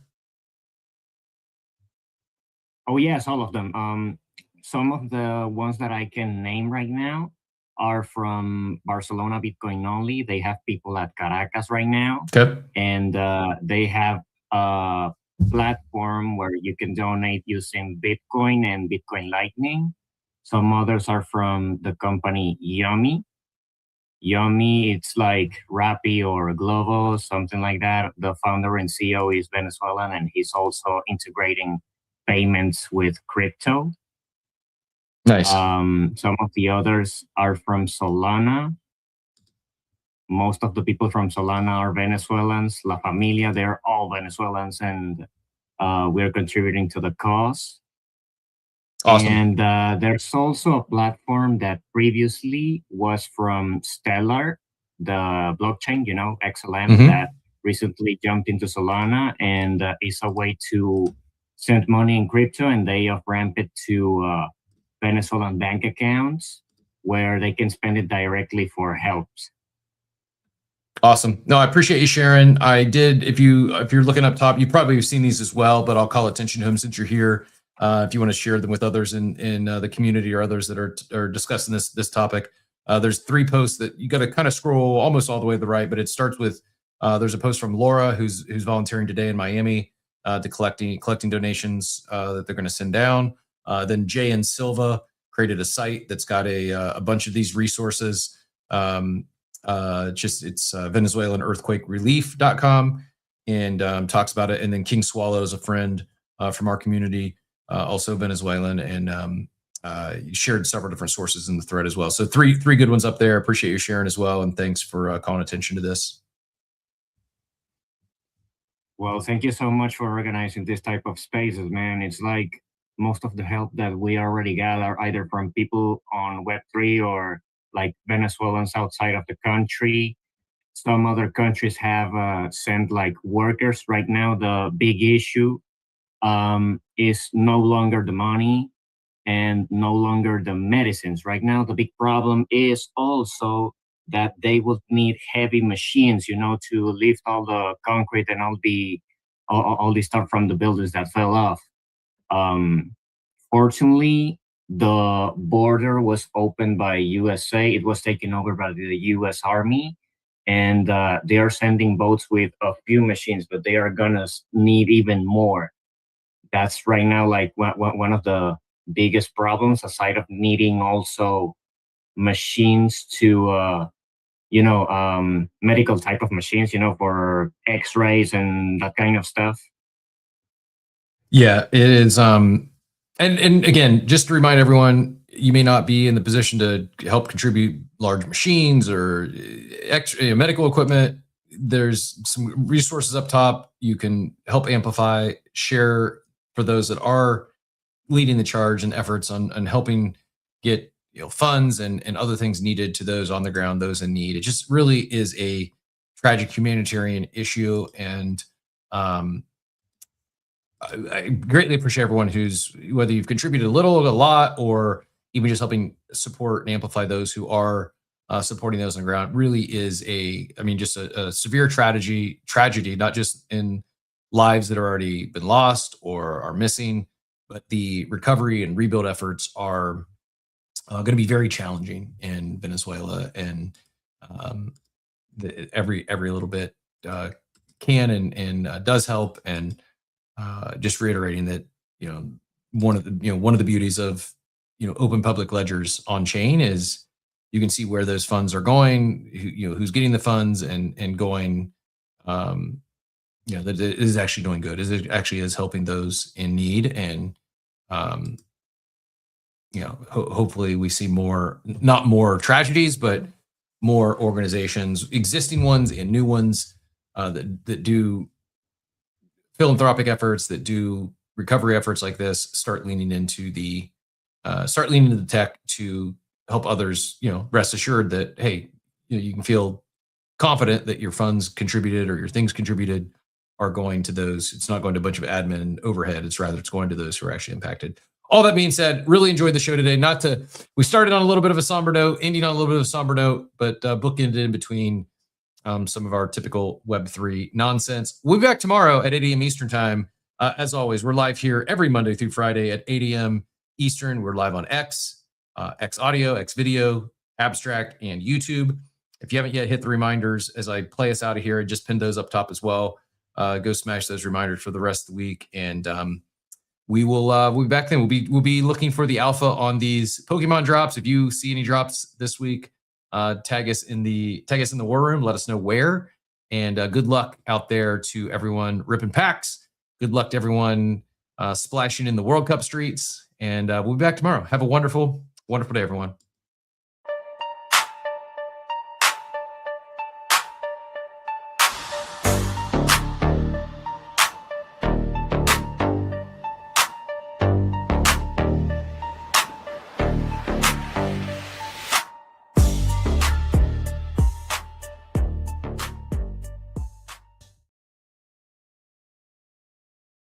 Oh yes, all of them. Some of the ones that I can name right now are from Barcelona Bitcoin only. They have people at Caracas right now. Okay. And they have a platform where you can donate using Bitcoin and Bitcoin Lightning. Some others are from the company Yummy. Yummy, it's like Rappi or Glovo, something like that. The founder and CEO is Venezuelan, and he's also integrating payments with crypto. Nice. Some of the others are from Solana. Most of the people from Solana are Venezuelans. La Familia, they're all Venezuelans, and we're contributing to the cause. Awesome. And there's also a platform that previously was from Stellar, the blockchain, XLM, that recently jumped into Solana, and is a way to send money in crypto, and they off-ramp it to Venezuelan bank accounts where they can spend it directly for helps. Awesome. No, I appreciate you sharing. I did. If you're looking up top, you probably have seen these as well, but I'll call attention to them since you're here. If you want to share them with others in the community or others that are discussing this topic, there's 3 posts that you got to kind of scroll almost all the way to the right, but it starts with there's a post from Laura who's volunteering today in Miami to collecting donations that they're going to send down. Then Jay and Silva created a site that's got a bunch of these resources. It's VenezuelanEarthquakeRelief.com and talks about it. And then King Swallow is a friend from our community, also Venezuelan, and shared several different sources in the thread as well. So three good ones up there. Appreciate you sharing as well, and thanks for calling attention to this. Well, thank you so much for organizing this type of spaces, man. It's like most of the help that we already got are either from people on Web3 or like Venezuelans outside of the country. Some other countries have sent like workers. Right now, the big issue is no longer the money and no longer the medicines. Right now, the big problem is also that they would need heavy machines, to lift all the concrete and all the stuff from the buildings that fell off. Fortunately, the border was opened by USA. It was taken over by the US Army, and they are sending boats with a few machines, but they are gonna need even more. That's right now like one of the biggest problems, aside of needing also machines to medical type of machines, for x-rays and that kind of stuff. Yeah, it is. And again, just to remind everyone, you may not be in the position to help contribute large machines or extra medical equipment. There's some resources up top. You can help amplify, share for those that are leading the charge and efforts on helping get funds and other things needed to those on the ground, those in need. It just really is a tragic humanitarian issue, and I greatly appreciate everyone who's, whether you've contributed a little, a lot, or even just helping support and amplify those who are supporting those on the ground. Really is just a severe tragedy, not just in lives that are already been lost or are missing, but the recovery and rebuild efforts are going to be very challenging in Venezuela, and every little bit can and does help. And just reiterating that one of the beauties of open public ledgers on chain is you can see where those funds are going, who's getting the funds and going that it is actually doing good. It actually is helping those in need, and hopefully we see not more tragedies, but more organizations, existing ones and new ones, that do philanthropic efforts, that do recovery efforts like this, start leaning into the tech to help others. Rest assured that, hey, you can feel confident that your funds contributed or your things contributed are going to those. It's not going to a bunch of admin overhead. It's going to those who are actually impacted. All that being said, really enjoyed the show today. We started on a little bit of a somber note, ending on a little bit of a somber note, but bookended in between some of our typical Web3 nonsense. We'll be back tomorrow at 8 a.m. Eastern time. As always, we're live here every Monday through Friday at 8 a.m. Eastern. We're live on X, X Audio, X Video, Abstract, and YouTube. If you haven't yet hit the reminders as I play us out of here, I just pinned those up top as well. Go smash those reminders for the rest of the week, and we'll be back then. We'll be looking for the alpha on these Pokemon drops. If you see any drops this week, tag us in the war room. Let us know where. And good luck out there to everyone ripping packs. Good luck to everyone splashing in the World Cup streets. And we'll be back tomorrow. Have a wonderful, wonderful day, everyone.